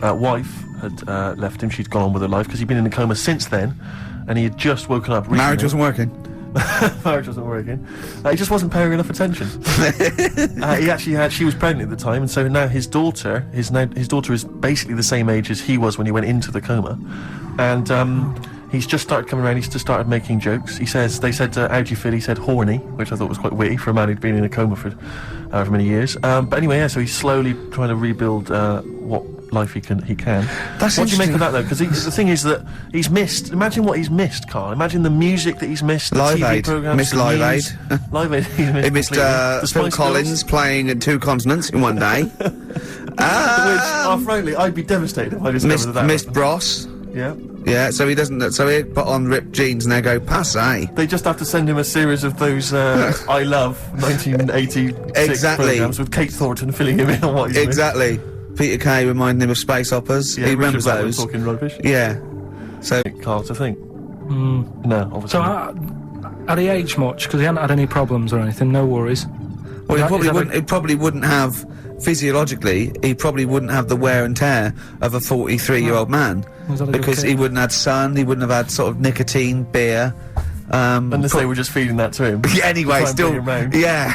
wife had left him. She'd gone on with her life because he'd been in a coma since then, and he had just woken up recently. Marriage wasn't working. Marriage wasn't working. He just wasn't paying enough attention. She was pregnant at the time, and so now his daughter is basically the same age as he was when he went into the coma, and he's just started coming around. He's just started making jokes. They said, how do you feel? He said horny, which I thought was quite witty for a man who'd been in a coma for however many years. But anyway, yeah, so he's slowly trying to rebuild what life he can. That's what do you make of that, though? Because the thing is that he's missed. Imagine what he's missed, Carl. Imagine the music that he's missed. Live the TV Aid. programs. Missed Live Aid. Live Aid. He missed Phil Collins playing in 2 continents in one day. Which, frankly, I'd be devastated if I discovered that. Missed Bros. Yeah. Yeah, so he doesn't. So he put on ripped jeans and they go passe. They just have to send him a series of those I Love 1986 programs with Kate Thornton filling him in on what he's exactly. Peter Kay reminding him of space operas. Yeah, he remembers those. Talking rubbish. Yeah. So Carl, to think. No, obviously. So had he aged much? Because he hadn't had any problems or anything. No worries. Well, he probably wouldn't have. Physiologically, he probably wouldn't have the wear and tear of a 43-year-old man, because he wouldn't have had sun, he wouldn't have had sort of nicotine, beer. Unless they were just feeding that to him. Anyway, still, yeah.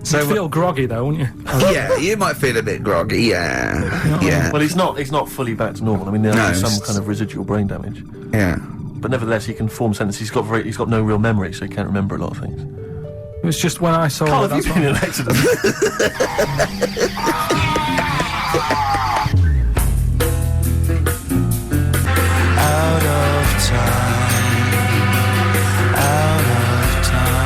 So you'd feel groggy though, wouldn't you? Yeah, you might feel a bit groggy. Yeah. Well, he's not fully back to normal. I mean, there's some kind of residual brain damage. Yeah. But nevertheless, he can form sentences. He's got no real memory, so he can't remember a lot of things. It was just when I saw Carl, have you been in an accident? Out of time, out of time.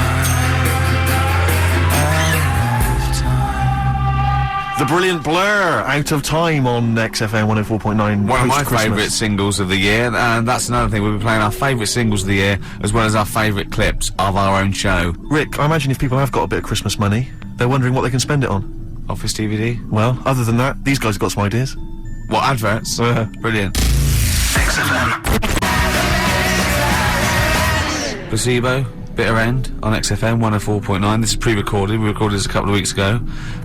The brilliant Blur, Out of Time on XFM 104.9. One of my favourite singles of the year, and that's another thing. We'll be playing our favourite singles of the year, as well as our favourite clips of our own show. Rick, I imagine if people have got a bit of Christmas money, they're wondering what they can spend it on. Office DVD? Well, other than that, these guys have got some ideas. What, adverts? Brilliant. XFM. Placebo, Bitter End on XFM 104.9. This is pre-recorded. We recorded this a couple of weeks ago,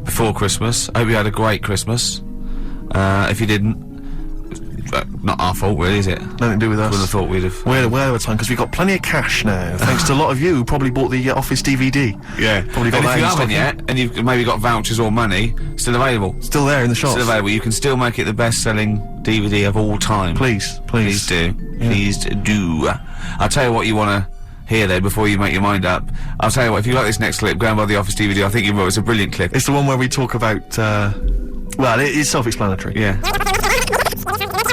before Christmas. I hope you had a great Christmas. If you didn't, not our fault, really, is it? Nothing to do with us. Wouldn't have thought we'd have. We're of time, because we've got plenty of cash now, thanks to a lot of you who probably bought the Office DVD. Yeah. Probably got and that if you in haven't stock yet, and you've maybe got vouchers or money, still available. Still there in the shops. Still available. You can still make it the best-selling DVD of all time. Please. Please do. Yeah. Please do. I'll tell you what you want to hear there before you make your mind up. I'll tell you what, if you like this next clip, go and buy the Office DVD. I think you will. It's a brilliant clip. It's the one where we talk about, well, it is self-explanatory. Yeah.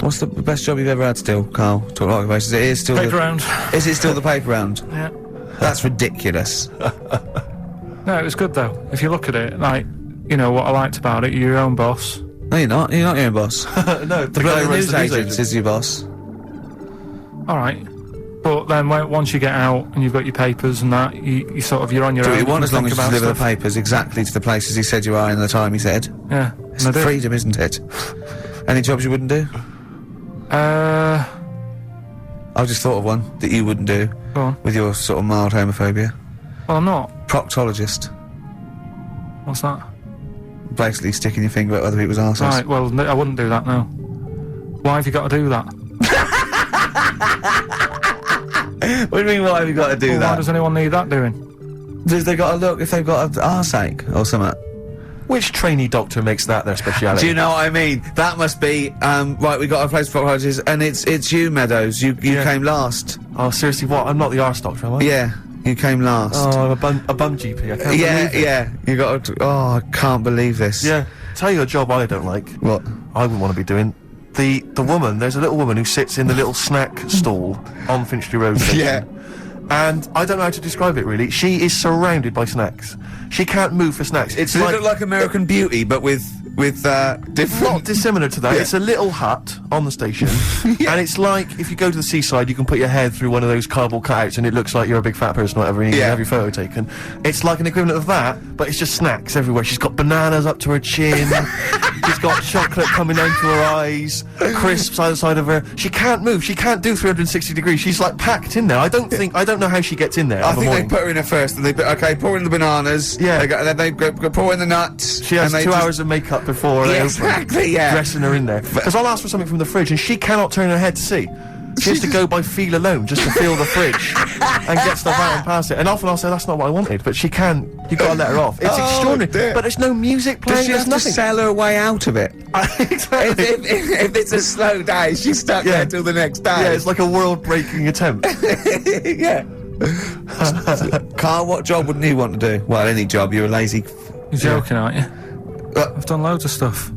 What's the best job you've ever had still, Carl? Talk like basis. It is still Paper round. Is it still the paper round? Yeah. That's ridiculous. No, it was good though. If you look at it, like, you know what I liked about it, you're your own boss. No, you're not. You're not your own boss. No, The guy who runs the news agent is your boss. Alright. But then once you get out and you've got your papers and that, you sort of, you're on your own. Do what you want as long as you think deliver the about papers exactly to the places he said you are in the time he said. stuff. Yeah. It's and I did. freedom, isn't it? Any jobs you wouldn't do? I've just thought of one that you wouldn't do. Go on. With your sort of mild homophobia. Well, I'm not. Proctologist. What's that? Basically sticking your finger at other people's arses. Right, well, I wouldn't do that, no. Why have you got to do that? What do you mean, why have you got to do Well, that? why does anyone need that doing? Because they got to look if they've got an arse-ache or something. Which trainee doctor makes that their speciality? Do you know what I mean? That must be, right, we got a place for proctologists, and it's you, Meadows. You came last. Oh, seriously, what? I'm not the arse doctor, am I? Yeah, you came last. Oh, I'm a bum GP. I can't believe it. Yeah, you got to, oh, I can't believe this. Yeah. Tell you a job I don't like. What? I wouldn't want to be doing. The woman, there's a little woman who sits in the little snack stall on Finchley Road station. Yeah. And I don't know how to describe it, really. She is surrounded by snacks. She can't move for snacks. It's Does like... it look like American Beauty, but with different... Not dissimilar to that. Yeah. It's a little hut on the station. And it's like, if you go to the seaside, you can put your head through one of those cardboard cutouts and it looks like you're a big fat person or whatever, and you can have your photo taken. It's like an equivalent of that, but it's just snacks everywhere. She's got bananas up to her chin. She's got chocolate coming down to her eyes, crisps either side of her. She can't move. She can't do 360 degrees. She's like packed in there. I don't know how she gets in there. I think they put her in there first, and they put, okay, pour in the bananas. Yeah. And then they pour in the nuts. She has 2 hours of makeup up before they open, exactly, yeah. dressing her in there. Because I'll ask for something from the fridge and she cannot turn her head to see. She has to go by feel alone, just to feel the fridge and get stuff out and pass it. And often I'll say, that's not what I wanted, but she can. You've got to let her off. It's extraordinary. Dear. But there's no music playing, Does she there's have to nothing. sell her way out of it? Exactly. If it's a slow day, she's stuck there till the next day. Yeah, it's like a world-breaking attempt. Yeah. Carl, what job wouldn't you want to do? Well, any job. You're a lazy. You're joking, aren't you? I've done loads of stuff.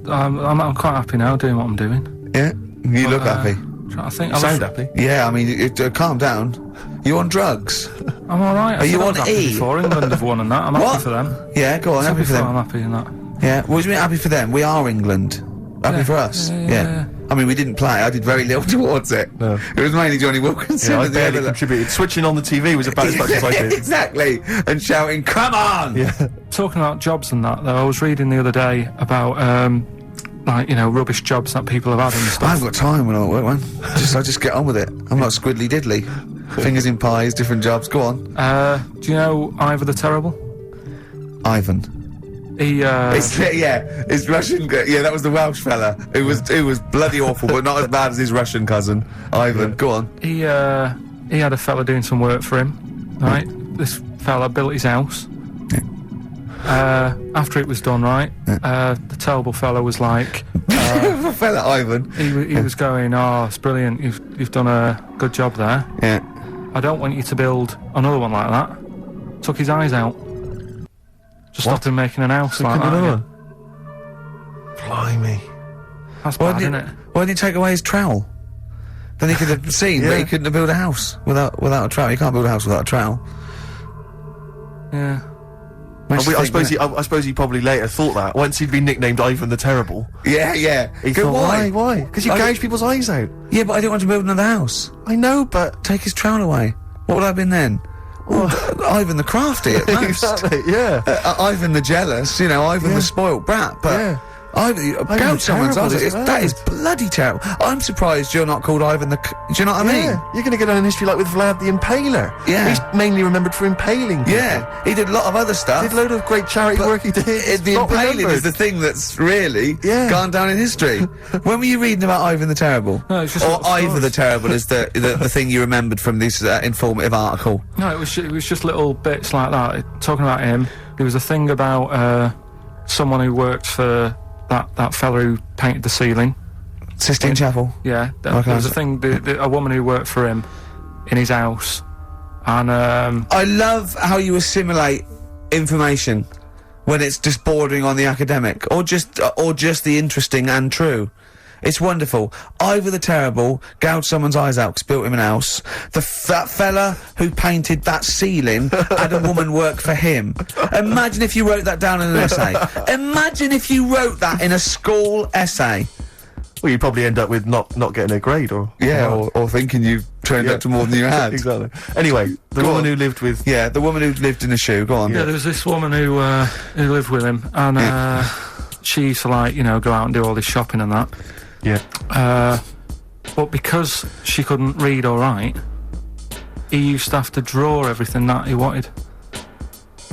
I'm quite happy now doing what I'm doing. Yeah. You look happy. I think Sound happy. Yeah, I mean, calm down. You on drugs? I'm all right. Are you on happy E? Before England have won and that. I'm What? happy for them. Yeah, go on. Happy for them. I'm happy in that. Yeah. What do you mean happy for them? We are England. Happy Yeah. for us. Yeah. I mean, we didn't play. I did very little towards it. No. It was mainly Johnny Wilkinson. Yeah, I and the barely other- contributed. Switching on the TV was about as much as I did. Exactly. And shouting, "Come on!" Yeah. Talking about jobs and that, though, I was reading the other day about rubbish jobs that people have had and I stuff. haven't got time when I'm at work, man. I just get on with it. I'm not squiddly diddly. Fingers in pies, different jobs. Go on. Do you know Ivor the Terrible? Ivan. He His Russian. Yeah, that was the Welsh fella. It was bloody awful, but not as bad as his Russian cousin, Ivan. Go on. he had a fella doing some work for him, right? This fella built his house. After it was done, right, the terrible fella was like, Fella Ivan. he was going, "Oh, it's brilliant. You've done a good job there. Yeah. I don't want you to build another one like that." Took his eyes out. Just stopped him making an house like that. Couldn't do again. Blimey. That's Why bad, isn't didn't it? Why didn't he take away his trowel? Then he could have seen that he couldn't have built a house without a trowel. You can't build a house without a trowel. Yeah. Makes you I think, suppose doesn't I suppose he probably later thought that once he'd been nicknamed Ivan the Terrible. it? Yeah. He Go, thought, why? Because you I- gouge people's eyes out. Yeah, but I didn't want to build another house. I know, but Take his trowel away. What would I have been then? Ivan the crafty at most. exactly, yeah. Ivan the jealous, Ivan the spoilt brat, but Yeah. Ivan, gouge someone's terrible, eyes. isn't That it? is bloody terrible. I'm surprised you're not called Ivan the. Do you know what I mean? Yeah, you're going to get on in history like with Vlad the Impaler. Yeah. He's mainly remembered for impaling people. Yeah, he did a lot of other stuff. Did a load of great charity But work he did. The Not impaling remembered. is the thing that's really gone down in history. When were you reading about Ivan the Terrible? No, it's just or little Ivor stories. the Terrible is the thing you remembered from this informative article. No, it was just little bits like that. Talking about him, there was a thing about someone who worked for that fella who painted the ceiling. Sistine Chapel. Yeah, Okay. there was a thing. A woman who worked for him in his house, and I love how you assimilate information when it's just bordering on the academic, or just the interesting and true. It's wonderful. Ivor the Terrible gouged someone's eyes out 'cause built him an house. That fella who painted that ceiling had a woman work for him. Imagine if you wrote that down in an essay. Imagine if you wrote that in a school essay. Well, you'd probably end up with not getting a grade or... or thinking you turned Yeah. up to more than you had. Exactly. Anyway, the Go woman on. who lived with... Yeah, the woman who lived in a shoe. Go on. yeah, there was this woman who lived with him, and she used to go out and do all this shopping and that. Yeah. But because she couldn't read or write, he used to have to draw everything that he wanted.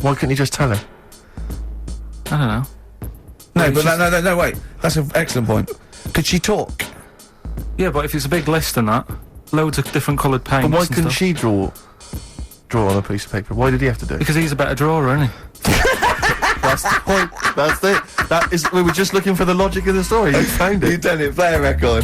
Why couldn't you just tell her? I don't know. No, It's but no, wait. That's an excellent point. Could she talk? Yeah, but if it's a big list and that, loads of different coloured paints. But why and couldn't stuff. she draw on a piece of paper? Why did he have to do it? Because he's a better drawer, isn't he? That's the point. That's it. That is. We were just looking for the logic of the story. You found You it. done it. Play a record.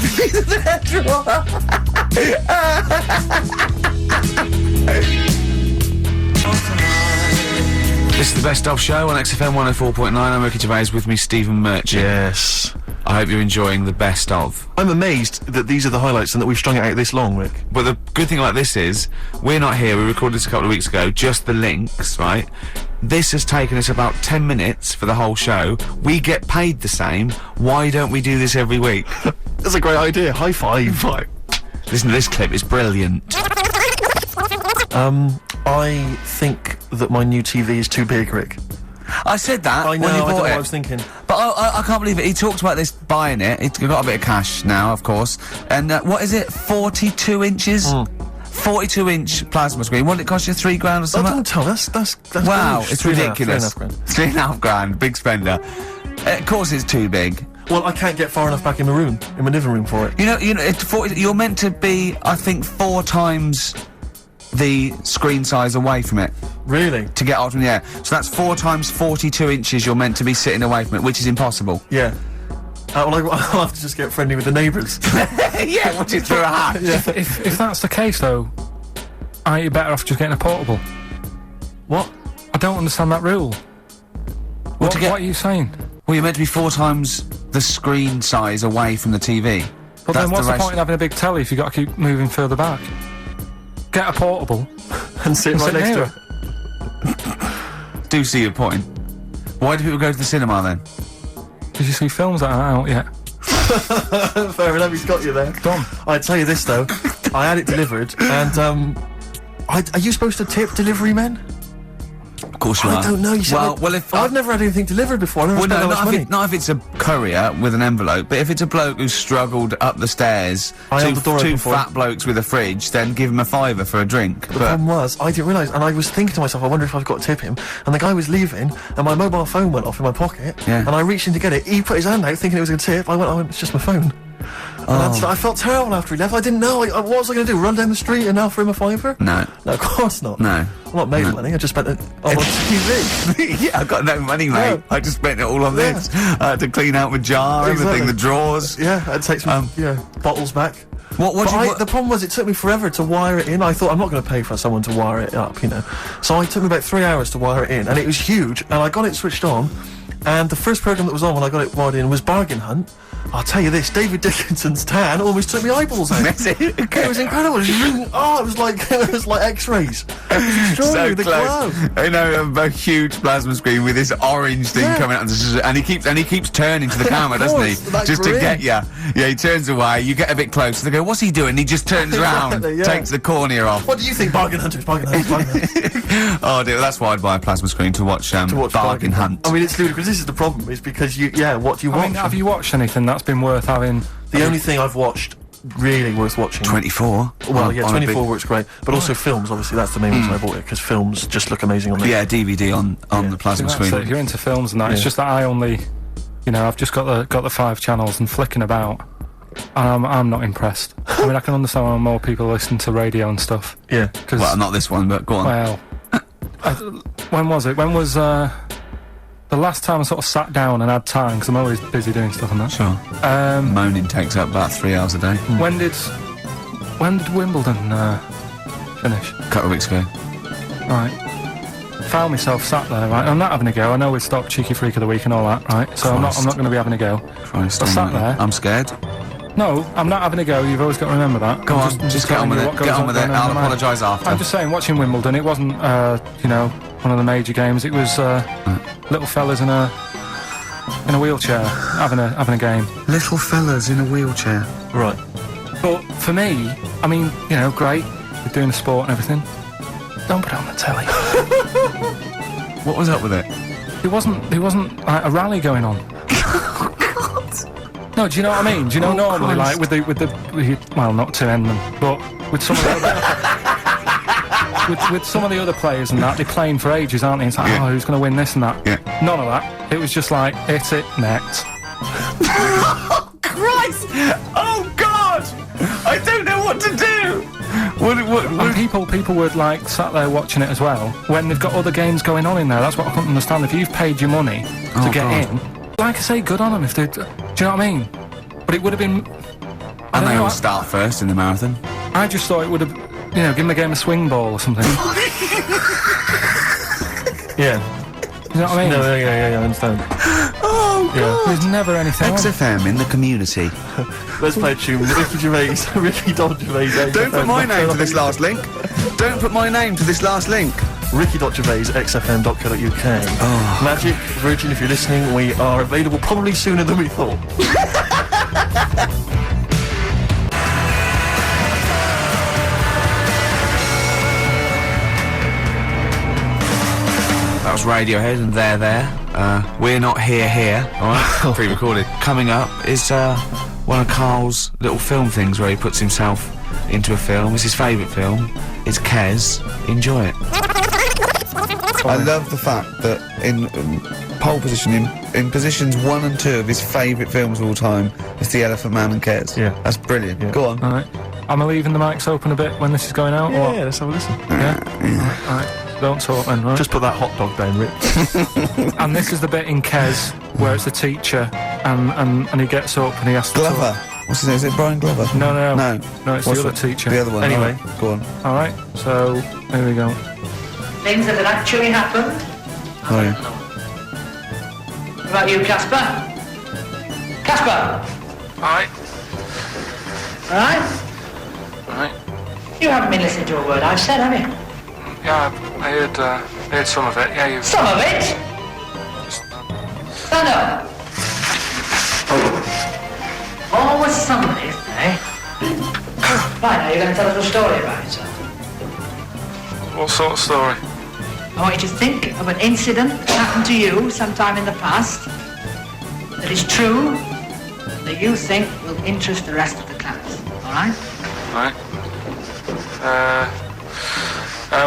This is the Best Of Show on XFM 104.9. I'm Ricky Gervais, with me Stephen Merchant. Yes. I hope you're enjoying the Best Of. I'm amazed that these are the highlights and that we've strung it out this long, Rick. But the good thing about this is, we're not here, we recorded this a couple of weeks ago, just the links, right? This has taken us about 10 minutes for the whole show. We get paid the same. Why don't we do this every week? That's a great idea. High five. Listen to this clip, it's brilliant. I think that my new TV is too big, Rick. I said that I know. when you I don't know bought what it. I was thinking. But I can't believe it. He talked about this buying it. He's got a bit of cash now, of course. And what is it? 42 inches? 42-inch plasma screen. What did it cost you? $3 or I something? don't tell. That's Wow, rubbish. it's £3,500, ridiculous. £3,500. £3,500, big spender. Of course it's too big. Well, I can't get far enough back in my living room for it. You know, you're meant to be, I think, 4 times the screen size away from it Really? to get out from the air. So that's 4 times 42 inches you're meant to be sitting away from it, which is impossible. Yeah. Well, I'll have to just get friendly with the neighbours. Yeah, watch it through a hat. If that's the case, though, aren't you better off just getting a portable? What? I don't understand that rule. What are you saying? Well, you're meant to be 4 times the screen size away from the TV. But then what's the point in having a big telly if you've got to keep moving further back? Get a portable And sit right sit next to near it. Do see your point. Why do people go to the cinema then? Did you see films that aren't out yet? Fair enough, he's got you there. Done. I tell you this though, I had it delivered, and are you supposed to tip delivery men? Of course you I are. don't know. You see, well, if I've never had anything delivered before. I never Well, spent no, that much money. not if it's a courier with an envelope, but if it's a bloke who's struggled up the stairs, I held the door two open for fat blokes with a fridge, then give him a £5 for a drink. The problem was, I didn't realise, and I was thinking to myself, I wonder if I've got to tip him. And the guy was leaving, and my mobile phone went off in my pocket, Yeah. and I reached in to get it. He put his hand out, thinking it was going to tip. I went, oh, it's just my phone. And I felt terrible after he left. I didn't know. What was I going to do? Run down the street and offer him a £5? No. No, of course not. No. I'm not made money. I just spent it on TV. Yeah, I've got no money, mate. No. I just spent it all on Yeah. this. I had to clean out my jar, everything, Exactly. the drawers. Yeah, I'd take some bottles back. What But do you... the problem was, it took me forever to wire it in. I thought, I'm not going to pay for someone to wire it up, you know. So it took me about 3 hours to wire it in, and it was huge, and I got it switched on, and the first programme that was on when I got it wired in was Bargain Hunt. I'll tell you this, David Dickinson's tan almost took me eyeballs out. It was incredible. It was like X-rays. It was extraordinary, so the close. glow. I know, a huge plasma screen with this orange thing Yeah. coming out, and he keeps turning to the camera, doesn't he? course, that Just grin. to get you. Yeah, he turns away. You get a bit closer. They go, "What's he doing?" He just turns around, Exactly, yeah. takes the cornea off. What do you think, Bargain Hunters? Bargain Hunters, Bargain Hunters. Oh dear, that's why I'd buy a plasma screen to watch, Bargain Hunt. I mean, it's ludicrous. This is the problem, is because what do you I watch? mean, have you watched anything that's been worth having? The only thing I've watched really worth watching. 24. Well, on- yeah, on a 24 big- works great, but also films. Obviously, that's the main reason I bought it, because films just look amazing on there. Yeah, DVD on the plasma That's it. screen. If you're into films and that, it's Yeah. just that I only, I've just got the 5 channels and flicking about, and I'm not impressed. I mean, I can understand why more people listen to radio and stuff. Yeah. Because Well, not this one, but go on. well, when was it? When was the last time I sort of sat down and had time? Because I'm always busy doing stuff and that. Sure. Moaning takes up about 3 hours a day. When did Wimbledon finish? A couple of weeks ago. Right. Found myself sat there, right? I'm not having a go. I know we've stopped Cheeky Freak of the Week and all that, right? So I'm not going to be having a go. Christ, I sat there. I'm scared. No, I'm not having a go. You've always got to remember that. Go I'm on, just get on with telling you it. what goes Get on with it. going in I'll my mind. apologise after. I'm just saying, watching Wimbledon, it wasn't, one of the major games. It was little fellas in a wheelchair having a game. Little fellas in a wheelchair. Right. But for me, I mean, great, we're doing the sport and everything. Don't put it on the telly. What was up with it? There wasn't like a rally going on. No, do you know what I mean? Do you know normally, Christ. like with the well, not to end them, but with some of the other, with some of the other players and that, they're playing for ages, aren't they? It's like, Yeah. oh, who's going to win this and that? Yeah. None of that. It was just like, hit it, net. Christ! Oh God! I don't know what to do. And people were like sat there watching it as well when they've got other games going on in there. That's what I couldn't understand. If you've paid your money to get God. in, like I say, good on them. If they, do you know what I mean? But it would have been. I And don't they know. all start first in the marathon. I just thought it would have, give them a game of swing ball or something. Yeah. You know what I mean? No, yeah, I understand. Oh Yeah. There's never anything on. XFM in the community. Let's play a tune with Ricky Gervais, Ricky Gervais. Don't put my name to this last link. Don't put my name to this last link. Ricky.gervais, xfm.co.uk. Magic, Virgin, if you're listening, we are available probably sooner than we thought. That was Radiohead and There There. We're Not Here, alright? Pre-recorded. Coming up is one of Carl's little film things where he puts himself into a film. It's his favourite film. It's Kes. Enjoy it. I love the fact that in pole position in positions 1 and 2 of his favourite films of all time. It's The Elephant Man and Kes. Yeah. That's brilliant. Yeah. Go on. Alright. Am I leaving the mics open a bit when this is going out? or what? Yeah, let's have a listen. Yeah? Alright. Don't talk then, right? Just put that hot dog down, Rick. And this is the bit in Kes where it's the teacher and he gets up and he has to Glover. talk. What's his name? Is it Brian Glover? No, No. it's What's the other teacher. The other one. Anyway. Alright, go on. Alright, so here we go. Things that had actually happened. Oh, yeah. What about you, Casper? Casper! Alright. Alright? Alright. You haven't been listening to a word I've said, have you? Yeah, I heard some of it. Yeah, you. Some of it? Stand up. Always somebody, eh? Right, now you're going to tell us a story about yourself. What sort of story? I want you to think of an incident that happened to you sometime in the past that is true, that you think will interest the rest of the class. Alright? Right.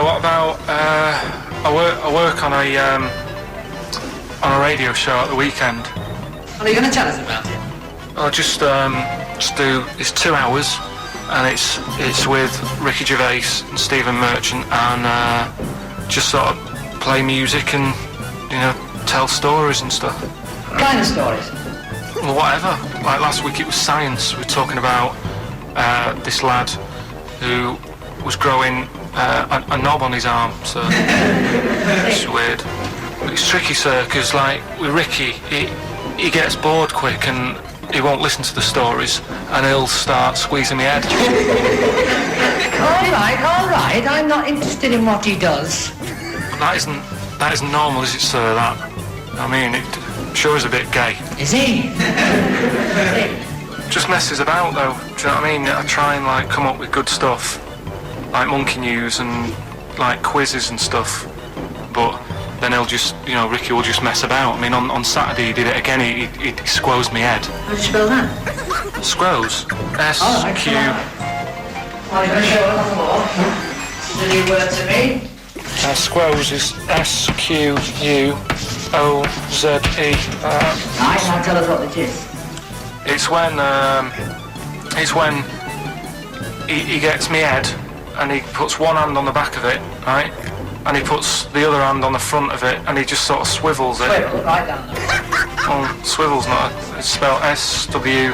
What about I work on a radio show at the weekend. Well, are you going to tell us about it? I'll just do. It's 2 hours, and it's with Ricky Gervais and Stephen Merchant, and just sort of play music and tell stories and stuff. What kind of stories? Well, whatever. Like last week it was science. We were talking about this lad who was growing a knob on his arm, so it's weird. But it's tricky, sir, because like with Ricky, he gets bored quick and he won't listen to the stories, and he'll start squeezing my head. All right, I'm not interested in what he does. That isn't normal, is it, sir? That, I mean, it sure is a bit gay. Is he? Just messes about, though. Do you know what I mean? I try and like come up with good stuff, like monkey news and like quizzes and stuff. But then he'll just, Ricky will just mess about. I mean, on Saturday he did it again. He squoze me head. How do you spell that? Squoze. S-Q. Are you going to show it on the floor? It's a new word to me. Squoze is S-Q-U-O-Z-E. Right, now tell us what it is. It's when he gets me head and he puts one hand on the back of it, right? And he puts the other hand on the front of it and he just sort of swivels it. Swivel, right down there. Oh, swivel's not. It's spelled S-W-I-D.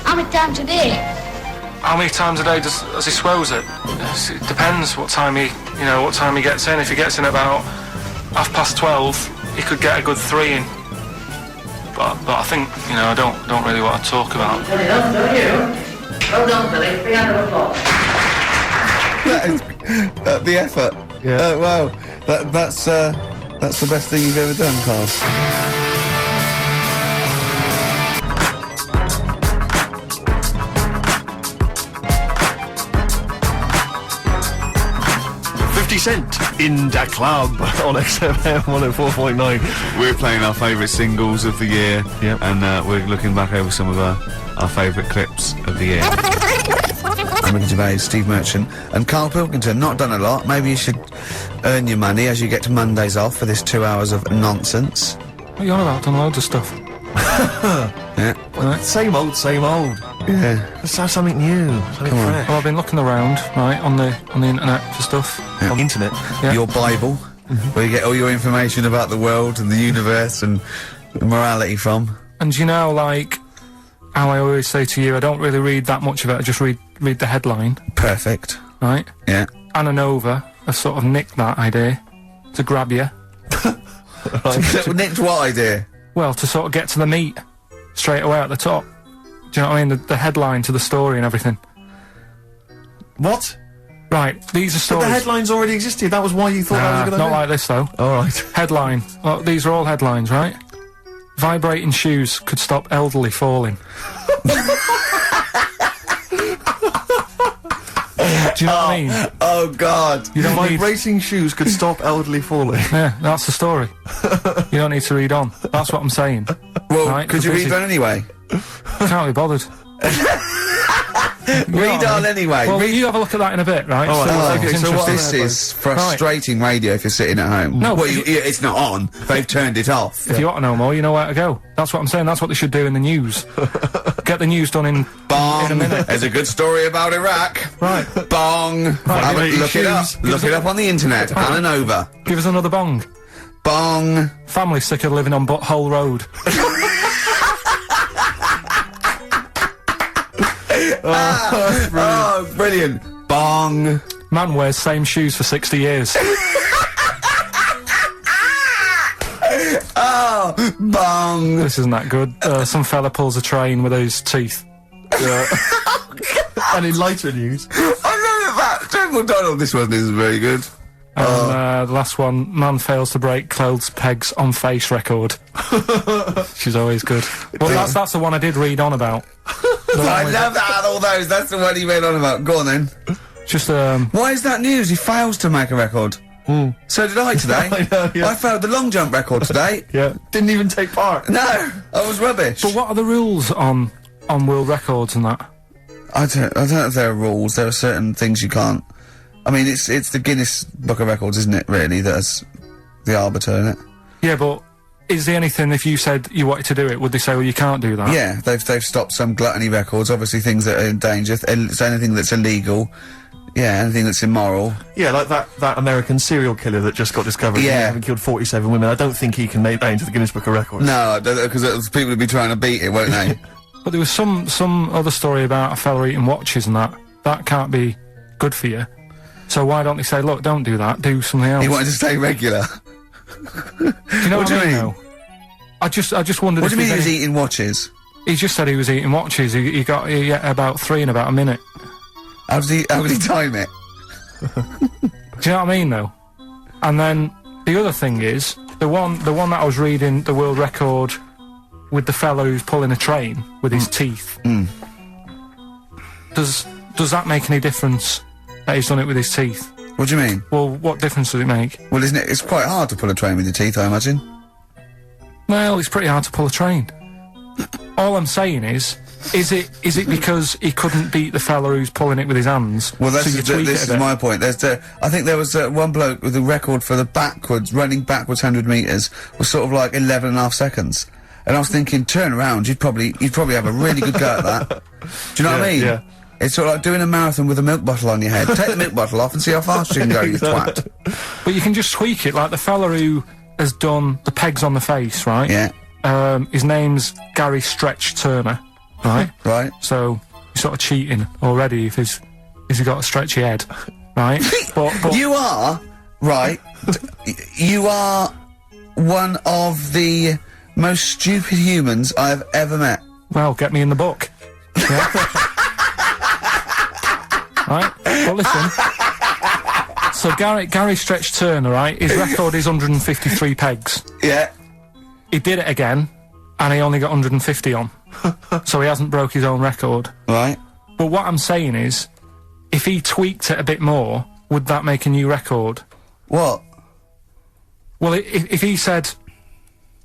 How many times a day? How many times a day does he swells it? It depends what time he gets in. If he gets in about 12:30, he could get a good 3 in. But I think I don't really want to talk about. Well done, don't you? Well done, Billy. Big hand of applause. That is the effort. Yeah. Wow. That's the best thing you've ever done, Carl. 50 Cent in Da Club on XFM 104.9. We're playing our favourite singles of the year, Yep. and we're looking back over some of our favourite clips of the year. Ricky Gervais, Steve Merchant, and Carl Pilkington. Not done a lot. Maybe you should earn your money as you get to Mondays off for this 2 hours of nonsense. What are you on about? Done loads of stuff. Yeah. Same old, same old. Yeah. Let's have something new, something Come on. fresh. Well, I've been looking around, right, on the internet for stuff. On the internet. Yeah. Your Bible, where you get all your information about the world and the universe and morality from. And like how I always say to you, I don't really read that much of it. I just read the headline, Perfect. right? Yeah. Anna Nova have sort of nicked that idea to grab you. Nicked what idea? Well, to sort of get to the meat straight away at the top. Do you know what I mean? The headline to the story and everything. What? Right, these are But stories. the headlines already existed. That was why you thought that was a good not idea. like this though. All right. Headline. Well, these are all headlines, right? Vibrating shoes could stop elderly falling. Do you know what I mean? Oh, God. You don't need. Vibrating shoes could stop elderly falling. Yeah, that's the story. You don't need to read on. That's what I'm saying. Well, Right, could you because read that anyway? Can't be bothered. Read on anyway. Well, Read. you have a look at that in a bit, right? Oh, So okay, it's so what- interesting. This is frustrating radio if you're sitting at home. No, well, but it's not on. They've turned it off. If you want to know more, you know where to go. That's what I'm saying. That's what they should do in the news. Get the news done in Bong. a minute. There's a good story about Iraq. Right. Bong. Have a- give look it up. shoes. Look it up on the internet. On and over. Give us another bong. Bong. Family sick of living on Butthole Road. Oh, brilliant. Bong. Man wears same shoes for 60 years. Oh, bong. This isn't that good. Some fella pulls a train with his teeth. And in lighter news, I know that. Jack McDonald, this one isn't very good. And the last one, man fails to break clothes pegs on face record. She's always good. Well, that's the one I did read on about. I love that out of all those. That's the one he read on about. Go on then. Just, Why is that news? He fails to make a record. So did I today. I know, yeah. I failed the long jump record today. yeah, didn't even take part. No, I was rubbish. but what are the rules on world records and that? I don't know if there are rules. There are certain things you can't. I mean, it's the Guinness Book of Records, isn't it? Really, that's the arbiter, isn't it? Yeah, but is there anything, if you said you wanted to do it, would they say, well, you can't do that? Yeah, they've stopped some gluttony records. Obviously, things that are in danger. It's anything that's illegal. Yeah, anything that's immoral. Yeah, like that American serial killer that just got discovered. Yeah. Having killed 47 women. I don't think he can make that into the Guinness Book of Records. No, because people would be trying to beat it, won't they? But there was some other story about a fella eating watches and that. That can't be good for you. So why don't they say, look, don't do that, do something else? He wanted to stay regular. Do you know What do you mean? though? I just wondered What do if you mean he there's was any- eating watches? He just said he was eating watches. He ate about 3 in about a minute. How did he time it? Do you know what I mean, though? And then the other thing is the one that I was reading, the world record with the fellow who's pulling a train with his teeth. Does that make any difference that he's done it with his teeth? What do you mean? Well, what difference does it make? Well, isn't it? It's quite hard to pull a train with your teeth, I imagine. Well, it's pretty hard to pull a train. All I'm saying is it because he couldn't beat the fella who's pulling it with his hands? Well, so you tweak this it a is bit? my point. I think there was one bloke with a record for the running backwards 100 metres was sort of like 11 and a half seconds. And I was thinking, turn around, you'd probably have a really good go at that. Do you know what I mean? Yeah. It's sort of like doing a marathon with a milk bottle on your head. Take the milk bottle off and see how fast you can go, you twat. But you can just tweak it, like the fella who has done the pegs on the face, right? Yeah, His name's Gary Stretch Turner, right? right. So he's sort of cheating already if he's got a stretchy head, right? but You are, right, you are one of the most stupid humans I've ever met. well, get me in the book. Yeah. Right? Well, listen. So Gary Stretch Turner, right? His record is 153 pegs. Yeah. He did it again, and he only got 150 on. So he hasn't broke his own record. Right. But what I'm saying is, if he tweaked it a bit more, would that make a new record? What? Well, if he said,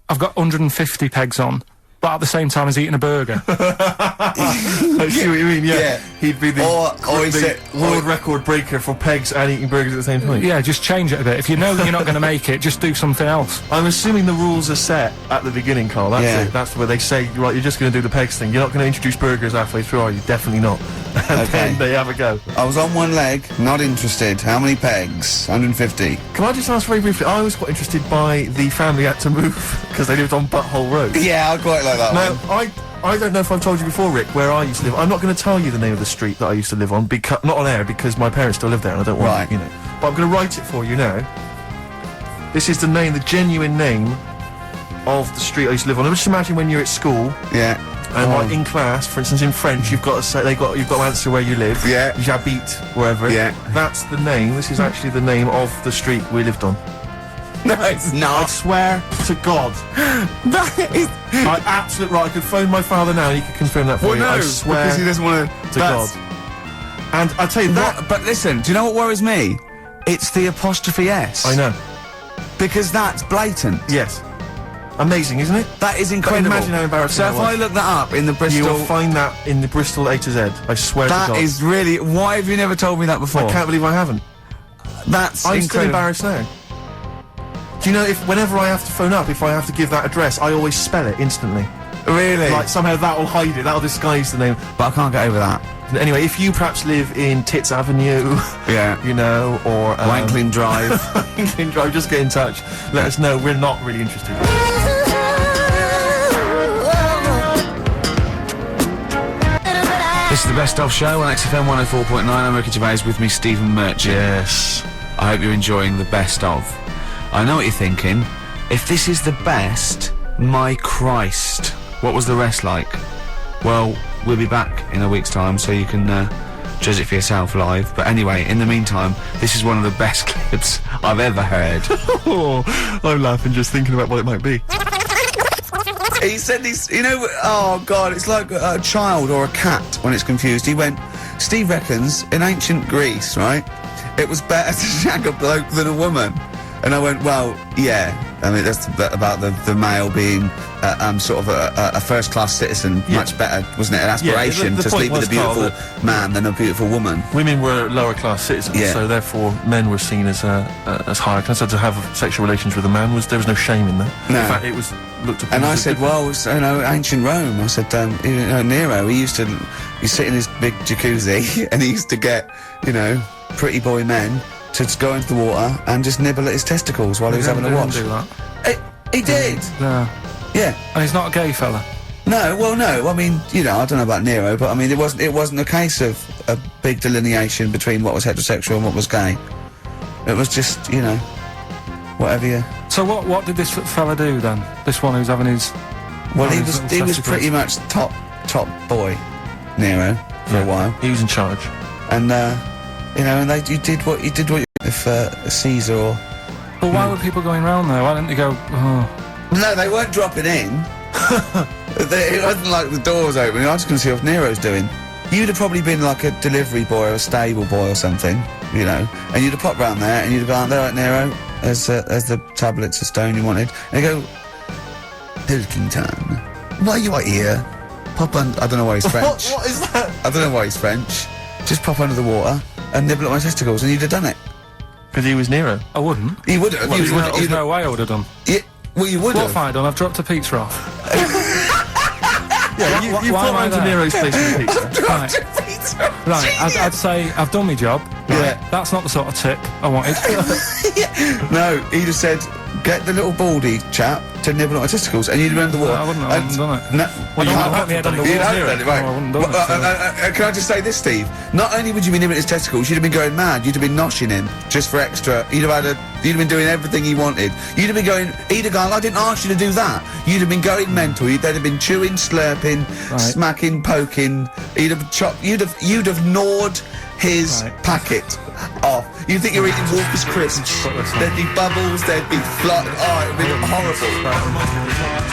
I've got 150 pegs on, but at the same time he's eating a burger. I see what you mean, yeah. Yeah. He'd be the, Or he said- world record breaker for pegs and eating burgers at the same time. Yeah, just change it a bit. If you know that you're not going to make it, just do something else. I'm assuming the rules are set at the beginning, Carl. That's Yeah. it. That's where they say, right, you're just going to do the pegs thing. You're not going to introduce burgers halfway through, are you? Definitely not. And Okay. then they have a go. I was on one leg, not interested. How many pegs? 150. Can I just ask very briefly, I was quite interested by the family had to move because they lived on Butthole Road. Yeah, I quite like that Now, one. I don't know if I've told you before, Rick, where I used to live. I'm not going to tell you the name of the street that I used to live on, not on air, because my parents still live there and I don't want, Right. you know. But I'm going to write it for you now. This is the genuine name of the street I used to live on. Just imagine when you're at school Yeah. and like in class, for instance, in French, you've got to say you've got to answer where you live. Yeah. J'habite wherever. Yeah. That's the name. This is actually the name of the street we lived on. No, it's I not. swear to God. That is. I absolutely right. I could phone my father now and he could confirm that for you. I swear because he doesn't want to God. And I tell you that. What? But listen, do you know what worries me? It's the apostrophe S. I know. Because that's blatant. Yes. Amazing, isn't it? That is incredible. imagine how embarrassing So that if I was. look that up in the Bristol... You'll find that in the Bristol A to Z. I swear to God. That is really... Why have you never told me that before? I can't believe I haven't. That's I'm still incredible. embarrassed now. Do you know, if whenever I have to phone up, if I have to give that address, I always spell it instantly. Really? Like, somehow that'll hide it, that'll disguise the name. But I can't get over that. Anyway, if you perhaps live in Tits Avenue, Yeah. you know, or... Wanklin Drive. Wanklin Drive, just get in touch. Let us know, we're not really interested. This is the Best Of Show on XFM 104.9. I'm Ricky Gervais, with me Stephen Merchant. Yes. I hope you're enjoying the Best Of. I know what you're thinking. If this is the best, my Christ, what was the rest like? Well, we'll be back in a week's time, so you can judge it for yourself live. But anyway, in the meantime, this is one of the best clips I've ever heard. Oh, I'm laughing just thinking about what it might be. He said he's, you know, oh God, it's like a child or a cat when it's confused. He went, Steve reckons, in ancient Greece, right, it was better to shag a bloke than a woman. And I went, well, yeah. I mean, that's about the male being sort of a first-class citizen, much better, wasn't it? An aspiration the to point sleep with a was, Carl, beautiful man than a beautiful woman. Women were lower-class citizens, Yeah. so therefore men were seen as higher class. So to have sexual relations with a man, there was no shame in that. No. In fact, it was looked upon And I as a said, good- well, it's, you know, ancient Rome. I said, you know, Nero, he sit in his big jacuzzi and he used to get, you know, pretty boy men to just go into the water and just nibble at his testicles while he was having a watch. do that. He did. No. Yeah. And he's not a gay fella. No, well, no. I mean, you know, I don't know about Nero, but I mean, it wasn't a case of a big delineation between what was heterosexual and what was gay. It was just, you know, whatever you. So what did this fella do then? This one who's having his... Well, he his was little pretty testicles? much top boy, Nero, for a while, He was in charge. and you know, and you did what you if Caesar or. But why were people going round there? Why didn't they go, oh... No, they weren't dropping in. It wasn't like the doors open. I was just going to see what Nero's doing. You'd have probably been like a delivery boy or a stable boy or something, you know, and you'd have popped round there and you'd have gone, there, right, Nero, as the tablets of stone you wanted. And you go, Pilkington, why are you out here? Pop under, I don't know why he's French. What is that? I don't know why he's French. Just pop under the water and nibble at my testicles and you'd have done it. Because he was Nero. I wouldn't. You would have. There's no way I would have done. Yeah, well, you would What have. have I done? I've dropped a pizza off. Yeah, you why put am I round to there? Nero's place with a pizza. Right. Right, I'd say I've done my job. Right? Yeah. That's not the sort of tip I wanted. No, he just said, get the little baldy chap to nibble at my testicles, and you'd have the water. I wouldn't have done it. No, Well, I you don't might put my head on the You'd wall. have done it, right. No, I wouldn't have done Well, it. can I just say this, Steve? Not only would you be nibbling his testicles, you'd have been going mad. You'd have been noshing him just for extra. You'd have been doing everything he wanted. You'd have been going. He'd have gone, I didn't ask you to do that. You'd have been going mental. They'd have been chewing, slurping, Right. smacking, poking. You'd have chopped. You'd have gnawed his Right. packet off. You think you're eating Walker's crisps? put this on. There'd be bubbles. There'd be flood. Oh, it'd be horrible.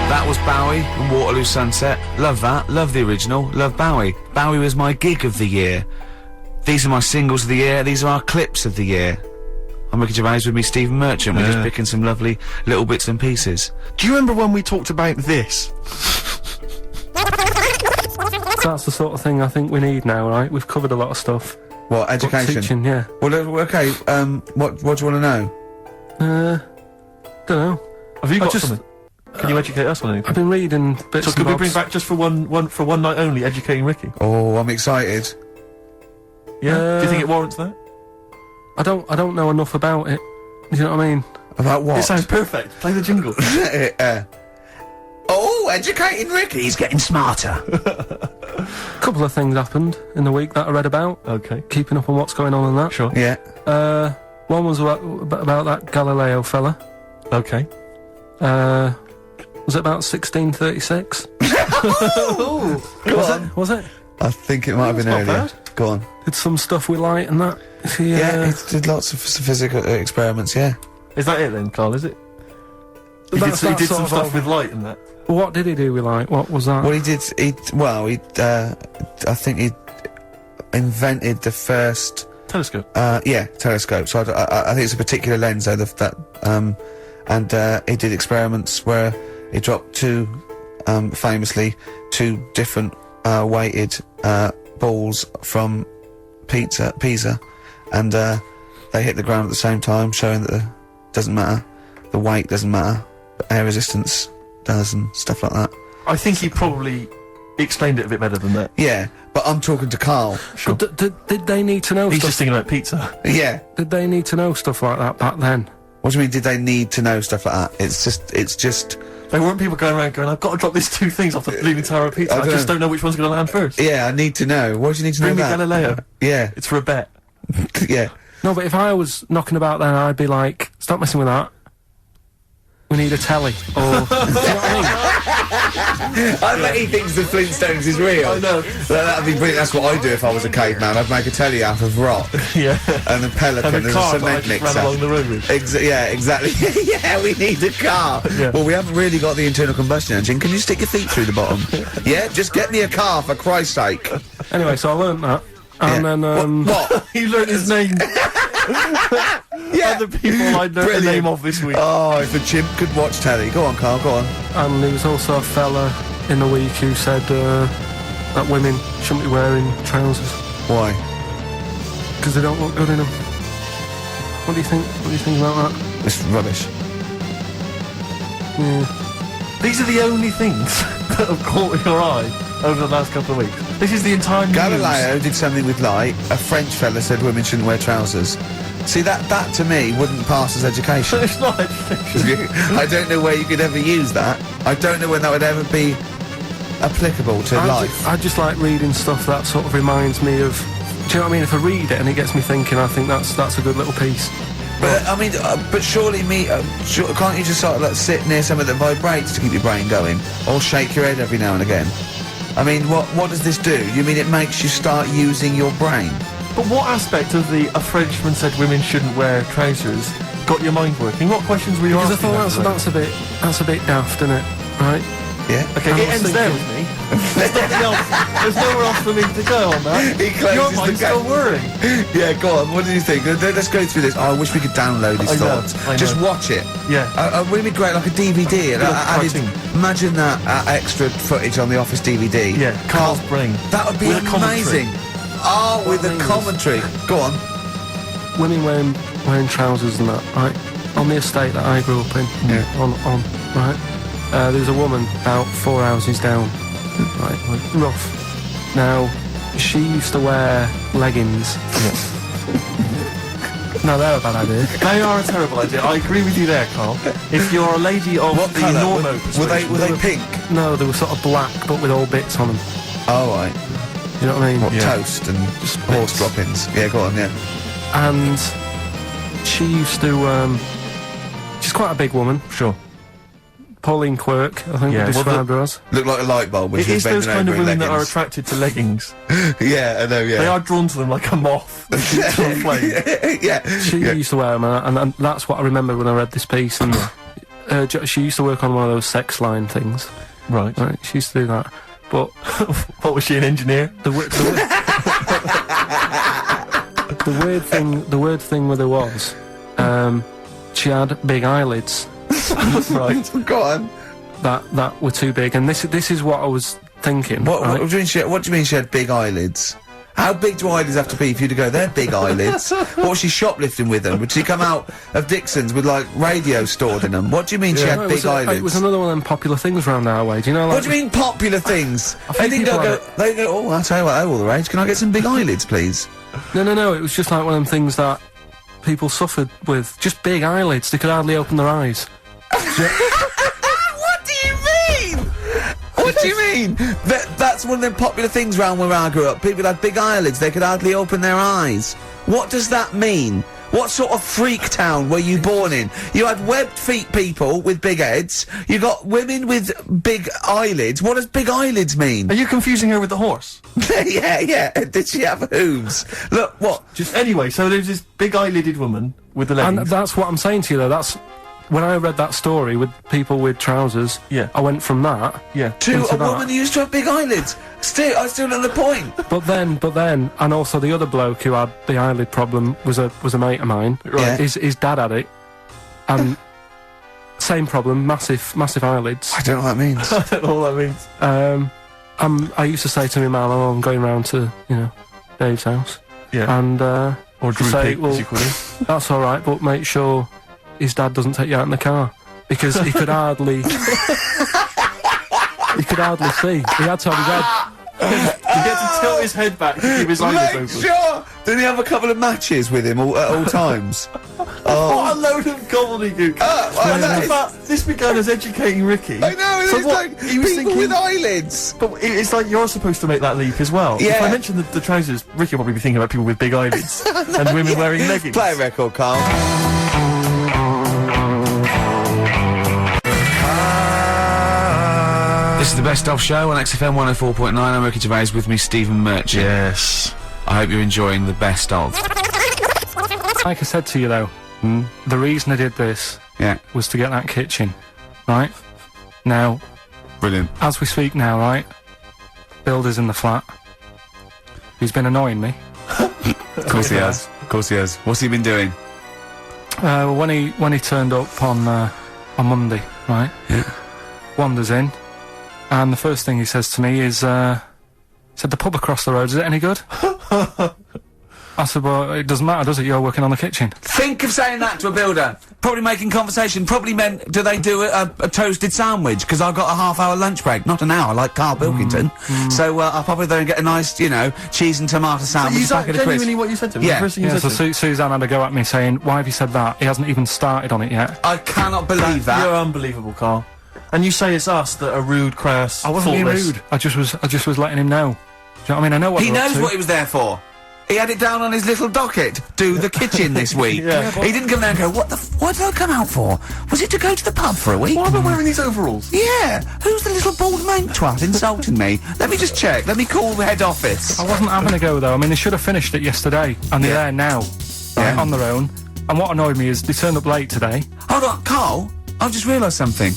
That was Bowie and Waterloo Sunset. Love that. Love the original. Love Bowie. Bowie was my gig of the year. These are my singles of the year. These are our clips of the year. I'm Ricky Gervais, with me Stephen Merchant. We're just picking some lovely little bits and pieces. Do you remember when we talked about this? That's the sort of thing I think we need now, right? We've covered a lot of stuff. What, But education? teaching, yeah. Well, okay. What do you want to know? Don't know. Have you got just- something? Can you educate us on anything? I've been reading bits So and could we bobs. bring back just for one night only, educating Ricky? Oh, I'm excited. Yeah. Do you think it warrants that? I don't know enough about it. You know what I mean? About what? It sounds perfect. Play the jingle. Oh, educating Ricky. He's getting smarter. A couple of things happened in the week that I read about. Okay. Keeping up on what's going on and that. Sure. Yeah. One was about that Galileo fella. Okay. Was it about 1636? Was it? I think it might have been That's not earlier. bad. Go on. Did some stuff with light and that. Is he, Yeah, he did lots of physical experiments, yeah. Is that it then, Carl? Is it? He did That's some sort stuff of- with light and that. What did he do with light? What was that? Well, I think invented the first Telescope. telescope. So I think it's a particular lens though, and he did experiments where he dropped famously two different weighted balls from Pisa, and they hit the ground at the same time, showing that doesn't matter, the weight doesn't matter, but air resistance does and stuff like that. I think he probably explained it a bit better than that. Yeah, but I'm talking to Carl. Sure. Did they need to know He's stuff? just thinking about pizza. Yeah. Did they need to know stuff like that back then? What do you mean, did they need to know stuff like that? It's just... There weren't people going around going, I've got to drop these two things off the Leaning Tower of Pizza. I just don't know which one's going to land first. Yeah, I need to know. What do you need to Bring me know that? Galileo. Yeah. It's for a bet. Yeah. No, but if I was knocking about then, I'd be like, stop messing with that. We need a telly. Or, do you know what I mean? I bet he thinks the Flintstones is real. I know. That'd be brilliant. That's what I'd do if I was a caveman. I'd make a telly out of rock. Yeah. And a pelican And a and car a that I cement just mixer. ran along the road with. Yeah, exactly. Yeah, we need a car. Yeah. Well, we haven't really got the internal combustion engine. Can you stick your feet through the bottom? Yeah, just get me a car, for Christ's sake. Anyway, so I learnt that. And Yeah. then, What? He learned his name. Yeah. Other people I learned the Brilliant. name of this week. Oh, if a chimp could watch telly. Go on, Carl, go on. and there was also a fella in the week who said that women shouldn't be wearing trousers Why? because they don't look good in them. What do you think? What do you think about that? It's rubbish. Yeah. These are the only things that have caught your eye over the last couple of weeks. This is the entire news. Galileo did something with light. A French fella said women shouldn't wear trousers. See, that to me wouldn't pass as education. It's not education. I don't know where you could ever use that. I don't know when that would ever be applicable to life. I just like reading stuff that sort of reminds me of. Do you know what I mean? If I read it and it gets me thinking, I think that's a good little piece. But I mean, but surely can't you just sort of like sit near something that vibrates to keep your brain going, or shake your head every now and again? I mean, what does this do? You mean it makes you start using your brain? But what aspect of a Frenchman said women shouldn't wear trousers got your mind working? What questions were you Because I asking? thought that's a bit daft, isn't it? Right? Yeah. Okay, And I it was ends there thinking- with me. There's nothing else. There's nowhere else for me to go on that. He closes Your the mind's gate. still whirring. Yeah, go on. What do you think? Let's go through this. Oh, I wish we could download his I know, thoughts. I know. Just watch it. Yeah. Wouldn't it be great, like a DVD? And Like a cartoon. imagine that extra footage on the Office DVD. Yeah, Carl's brain. That would be With a commentary. amazing. Oh, with the mean is- commentary. Go on. Women wearing trousers and that, right? On the estate that I grew up in, on right? There was a woman about 4 houses down, right? Like, rough. Now, she used to wear leggings. No, they're a bad idea. They are a terrible idea. I agree with you there, Carl. If you're a lady of What the colour? Normo Were they persuasion- pink? No, they were sort of black, but with all bits on them. Oh, right. You know what I mean? What, Yeah. toast and just horse droppings? Yeah, go on, yeah. And she used to, she's quite a big woman. Sure. Pauline Quirk, I think Yeah, we well, described her as. Look like a light bulb when It she was is those bending kind of over in women that are leggings. attracted to leggings. Yeah, I know, yeah. They are drawn to them like a moth that shoots to a flame. Yeah. She yeah. used to wear them, and that's what I remember when I read this piece. And she used to work on one of those sex line things. Right. Right, she used to do that. But What was she, an engineer? the weird thing with her was, she had big eyelids Right. Go on. that were too big, and this is what I was thinking. What right? do you mean she had big eyelids? How big do eyelids have to be for you to go, they're big eyelids? What was she shoplifting with them? Would she come out of Dixon's with, like, radio stored in them? What do you mean she No, had it big was eyelids? It was another one of them popular things round our way. Do you know? Like, What do you mean popular things? think They people don't have go, they go, oh, I'll tell you what, they're all the rage. Can I get some big eyelids, please? No. It was just like one of them things that people suffered with. Just big eyelids. They could hardly open their eyes. What do you mean? What do you mean? That's one of them popular things round where I grew up. People had big eyelids, they could hardly open their eyes. What does that mean? What sort of freak town were you born in? You had webbed feet people with big heads. You got women with big eyelids. What does big eyelids mean? Are you confusing her with the horse? yeah. Did she have hooves? Look, what? Anyway, so there's this big eyelided woman with the And leggings. that's what I'm saying to you, though. when I read that story with people with trousers, Yeah. I went from that Yeah. To into a that. woman who used to have big eyelids. I still know the point. But then, and also the other bloke who had the eyelid problem was a mate of mine. Right. His dad had it, and same problem, massive eyelids. I don't know what that means. I don't know what that means. I used to say to my mum, "Oh, I'm going round to Dave's house," Yeah. and Or Drew say, Pig, well, as you call him. that's all right, but make sure his dad doesn't take you out in the car because he could hardly. He could hardly see. He had to have his head. He gets to tilt his head back to keep his eyes Make open. sure! Did he have a couple of matches with him at all times? Oh. What a load of gobbledygook. well, that is- But this began as educating Ricky. I know, So it's what, like he was people thinking, with eyelids. But it's like you're supposed to make that leap as well. If Yeah. I mention the trousers, Ricky will probably be thinking about people with big eyelids and women wearing leggings. Play a record, Carl. This is the Best Of Show on XFM 104.9. I'm Ricky Gervais, with me Stephen Merchant. Yes. I hope you're enjoying the Best Of. Like I said to you though, the reason I did this Yeah, was to get that kitchen, right? Now, brilliant. as we speak now, right? Builder's in the flat. He's been annoying me. Of course he has. Of course he has. What's he been doing? When he turned up on Monday, right? Yeah. Wanders in, and the first thing he says to me is, said, "The pub across the road, is it any good?" I said, "Well, it doesn't matter, does it? You're working on the kitchen." Think of saying that to a builder. Probably making conversation. Probably meant, do they do a toasted sandwich? Because I've got a half-hour lunch break. Not an hour, like Carl Pilkington. So I'll probably go and get a nice, cheese and tomato sandwich. Is that packet of crisps. genuinely what you said to him? Yeah. The first thing you Yeah, said so to him? Suzanne had to go at me saying, "Why have you said that? He hasn't even started on it yet." I cannot believe that. You're unbelievable, Carl. And you say it's us that are rude, crass, I wasn't being thoughtless. rude. I just was letting him know. Do you know what I mean? I know what He we're up knows to. what he was there for. He had it down on his little docket. Do the kitchen this week. Yeah. He didn't come there and go, what did I come out for? Was it to go to the pub for a week? Why am I wearing these overalls? Yeah. Who's the little bald mate twat insulting me? Let me just check. Let me call the head office. I wasn't having a go though. I mean, they should have finished it yesterday, and they're Yeah. there now, Yeah. on their own. And what annoyed me is they turned up late today. Hold on, Carl. I've just realised something.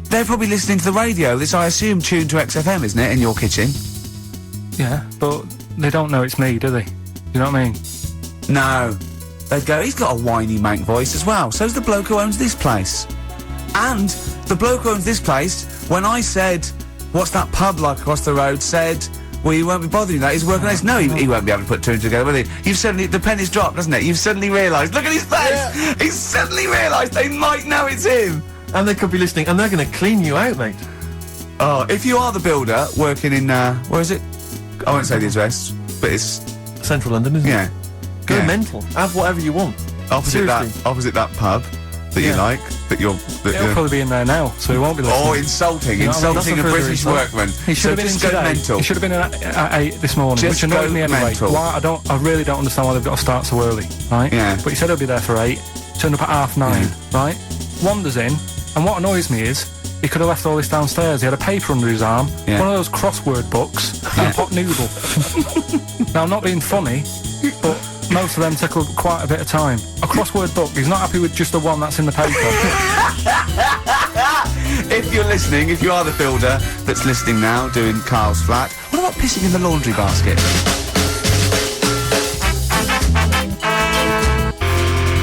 They're probably listening to the radio. This, I assume, tuned to XFM, isn't it, in your kitchen? Yeah, but they don't know it's me, do they? You know what I mean? No. They'd go, he's got a whiny mank voice as well. So's the bloke who owns this place. And the bloke who owns this place, when I said, what's that pub like across the road, said, well, you won't be bothering that. He's working on this. No, he won't be able to put two and two together, will he? You've suddenly, the penny's dropped, doesn't it? You've suddenly realised. Look at his face! Yeah. He's suddenly realised they might know it's him. And they could be listening, and they're going to clean you out, mate. Oh, if you are the builder working in, where is it? I won't say the address, but it's, Central London, isn't yeah. it? Go Yeah. mental. Have whatever you want. Opposite Seriously. that pub that you Yeah. like, that you're... He'll probably be in there now, so he won't be listening. Oh, insulting, You know what I mean? insulting a That's a further British insult. workman. He should have been in just go today. mental. He should have been in at 8 this morning, Just which annoyed go me anyway. mental. Why? I really don't understand why they've got to start so early, right? Yeah. But he said he'll be there for 8, turned up at 9:30, right? Wanders in, and what annoys me is, he could have left all this downstairs. He had a paper under his arm, Yeah. one of those crossword books, and a pot noodle. Now, I'm not being funny, but most of them take up quite a bit of time. A crossword book, he's not happy with just the one that's in the paper. If you're listening, if you are the builder that's listening now, doing Carl's flat, what about pissing in the laundry basket?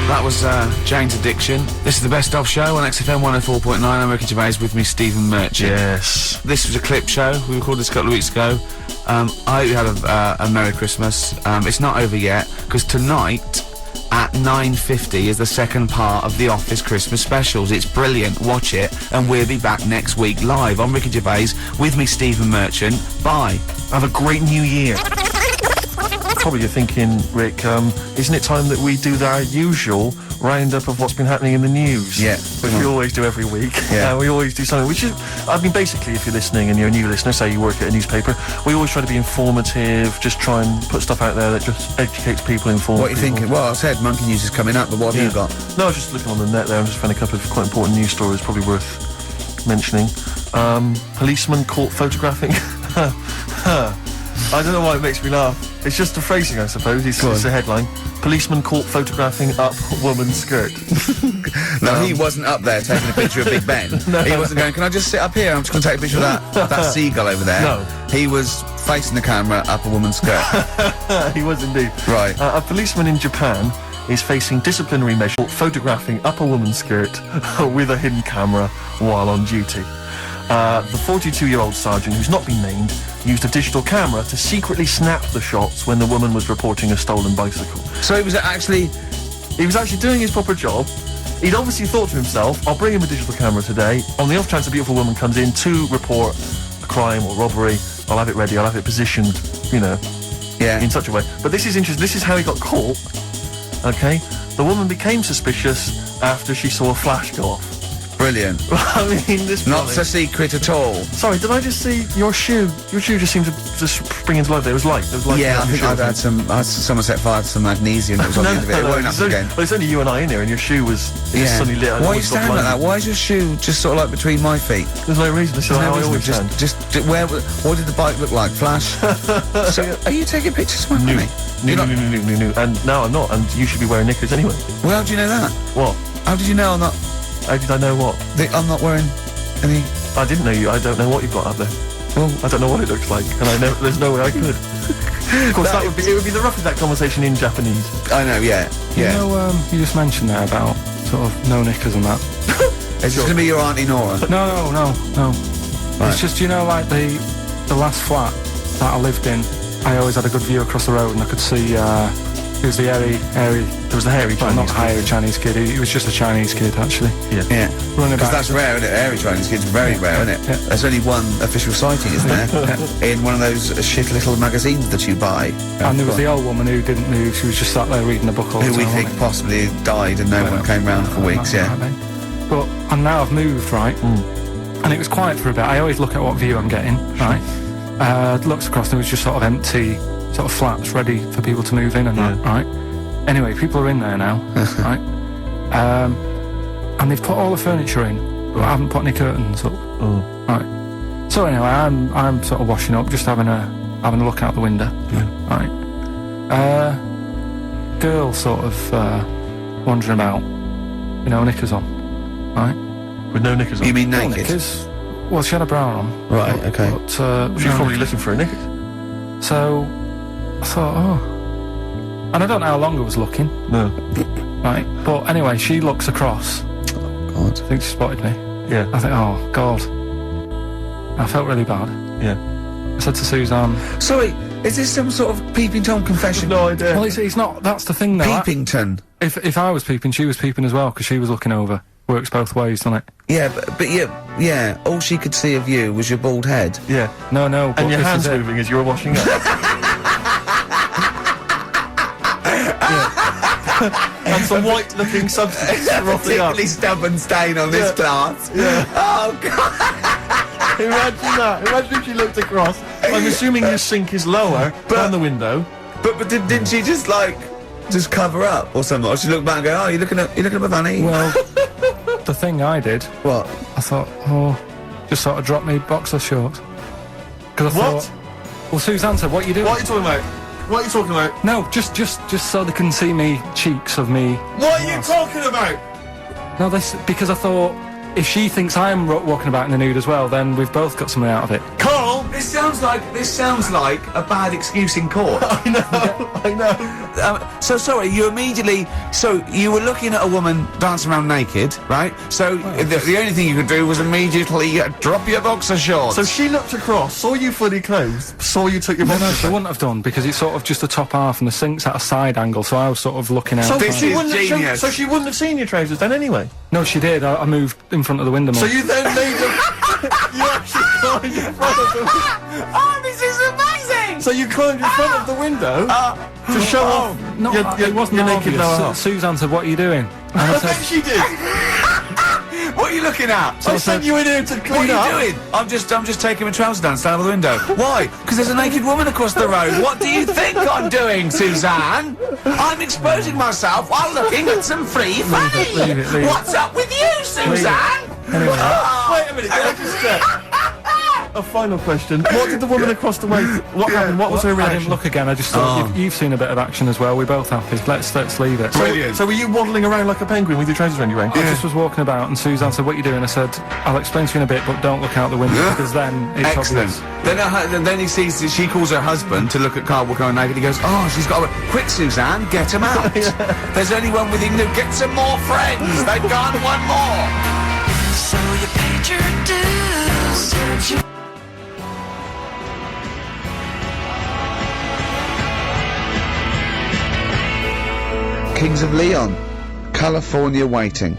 That was Jane's Addiction. This is the Best Of Show on XFM 104.9. I'm Ricky Gervais, with me Stephen Merchant. Yes. This was a clip show. We recorded this a couple of weeks ago. I hope you had a Merry Christmas. It's not over yet, because tonight at 9:50 is the second part of The Office Christmas specials. It's brilliant. Watch it, and we'll be back next week live. I'm Ricky Gervais, with me Stephen Merchant. Bye. Have a great new year. Probably you're thinking, Rick, isn't it time that we do our usual roundup of what's been happening in the news? Yeah. Which we always do every week. Yeah. We always do something, which is, I mean, basically, if you're listening and you're a new listener, say you work at a newspaper, we always try to be informative, just try and put stuff out there that just educates people, informs What are you people. thinking? Well, I said Monkey News is coming up, but what have you got? No, I was just looking on the net there and just found a couple of quite important news stories, probably worth mentioning. Policeman caught photographing I don't know why it makes me laugh. It's just the phrasing, I suppose. It's a headline. Policeman caught photographing up woman's skirt. No, he wasn't up there taking a picture of Big Ben. He wasn't going, can I just sit up here? I'm just going to take a picture of that seagull over there. No. He was facing the camera up a woman's skirt. He was indeed. Right. A policeman in Japan is facing disciplinary measure for photographing up a woman's skirt with a hidden camera while on duty. The 42-year-old sergeant, who's not been named, used a digital camera to secretly snap the shots when the woman was reporting a stolen bicycle. So he was actually doing his proper job. He'd obviously thought to himself, I'll bring him a digital camera today. On the off chance a beautiful woman comes in to report a crime or robbery, I'll have it ready, I'll have it positioned, in such a way. But this is interesting. This is how he got caught. Okay? The woman became suspicious after she saw a flash go off. brilliant. I mean, this Not morning- so secret at all. Sorry, did I just see your shoe? Your shoe just seemed to just spring into life there. It was light. There was light. Yeah, I on your think shoe, I've had someone set fire to some magnesium that was on the end of it. It won't it's happen only, again. well, it's only you and I in here, and your shoe was just suddenly lit. Why are you standing like that? Why is your shoe just sort of like between my feet? There's no reason. This is There's how no I reason. always stand. What did the bike look like? Flash? So, are you taking pictures of my New. money? New. And now I'm not, and you should be wearing knickers anyway. Well, how do you know that? What? How did you know I'm not? How did I know what? I'm not wearing any. I didn't know you. I don't know what you've got up there. Well, I don't know what it looks like, and there's no way I could. Of course, it would be the roughest that conversation in Japanese. I know. Yeah. You know, you just mentioned there about sort of no knickers and that. Is this going to be your Auntie Nora? No. Right. It's just, like the last flat that I lived in, I always had a good view across the road and I could see, it was the hairy, There was the hairy well, Chinese not kid. hairy Chinese kid, he was just a Chinese kid actually. Yeah. Running Because back. that's rare, isn't it? Hairy Chinese kids, very rare, isn't it? Yeah. There's only one official sighting, isn't there? In one of those shit little magazines that you buy. And there was the old woman who didn't move, she was just sat there reading a book all the Who time. we think wasn't possibly died and no one came round for weeks, it? yeah. But, and now I've moved, right? And it was quiet for a bit. I always look at what view I'm getting, right? Looks across and it was just sort of empty, sort of flats ready for people to move in and that, right? Anyway, people are in there now, right? And they've put all the furniture in, but I haven't put any curtains up, right? So anyway, I'm sort of washing up, just having a look out the window, right? Girl sort of wandering about, knickers on, right? With no knickers on. You mean Not naked? knickers. Well, she had a bra on. Right, okay. But, She was probably looking for a knickers. So I thought, and I don't know how long I was looking, No. right? But anyway, she looks across. God. I think she spotted me. Yeah. I think, oh God. I felt really bad. Yeah. I said to Suzanne, Sorry, is this some sort of Peeping Tom confession? No idea. well, it's not. That's the thing, though. Peepington. If I was peeping, she was peeping as well because she was looking over. Works both ways, doesn't it? Yeah, but yeah, all she could see of you was your bald head. Yeah. No. But And your this hands is it. moving as you were washing up. And some white-looking substance frothing up. Particularly stubborn stain on this glass. Yeah. Oh, God. Imagine that. Imagine if she looked across. I'm assuming your sink is lower than the window. But didn't she just cover up or something? Or she looked back and go, oh, you looking at my fanny? Well, the thing I did, What? I thought, just sort of drop me boxer shorts. Because I What? thought, well, Suzanne said, what are you doing? What are you talking about? What are you talking about? No, just so they can see me cheeks of me. What are you talking about? No, because I thought if she thinks I'm walking about in the nude as well, then we've both got something out of it. Carl! This sounds like a bad excuse in court. I know. So sorry, you were looking at a woman dancing around naked, right? So the only thing you could do was immediately drop your boxer shorts. So she looked across, saw you fully clothed, saw you took your No, boxers she off. wouldn't have done because it's sort of just the top half and the sink's at a side angle, so I was sort of looking out. So This she is wouldn't have genius. so she wouldn't have seen your trousers then anyway. No, she did. I moved in front of the window more. So you then made them. You actually climbed in front of the. Oh, this is amazing! So you climbed in front of the window to show off no, your it wasn't naked obvious. lower half. Suzanne said, what are you doing? And I I bet said, she did. What are you looking at? I sent you in here to What clean are up. you doing? I'm just taking my trousers down, stand over the window. Why? Because there's a naked woman across the road. What do you think I'm doing, Suzanne? I'm exposing myself while looking at some free fanny. leave it. What's up with you, Suzanne? Anyway, Wait a minute, can I just check? A final question. What did the woman across the way... What happened? What was her I reaction? didn't look again. I just thought you've seen a bit of action as well. We're both happy. Let's leave it. So were you waddling around like a penguin with your trousers around your ankles? I just was walking about, and Suzanne said, "What are you doing?" I said, "I'll explain to you in a bit, but don't look out the window because then it's Excellent. obvious." Then he sees she calls her husband to look at Carl walking around naked. He goes, "Oh, she's got a quick, Suzanne, get him out. There's only one with him. Get some more friends. They've gone one more." So you paid your dues, did you? Kings of Leon, California waiting.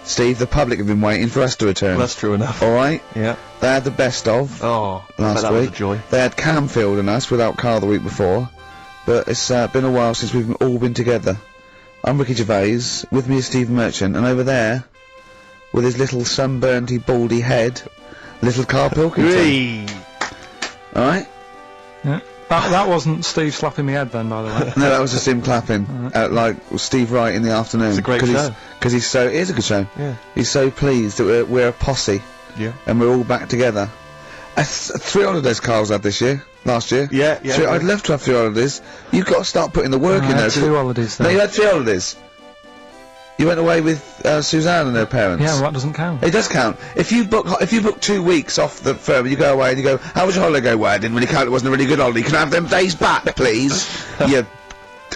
Steve, the public have been waiting for us to return. Well, that's true enough. All right. Yeah. They had the best of Oh, last that week. was a joy. They had Camfield and us without Carl the week before, but it's been a while since we've all been together. I'm Ricky Gervais. With me is Steve Merchant, and over there, with his little sunburnty, baldy head, little Carl Pilkington. All right. Yeah. That wasn't Steve slapping me head then, by the way. No, that was just him clapping, like Steve Wright in the afternoon. It's a great show. Because he's so. It is a good show. Yeah. He's so pleased that we're a posse. Yeah. And we're all back together. 3 holidays Carl's had this year. Last year. Yeah. I'd love to have 3 holidays. You've got to start putting the work in I there. had 2 holidays No, then. you had 3 holidays. You went away with Suzanne and her parents. Yeah, well, that doesn't count. It does count. If you book 2 weeks off the firm and you go away and you go, "How was your holiday?" "Go, well, I didn't really count. It wasn't a really good holiday. Can I have them days back, please?" Yeah.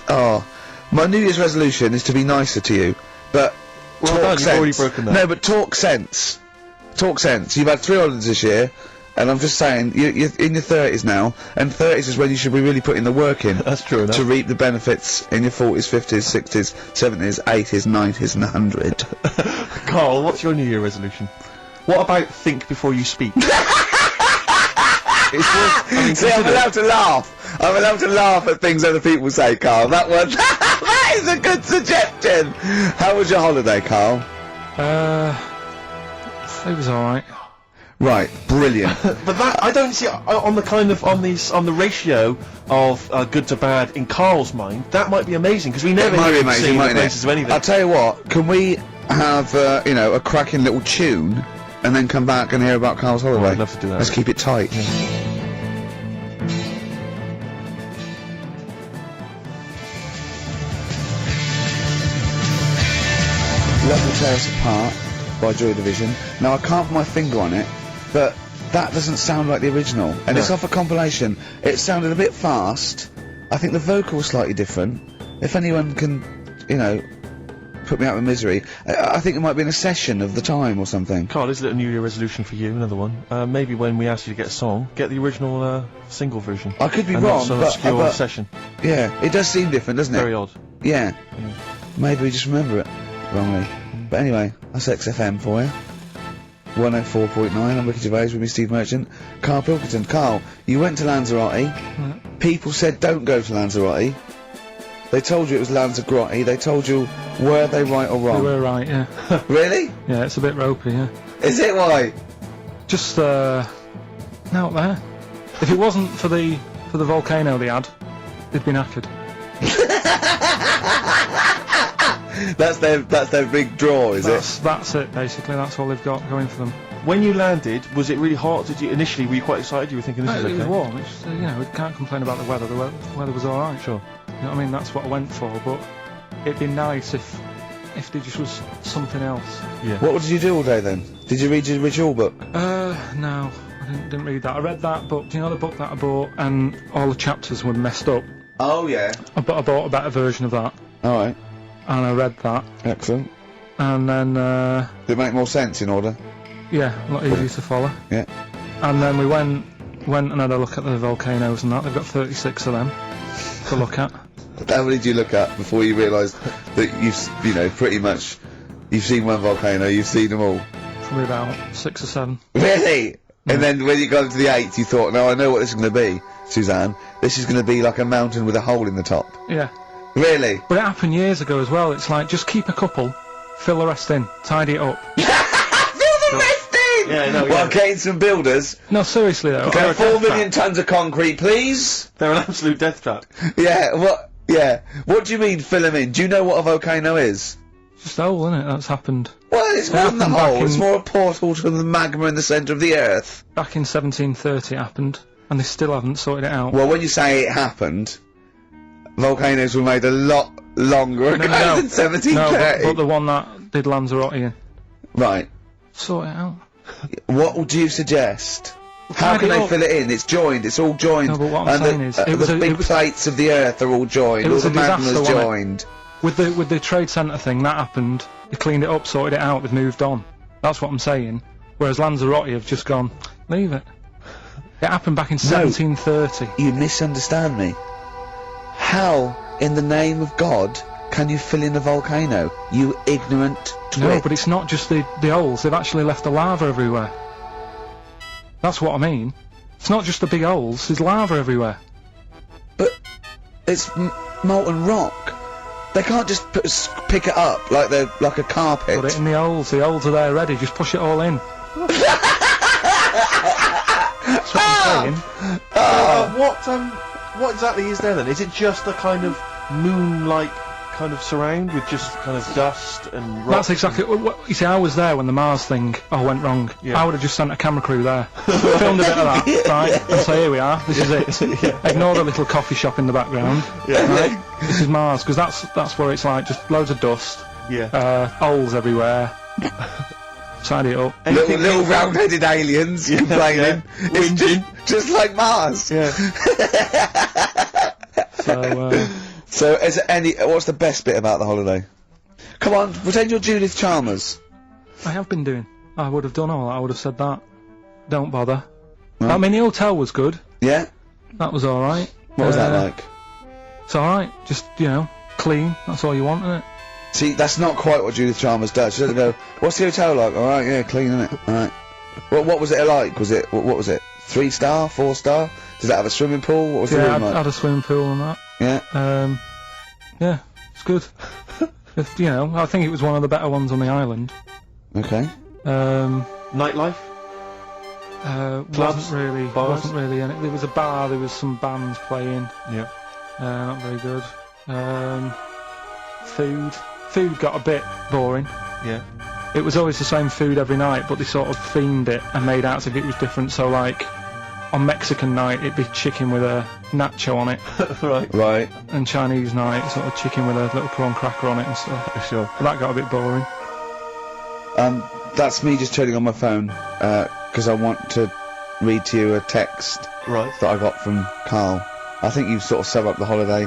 Oh, my New Year's resolution is to be nicer to you, but Well talk done, sense. you've already broken that. No, but talk sense. Talk sense. You've had 3 holidays this year, and I'm just saying you're in your 30s now, and 30s is when you should be really putting the work in. That's true enough. To reap the benefits in your 40s, 50s, 60s, 70s, 80s, 90s, and 100. Carl, what's your New Year resolution? What about think before you speak? It's worth, I mean, See, I'm allowed to laugh. I'm allowed to laugh at things other people say, Carl. That one, that is a good suggestion. How was your holiday, Carl? It was alright. Right, brilliant. But that I don't see on the kind of on the ratio of good to bad in Carl's mind. That might be amazing because we never It might be hear amazing, seeing the mightn't basis of anything. I'll tell you what. Can we have a cracking little tune, and then come back and hear about Carl's holiday? I'd love to do that. Let's keep it tight. Love Will Tear Us Apart by Joy Division. Now I can't put my finger on it, but that doesn't sound like the original, and it's off a compilation. It sounded a bit fast. I think the vocal was slightly different. If anyone can, put me out of misery, I think it might be in a session of the time or something. Carl, is it a New Year resolution for you? Another one. Maybe when we ask you to get a song, get the original single version. I could be and wrong, not some but obscure session. yeah, it does seem different, doesn't it? Very odd. Yeah. Maybe we just remember it wrongly. But anyway, that's XFM for you. 104.9, I'm Ricky Gervais with me, Steve Merchant. Carl Pilkington. Carl, you went to Lanzarote. People said don't go to Lanzarote. They told you it was Lanzarote. They told you, were they right or We wrong? were right, yeah. Really? Yeah, it's a bit ropey, yeah. Is it? Why? Just, out there. If it wasn't for the volcano they had, they'd been knackered. That's their big draw, is it? That's it, basically. That's all they've got going for them. When you landed, was it really hot? Were you quite excited? You were thinking this is It okay? was warm. It's, we can't complain about the weather. The weather was alright. Sure. You know what I mean? That's what I went for, but it'd be nice if there just was something else. Yeah. What did you do all day then? Did you read your ritual book? No, I didn't read that. I read that book, do you know the book that I bought, and all the chapters were messed up? Oh yeah. I bought a better version of that, Alright. and I read that, Excellent. and then, Did it make more sense in order? yeah, a lot easier to follow. Yeah. And then we went and had a look at the volcanoes and that. They've got 36 of them to look at. How many did you look at before you realised that pretty much, you've seen one volcano, you've seen them all? Probably about 6 or 7. Really? And then when you got to the 8th, you thought, no, I know what this is going to be, Suzanne. This is going to be like a mountain with a hole in the top. Yeah. Really? But it happened years ago as well. It's like, just keep a couple, fill the rest in, tidy it up. Fill the rest in! Yeah, no, Well, yeah. getting some builders. No, seriously though. Okay, 4 million tons of concrete, please. They're an absolute death trap. Yeah, what? Yeah. What do you mean fill them in? Do you know what a volcano is? Just a hole, isn't it? That's happened. Well, it's more than the happened back hole. It's in- more a portal to the magma in the centre of the Earth. Back in 1730 it happened, and they still haven't sorted it out. Well, when you say it happened, volcanoes were made a lot longer ago than 1730. No, but the one that did Lanzarote in. Right. Sort it out. What would you suggest? How Tied can it they up. fill it in? It's joined. It's all joined. No, but what I'm and saying is, it was the a- big it was- plates of the Earth are all joined. It All was the a disaster, magma's wasn't it? joined. With the trade centre thing, that happened. They cleaned it up, sorted it out, they've moved on. That's what I'm saying. Whereas Lanzarote have just gone, leave it. It happened back in 1730. You misunderstand me. How, in the name of God, can you fill in a volcano? You ignorant twit. No, but it's not just the holes, they've actually left the lava everywhere. That's what I mean. It's not just the big holes, there's lava everywhere. But it's molten rock. They can't just pick it up like they're like a carpet. Put it in the holes are there ready, just push it all in. That's what I'm saying. What exactly is there then? Is it just a kind of moon-like kind of surround with just kind of dust and rock? That's exactly what you see. I was there when the Mars thing went wrong. Yeah. I would have just sent a camera crew there, filmed a bit of that, right, and say, here we are, this is it. Ignore the little coffee shop in the background. Right? This is Mars, because that's where it's like just loads of dust, holes everywhere. Side it up. Little round-headed aliens complaining. It's just like Mars. Yeah. So, is there any? What's the best bit about the holiday? Come on, pretend you're Judith Chalmers. I have been doing. I would have done all that. I would have said that. Don't bother. Right. I mean, the hotel was good. Yeah. That was all right. What was that like? It's all right. Just clean. That's all you want, isn't it? See, that's not quite what Judith Chalmers does. She doesn't go, "What's the hotel like?" All right, yeah, clean, isn't it? All right. What was it like? Was it what was it? 3-star, 4-star? Does it have a swimming pool? What was the Yeah, room I like? had a swimming pool and that. Yeah. Yeah, it's good. I think it was one of the better ones on the island. Okay. Nightlife? Clubs? Wasn't really any. There was a bar, there was some bands playing. Yeah. Not very good. Food got a bit boring. Yeah. It was always the same food every night, but they sort of themed it and made out as if it was different. So like, on Mexican night, it'd be chicken with a nacho on it. Right. And Chinese night, sort of chicken with a little prawn cracker on it and stuff. Sure. But that got a bit boring. That's me just turning on my phone, because I want to read to you a text that I got from Carl. I think you sort of sum up the holiday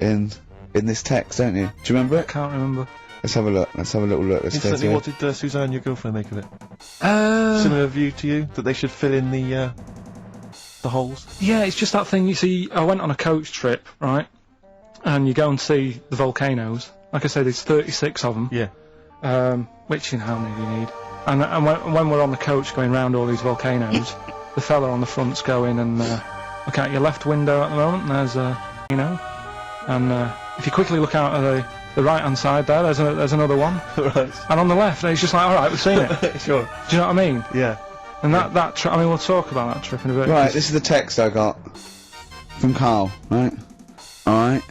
in this text, don't you? Do you remember I it? can't remember. Let's have a look. Let's have a little look. Let's go Instantly, through what it. did Suzanne, your girlfriend, make of it? Similar view to you? That they should fill in the holes? Yeah, it's just that thing, you see, I went on a coach trip, right? And you go and see the volcanoes. Like I said, there's 36 of them. Yeah. Which, how many do you need? And when we're on the coach going round all these volcanoes, the fella on the front's going and look out your left window at the moment, and there's and if you quickly look out at the right-hand side there's another one. Right. And on the left, it's just like, alright, we've seen it. Sure. Do you know what I mean? Yeah. And that trip, I mean, we'll talk about that trip in a bit. Right, this is the text I got from Carl, right? Alright.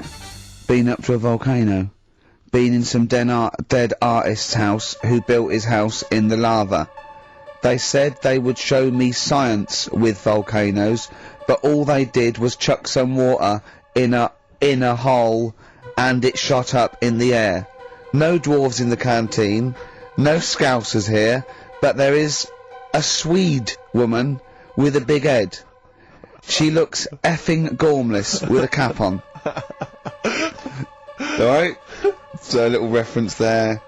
Been up to a volcano. Been in some dead artist's house who built his house in the lava. They said they would show me science with volcanoes, but all they did was chuck some water in a hole and it shot up in the air. No dwarves in the canteen, no scousers here, but there is a Swede woman with a big head. She looks effing gormless with a cap on. Alright? So a little reference there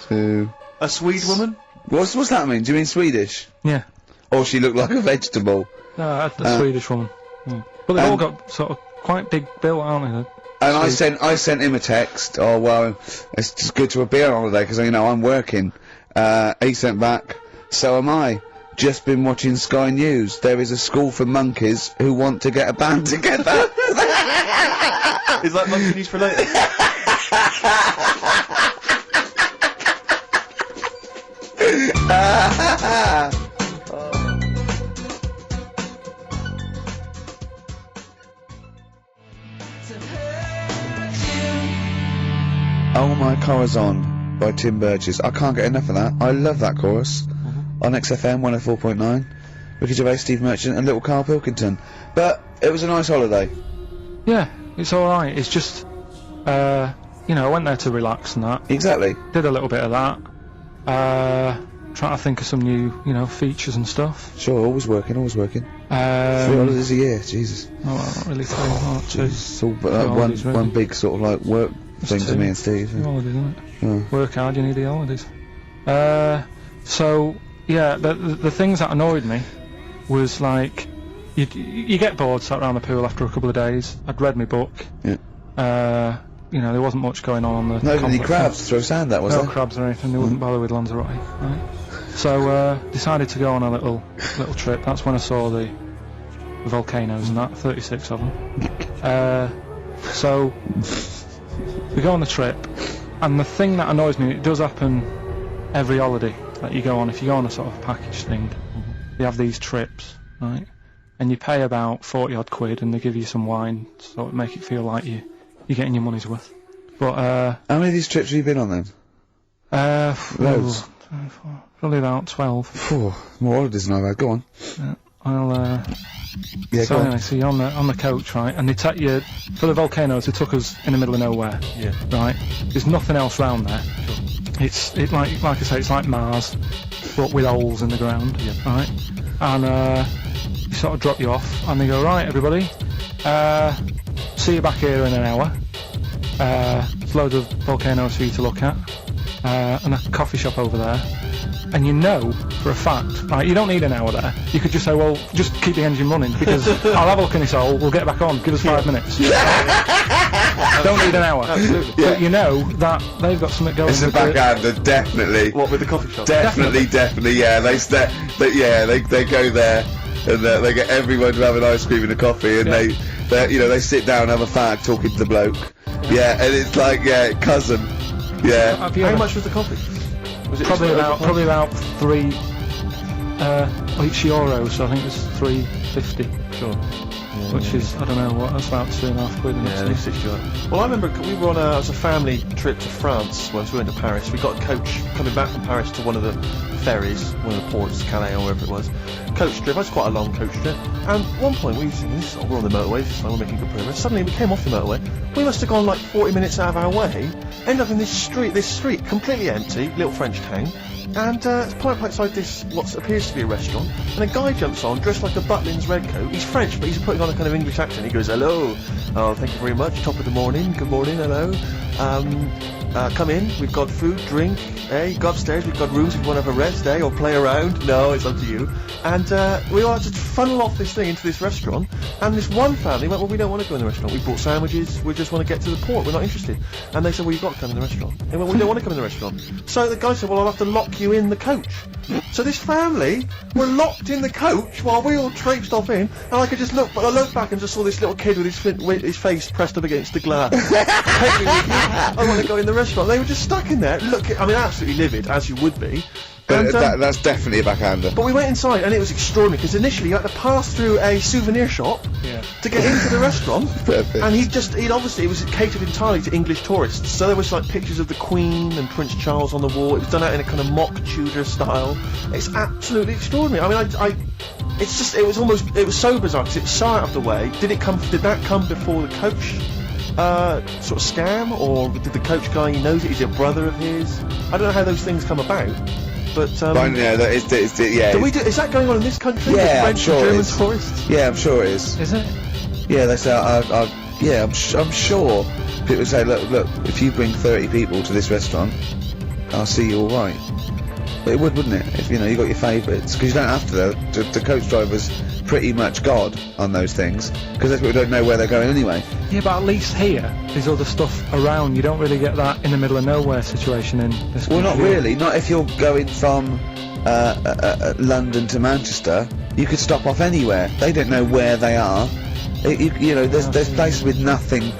to... A Swede woman? What's that mean? Do you mean Swedish? Yeah. Or she looked like a vegetable? No, the Swedish woman. Yeah. But they've all got sort of quite big built, aren't they? And I sent him a text. Oh well, it's just good to be on holiday because I'm working. He sent back. So am I. Just been watching Sky News. There is a school for monkeys who want to get a band together. Is that monkey news for later? Oh my Corazon, by Tim Burgess. I can't get enough of that. I love that chorus. On XFM 104.9. Ricky Gervais, Steve Merchant and little Carl Pilkington. But it was a nice holiday. Yeah, it's alright. It's just, you know, I went there to relax and that. Exactly. Did a little bit of that. Trying to think of some new, you know, features and stuff. Sure, always working. 3 holidays a year, Jesus. Oh, not really 3, not 2. It's all but one big sort of like work thing to me and Steve. Two holidays, isn't it? Yeah. Work hard, you need the holidays. So, yeah, the things that annoyed me was like, you get bored sat around the pool after a couple of days. I'd read my book. Yeah. You know, there wasn't much going on the... No, any crabs to throw sand at, was there? No crabs or anything, they wouldn't bother with Lanzarote, right? So, decided to go on a little trip. That's when I saw the volcanoes and that, 36 of them. So, we go on the trip, and the thing that annoys me, it does happen every holiday that you go on. If you go on a sort of package thing, you have these trips, right? And you pay about 40 odd quid, and they give you some wine, so it make it feel like you're getting your money's worth. But, how many of these trips have you been on then? Loads. Probably about 12. More holidays than I've had. Go on. Yeah, I'll, Yeah, so go anyway, on. so you're on the coach, right? And they take you, for the volcanoes, they took us in the middle of nowhere. Yeah. Right? There's nothing else round there. Sure. Like I say, it's like Mars, but with holes in the ground. Yeah. Right? And, they sort of drop you off, and they go, right, everybody, see you back here in an hour. There's loads of volcanoes for you to look at, and a coffee shop over there. And you know for a fact, right, you don't need an hour there. You could just say, well, just keep the engine running, because I'll have a look in this hole, we'll get back on, give us 5 minutes. Don't need an hour. Absolutely. But you know that they've got something going. It's a with the- backhander, definitely. What, with the coffee shop? Definitely, yeah. They go there and they get everyone to have an ice cream and a coffee, and they sit down, have a fag, talking to the bloke. Yeah, and it's like cousin. Yeah. Have you How ever- much was the coffee? Was it Probably just about 3 each euro, so I think it's 3.50. Sure. Which is, I don't know what, that's about 2.5 quid. Yeah, at least €60. Well, I remember we were on a family trip to France once. We went to Paris. We got a coach coming back from Paris to one of the ferries, one of the ports, Calais or wherever it was. Coach trip. That's quite a long coach trip. And at one point we were thinking, we're on the motorway, this is like we're making good progress. Suddenly we came off the motorway. We must have gone like 40 minutes out of our way. Ended up in this street completely empty, little French town. And it's pulled up outside this, what appears to be a restaurant, and a guy jumps on, dressed like a Butlins red coat. He's French, but he's putting on a kind of English accent. He goes, hello, oh, thank you very much, top of the morning, good morning, hello. Come in, we've got food, drink, go upstairs, we've got rooms if you want to have a rest, or play around. No, it's up to you. And we all had to funnel off this thing into this restaurant, and this one family went, well, we don't want to go in the restaurant, we bought sandwiches, we just want to get to the port, we're not interested. And they said, well, you've got to come in the restaurant. They went, we don't want to come in the restaurant. So the guy said, well, I'll have to lock you in the coach. So this family were locked in the coach while we all traipsed off in, and I could just look, but I looked back and just saw this little kid with his face pressed up against the glass. Take me with you. I want to go in the restaurant. They were just stuck in there. Absolutely livid, as you would be. But And, that's definitely a backhander. but we went inside, and it was extraordinary, because initially you had to pass through a souvenir shop to get into the restaurant. Perfect. And it was catered entirely to Englilich tourists. So there was like pictures of the Queen and Prince Charles on the wall. It was done out in a kind of mock Tudor style. It's absolutely extraordinary. I mean, it was so bizarre, because it was so out of the way. Did that come before the coach sort of scam, or did the coach guy, he knows it, is it a brother of his? I don't know how those things come about. But yeah, is that going on in this country? Yeah, with I'm French sure and it German is. tourists? Yeah, I'm sure it is. Is it? Yeah, they say, I'm sure people say, look, if you bring 30 people to this restaurant, I'll see you all right. But it wouldn't it? If you got your favourites, because you don't have to though. The coach driver's pretty much God on those things, because those people don't know where they're going anyway. Yeah, but at least here, there's other stuff around. You don't really get that in the middle of nowhere situation in this Well, not country. really. Not if you're going from London to Manchester. You could stop off anywhere. They don't know where they are. There's places with nothing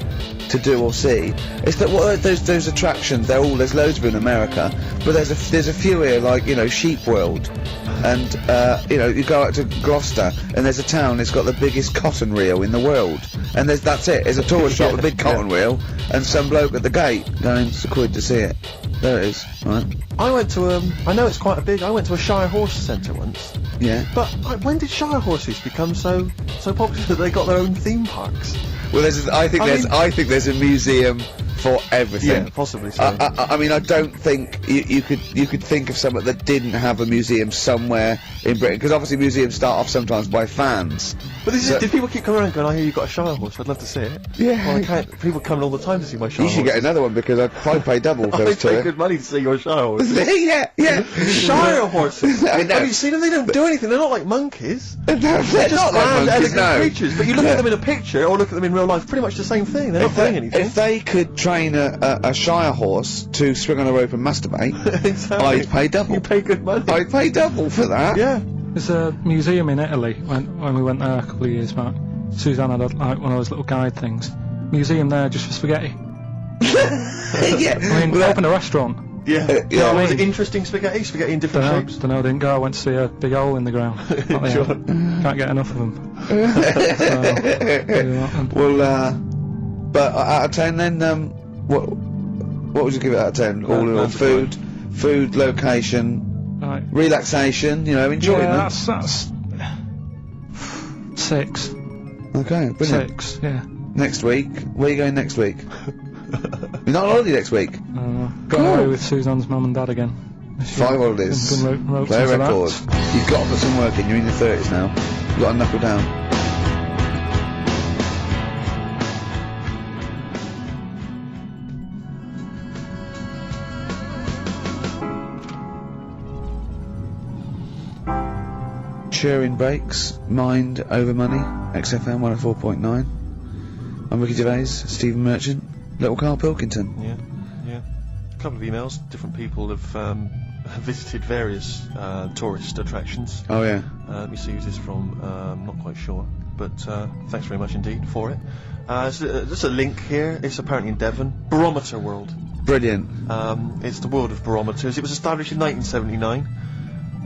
to do or see. It's that what those attractions, there's loads of them in America, but there's a few here, like, you know, Sheep World, and you know, you go out to Gloucester and there's a town that's got the biggest cotton reel in the world, and that's it. There's a tourist shop with a big cotton reel, and some bloke at the gate going, it's a quid to see it. There it is, right? I went to I know it's quite a big. I went to a Shire Horse Centre once. Yeah. But when did Shire horses become so popular that they got their own theme parks? Well, I think there's a museum for everything. Yeah, possibly so. I mean, I don't think you could think of something that didn't have a museum somewhere in Britain, because obviously museums start off sometimes by fans. But did people keep coming around going, I hear you've got a Shire horse, I'd love to see it? Yeah. Well, I can't. People come all the time to see my Shire You should horse. get another one, because I'd pay double for I those pay two. good money to see your Shire horse. yeah. Shire horses. I know. Have you seen them? They don't do anything. They're not like monkeys. They're Just not like grand, monkeys, elegant no. creatures. But you look at them in a picture or look at them in real life, pretty much the same thing. They're not doing anything. If they could train a Shire horse to swing on a rope and masturbate, Exactly. I'd pay double. You pay good money. I'd pay double for that. Yeah. There's a museum in Italy when we went there a couple of years back. Suzanne had like one of those little guide things. Museum there just for spaghetti. Yeah. I mean, we opened a restaurant. Yeah. yeah. Was it interesting spaghetti? Spaghetti in different shapes? Don't know, didn't go. I went to see a big hole in the ground. Not Sure. yet. Can't get enough of them. So, do that. Well, but out of 10 then, what would you give it out of 10? All in all, that's a food, location, Right. relaxation, you know, enjoyment. Yeah, that's 6. Okay, brilliant. 6, yeah. Next week, where are you going next week? You're not on holiday next week? Going away with Suzanne's mum and dad again. 5 holidays. Ropes Play a into record. that. You've got to put some work in. You're in your 30s now. You've got to knuckle down. Cheering breaks, mind over money, XFM 104.9. I'm Ricky Gervais, Stephen Merchant, Little Carl Pilkington. Yeah. A couple of emails. Different people have visited various tourist attractions. Oh yeah. Let me see who's this from. Not quite sure, but thanks very much indeed for it. Just a link here. It's apparently in Devon. Barometer World. Brilliant. It's the world of barometers. It was established in 1979.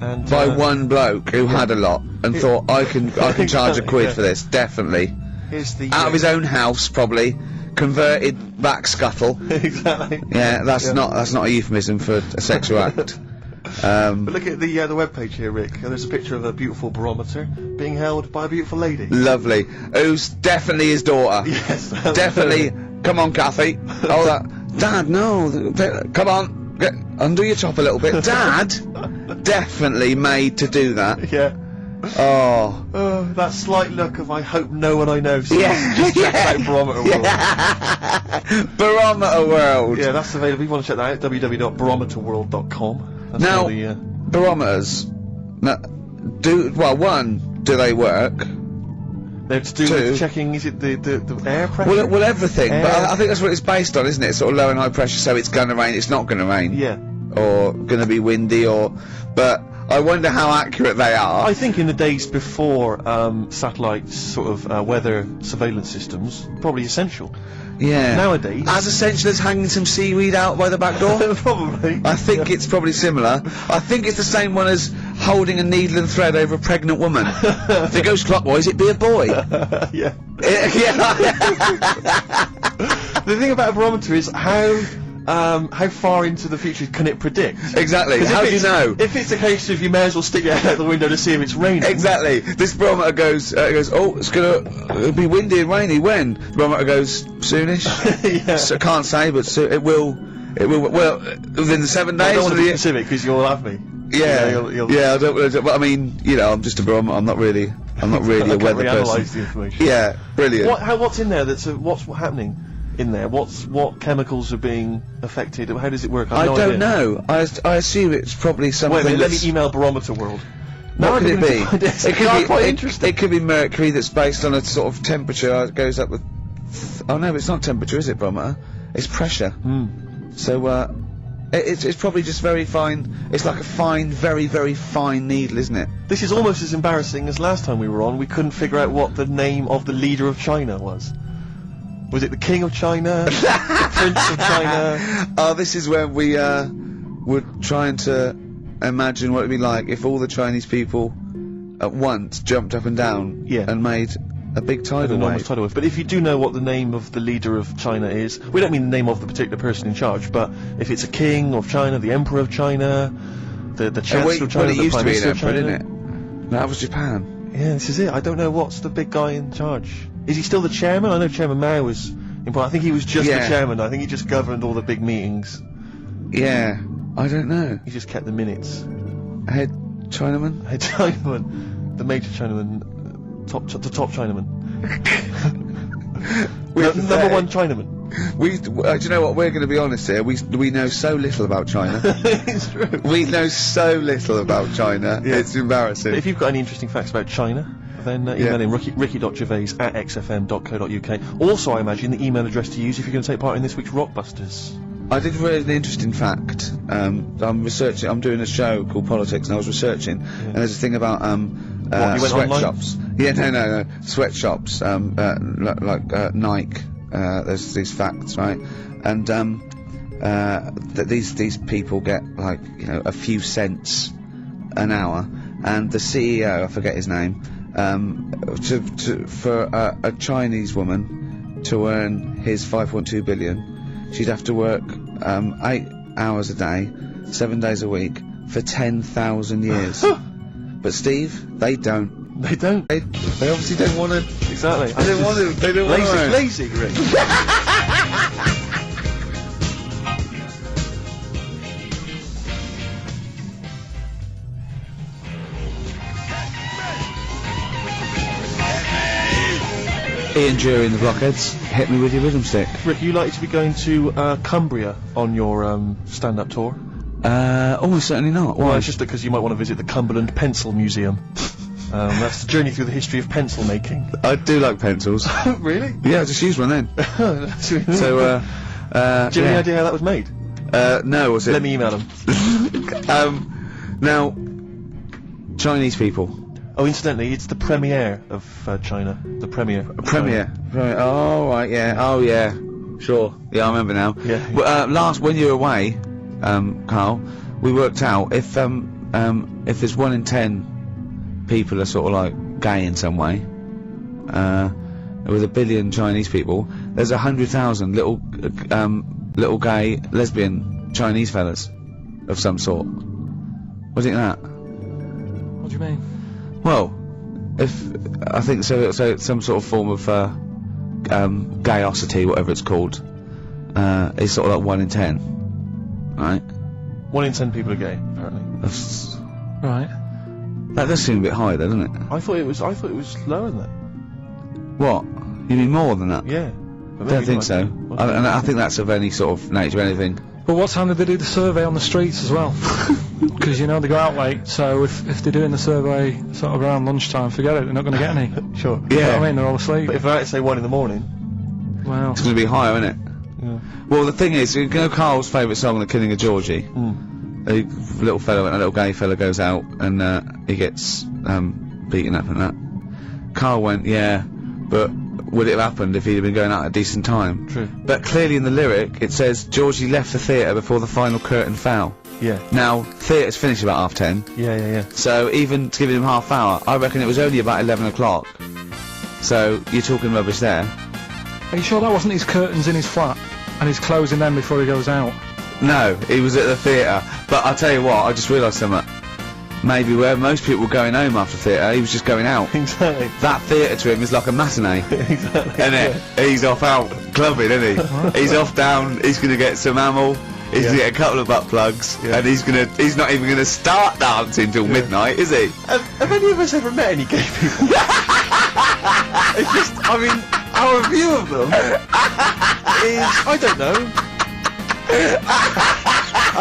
And, By one bloke who had a lot and thought, I can charge a quid for this, definitely. Here's the Out of his own house, probably. Converted back scuttle. exactly. Yeah, that's not a euphemism for a sexual act. But look at the webpage here, Rick. There's a picture of a beautiful barometer being held by a beautiful lady. Lovely. Who's definitely his daughter. Yes. Definitely. Come on, Kathy. Oh, that. Dad, no. Come on. Undo your top a little bit. Dad? Definitely made to do that. Yeah. Oh. That slight look of I hope no one I know sees. Yeah. Just check out Barometer World. Barometer World. Yeah, that's available. If you want to check that out, www.barometerworld.com. That's Now, all the, barometers. Now, do they work? they're to do Two. with checking, is it the air pressure? Well, everything. But Air. I think that's what it's based on, isn't it? Sort of low and high pressure, so it's gonna rain, it's not gonna rain. Yeah. Or gonna be windy, but I wonder how accurate they are. I think in the days before satellites, sort of weather surveillance systems, probably essential. Yeah. Nowadays, As essential as hanging some seaweed out by the back door? probably. I think it's probably similar. I think it's the same one as holding a needle and thread over a pregnant woman. If it goes clockwise, it'd be a boy. Yeah. Yeah. The thing about a barometer is how far into the future can it predict? Exactly. 'Cause How if do you it's- know? If it's a case of you may as well stick your head out the window to see if it's raining. Exactly. This barometer goes, oh, it'll be windy and rainy. When? The barometer goes, soonish. Yeah. So, can't say, but it will, well, within the 7 I days. don't want of to be the- specific because you'll have me. Yeah, you'll yeah, I don't, but I mean, you know, I'm just a barometer, I'm not really a I weather can't person. reanalyse the information. Yeah, brilliant. What's in there? What's happening in there? What chemicals are being affected? How does it work? I have no don't idea. know. I assume it's probably something Wait a minute, let that's... me email Barometer World. What could it be? It could be quite interesting. It could be mercury that's based on a sort of temperature. It goes up with... Oh no, it's not temperature, is it, barometer? It's pressure. So, it's probably just very fine. It's like a fine, very, very fine needle, isn't it? This is almost as embarrassing as last time we were on. We couldn't figure out what the name of the leader of China was. Was it the King of China? The Prince of China? Oh, this is when we were trying to imagine what it'd be like if all the Chinese people at once jumped up and down and made a big tidal Enormous wave. tidal wave. But if you do know what the name of the leader of China is, we don't mean the name of the particular person in charge, but if it's a king of China, the emperor of China, the chancellor of China, well, it the used to prime be an minister of emperor, China. didn't it? That was Japan. Yeah, this is it. I don't know what's the big guy in charge. Is he still the chairman? I know Chairman Mao was important. I think he was just the chairman. I think he just governed all the big meetings. Yeah, I don't know. He just kept the minutes. Head Chinaman? Head Chinaman, the major Chinaman, the top Chinaman. Number one Chinaman. Do you know what? We're going to be honest here. We know so little about China. It's true. We know so little about China. Yeah. It's embarrassing. If you've got any interesting facts about China, then email in ricky.gervais@xfm.co.uk. Also, I imagine the email address to use if you're going to take part in this week's Rockbusters. I did read an interesting fact. I'm researching. I'm doing a show called Politics, and I was researching, and there's a thing about you went sweatshops. Yeah, no, sweatshops. Like Nike. There's these facts, right? And that these people get like a few cents an hour, and the CEO, I forget his name, for a Chinese woman to earn his 5.2 billion, she'd have to work 8 hours a day, 7 days a week for 10,000 years. But Steve, they don't. They don't. They obviously don't want to. Exactly. They don't want to. They don't want to. Lazy, Rick. Ian Jury in the Blockheads, hit me with your rhythm stick. Rick, you likely to be going to Cumbria on your stand-up tour? Certainly not. Why? Well, it's just because you might want to visit the Cumberland Pencil Museum. That's the journey through the history of pencil making. I do like pencils. Really? Yeah, I just used one then. That's really So, do you have any idea how that was made? No, was it? Let me email them. Now, Chinese people. Oh, incidentally, it's the premiere of China. The premiere. Premiere. Right. Oh, right, yeah. Oh, yeah. Sure. Yeah, I remember now. Yeah. Well, when you were away, Carl, we worked out if there's 1 in 10 people are sort of like gay in some way, with 1 billion Chinese people, there's 100,000 little gay, lesbian Chinese fellas of some sort. What do you think of that? What do you mean? Well, I think so it's some sort of form of gayosity, whatever it's called, is sort of like 1 in 10, right? 1 in 10 people are gay, apparently. Right. That does seem a bit high, though, doesn't it? I thought it was lower than that. What? You mean more than that? Yeah. I don't think so. And I think that's of any sort of nature, anything. But what time did they do the survey on the streets as well? Because they go out late, so if they're doing the survey sort of around lunchtime, forget it, they're not going to get any. Sure. You know what I mean? They're all asleep. But if I had to say 1 in the morning... Well... It's going to be higher, isn't it? Yeah. Well, the thing is, Carl's favourite song, The Killing of Georgie. A little fella and a little gay fella goes out and he gets beaten up and that. Carl went, yeah, but would it have happened if he'd have been going out at a decent time? True. But clearly in the lyric it says Georgie left the theatre before the final curtain fell. Yeah. Now, theatre's finished about 10:30. Yeah. So even giving him half hour, I reckon it was only about 11 o'clock. So you're talking rubbish there. Are you sure that wasn't his curtains in his flat and he's closing them before he goes out? No, he was at the theatre. But I'll tell you what, I just realised something. Maybe where most people were going home after theatre, he was just going out. Exactly. That theatre to him is like a matinee. Exactly. Isn't it? He's off out clubbing, isn't he? He's off down, he's going to get some ammo, he's going to get a couple of butt plugs, and he's not even going to start dancing till midnight, is he? Have any of us ever met any gay people? It's just, I mean, our view of them is, I don't know.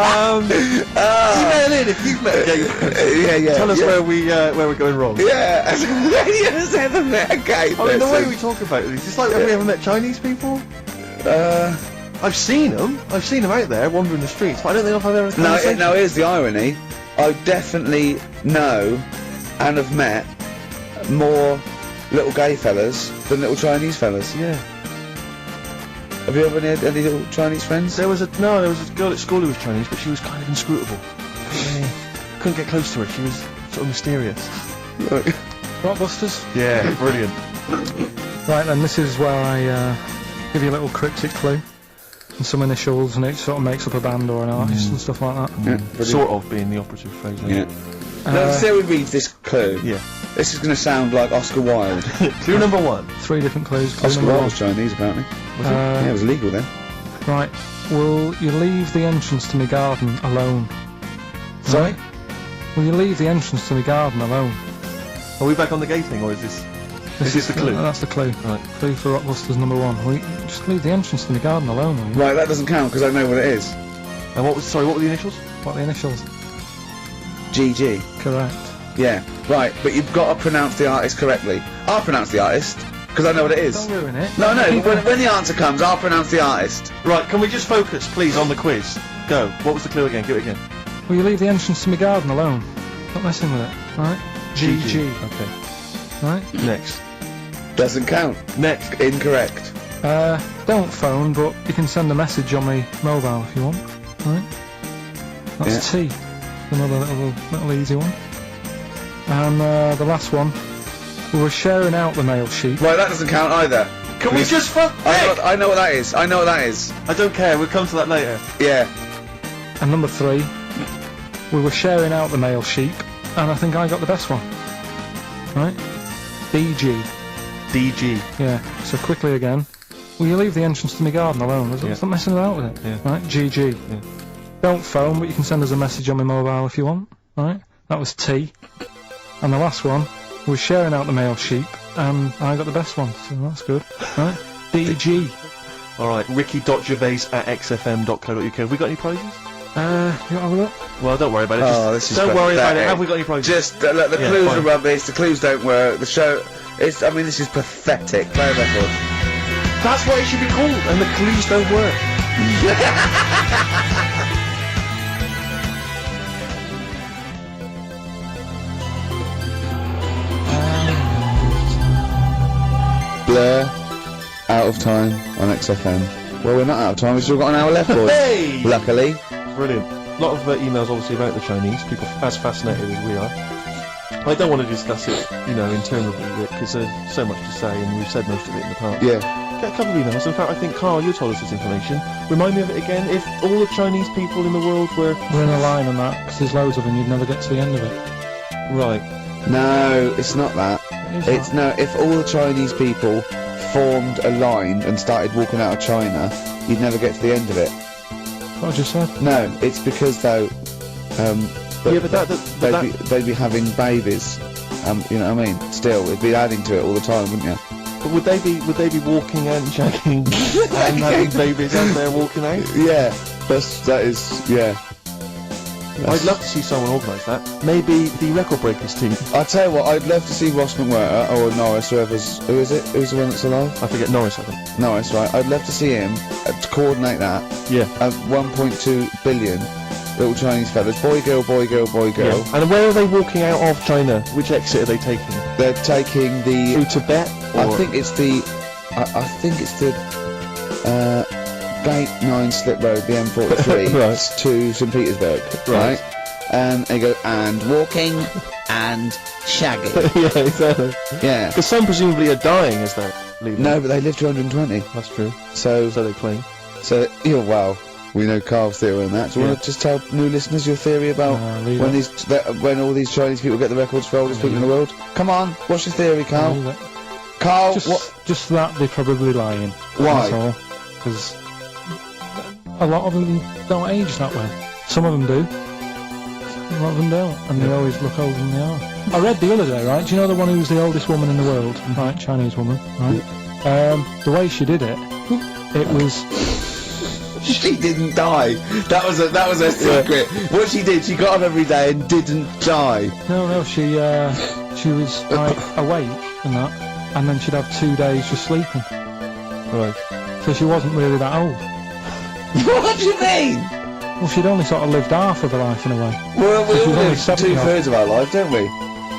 Email in if you've met a gay person. Yeah. Tell us where we're going wrong. Yeah, have you ever met a gay person? I mean, the way we talk about it, it's like, have we ever met Chinese people? I've seen them out there wandering the streets, but I don't think I've ever had a conversation. No, here's the irony. I definitely know and have met more little gay fellas than little Chinese fellas. Yeah. Have you ever had any little Chinese friends? There was a girl at school who was Chinese, but she was kind of inscrutable. Couldn't get close to her. She was sort of mysterious. Rockbusters? Yeah, brilliant. Right then, this is where I give you a little cryptic clue. And some initials, and it sort of makes up a band or an artist and stuff like that. Yeah, Sort of being the operative phrase. Yeah. Let's see how we read this clue. Yeah. This is going to sound like Oscar Wilde. Clue number 1. 3 different clues. Clue Oscar number Wilde one. was Chinese, apparently. Yeah, it was illegal then. Right. Will you leave the entrance to my garden alone? Sorry? Will you leave the entrance to my garden alone? Are we back on the gay thing, or is this? Is this the clue? That's the clue. Right. Clue for Rockbusters number 1. Will you just leave the entrance to my garden alone, will you? Right, that doesn't count because I know what it is. And what were the initials? What are the initials? GG. Correct. Yeah, right, but you've got to pronounce the artist correctly. I'll pronounce the artist, because I know what it is. Don't ruin it. No, when the answer comes, I'll pronounce the artist. Right, can we just focus, please, on the quiz? Go. What was the clue again? Give it again. Will you leave the entrance to my garden alone? Not messing with it, right? GG. Okay. Right? Next. Doesn't count. Next. Incorrect. Don't phone, but you can send a message on my mobile if you want. Right? That's T. Another little easy one. And the last one. We were sharing out the male sheep. Right, that doesn't count either. Can we just fuck? I know what that is. I know what that is. I don't care. We'll come to that later. Yeah. And number 3. We were sharing out the male sheep, and I think I got the best one. Right? DG. DG. Yeah. So quickly again. Will you leave the entrance to my garden alone? Stop messing about with it. Yeah. Right? GG. Yeah. Don't phone, but you can send us a message on my mobile if you want. Right? That was T. And the last one was sharing out the male sheep, and I got the best one, so that's good. Right? DG. Alright, ricky.gervais@xfm.co.uk. Have we got any prizes? You want to have a look? Well, don't worry about it. Oh, this is don't worry about it. pathetic. Have we got any prizes? Just, look, the Yeah, clues fine. are rubbish, the clues don't work, the show... this is pathetic. Play a record. That's what it should be called, and the clues don't work. Blur, out of time on XFM. Well, we're not out of time, we've still got an hour left, boys. Hey! Luckily. Brilliant. A lot of emails, obviously, about the Chinese. People as fascinated as we are. I don't want to discuss it, interminably, because there's so much to say, and we've said most of it in the past. Yeah. Get a couple of emails. In fact, I think, Carl, you told us this information. Remind me of it again. If all the Chinese people in the world were... We're in a line on that, because there's loads of them, you'd never get to the end of it. Right. No, it's not that. It's No, if all the Chinese people formed a line and started walking out of China, you'd never get to the end of it. what I just said. No, it's because, though, they'd be having babies. You know what I mean? Still, it'd be adding to it all the time, wouldn't you? But would they be walking and shagging and having babies as they're walking out? Yeah, that is, yeah. I'd love to see someone organise that. Maybe the Record Breakers team. I'll tell you what, I'd love to see Ross McWhirter or Norris, who is it? Who's the one that's alive? I forget, Norris, I think. Norris, right. I'd love to see him to coordinate that. Yeah. 1.2 billion little Chinese fellas. Boy, girl, boy, girl, boy, girl. Yeah. And where are they walking out of China? Which exit are they taking? They're taking the... Through Tibet? I think it's the Gate 9 Slip Road, the M43, Right. to St Petersburg, right? And they go, and walking, and shagging. Yeah, exactly. Yeah. Because some presumably are dying as they're leaving. No, but they live to 120. That's true. So they claim. Well, we know Carl's theory on that. Do you want to just tell new listeners your theory about when all these Chinese people get the records for oldest people in the world? Come on, what's your theory, Carl? Carl, just that they're probably lying. Why? Because a lot of them don't age that well. Some of them do. A lot of them don't, and they always look older than they are. I read the other day, right? Do you know the one who was the oldest woman in the world? Right, Chinese woman, right? The way she did it, it was. She didn't die. That was her secret. What she did, she got up every day and didn't die. No, she was like awake and that, and then she'd have 2 days just sleeping. Right. So she wasn't really that old. What do you mean? Well, she'd only sort of lived half of her life in a way. Well, we She all was only live 70 odd. 2/3 of our life, don't we?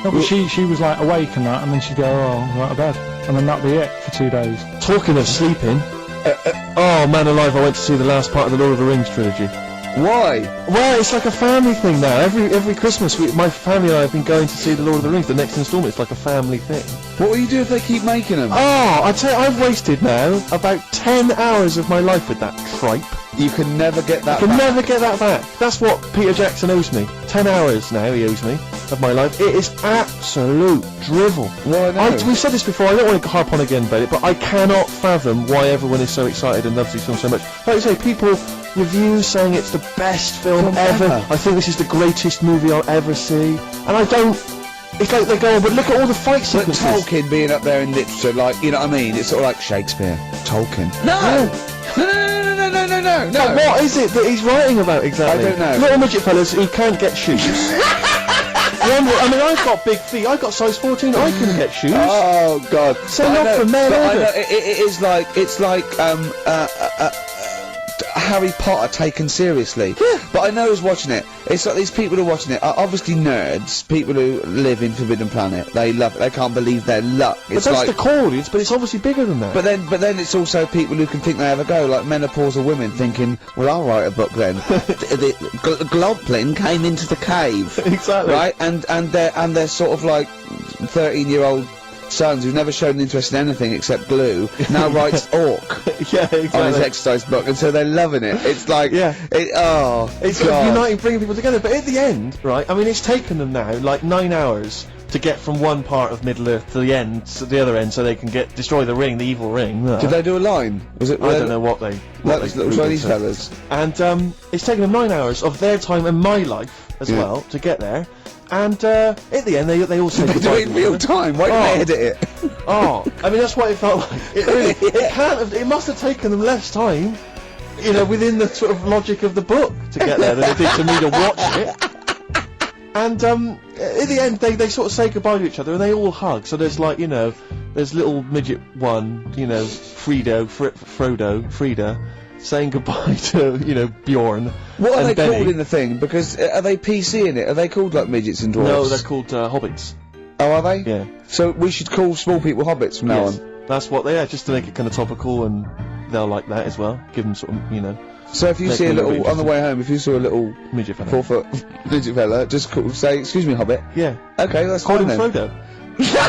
No, but she was like awake and that, and then she'd go, right to bed, and then that'd be it for 2 days. Talking of sleeping, Oh man alive! I went to see the last part of the Lord of the Rings trilogy. Why? Well, it's like a family thing now. Every Christmas, my family and I have been going to see the Lord of the Rings. The next instalment. It's like a family thing. What will you do if they keep making them? Oh, I tell you, I've wasted now about 10 hours of my life with that tripe. You can never get that Can back. never get that back. That's what Peter Jackson owes me. 10 hours now he owes me of my life. It is absolute drivel. Well, I know. We've said this before, I don't want to harp on again about it, but I cannot fathom why everyone is so excited and loves these films so much. Like you say, people reviews saying it's the best film ever. I think this is the greatest movie I'll ever see. And I don't... It's like they go, but look at all the fight But sequences. Tolkien being up there in literature, like, you know what I mean? It's sort of like Shakespeare. Tolkien. No! No. But what is it that he's writing about exactly? I don't know. Little midget fellas who can't get shoes. I mean, I've got big feet. I've got size 14. I can get shoes. Oh God! So But I not know- for men but I either. know it is like Harry Potter taken seriously. Yeah. But I know who's watching it. It's like these people who are watching it are obviously nerds. People who live in Forbidden Planet. They love it. They can't believe their luck. But It's that's like. the core audience. But it's obviously bigger than that. But then it's also people who can think they ever go, like menopausal women thinking, well, I'll write a book then. the Globplin came into the cave. Exactly. Right? And they're sort of like 13-year-old sons who've never shown an interest in anything except glue, now writes Orc Yeah, on his exactly. exercise book, and so they're loving it. It's like, Yeah. it's It's uniting, bringing people together. But at the end, right? I mean, it's taken them now like 9 hours to get from one part of Middle Earth to the end, to the other end, so they can destroy the ring, the evil ring. Did they do a line? Was it? I don't know what they. Those little Chinese fellas. And it's taken them 9 hours of their time and my life as well to get there. And at the end, they all say They do goodbye it in to real one another. time. Why didn't they edit it? Oh, I mean that's what it felt like. It really, it can't have. It must have taken them less time, you know, within the sort of logic of the book to get there than it did to me to watch it. And at the end, they sort of say goodbye to each other and they all hug. So there's like, you know, there's little midget one, you know, Frida, saying goodbye to, you know, Bjorn. What are and they Benny. called in the thing? Because are they PC in it? Are they called like midgets and dwarfs? No, they're called hobbits. Oh, are they? Yeah. So we should call small people hobbits from now Yes. on. That's what they are, just to make it kind of topical, and they'll like that as well. Give them sort of, you know, So if you Make see a them little really on the way home, if you saw a little midget fella. 4 foot midget fella, just say, "Excuse me, hobbit." Yeah. Okay, that's Call fine him then. Frodo. Yeah,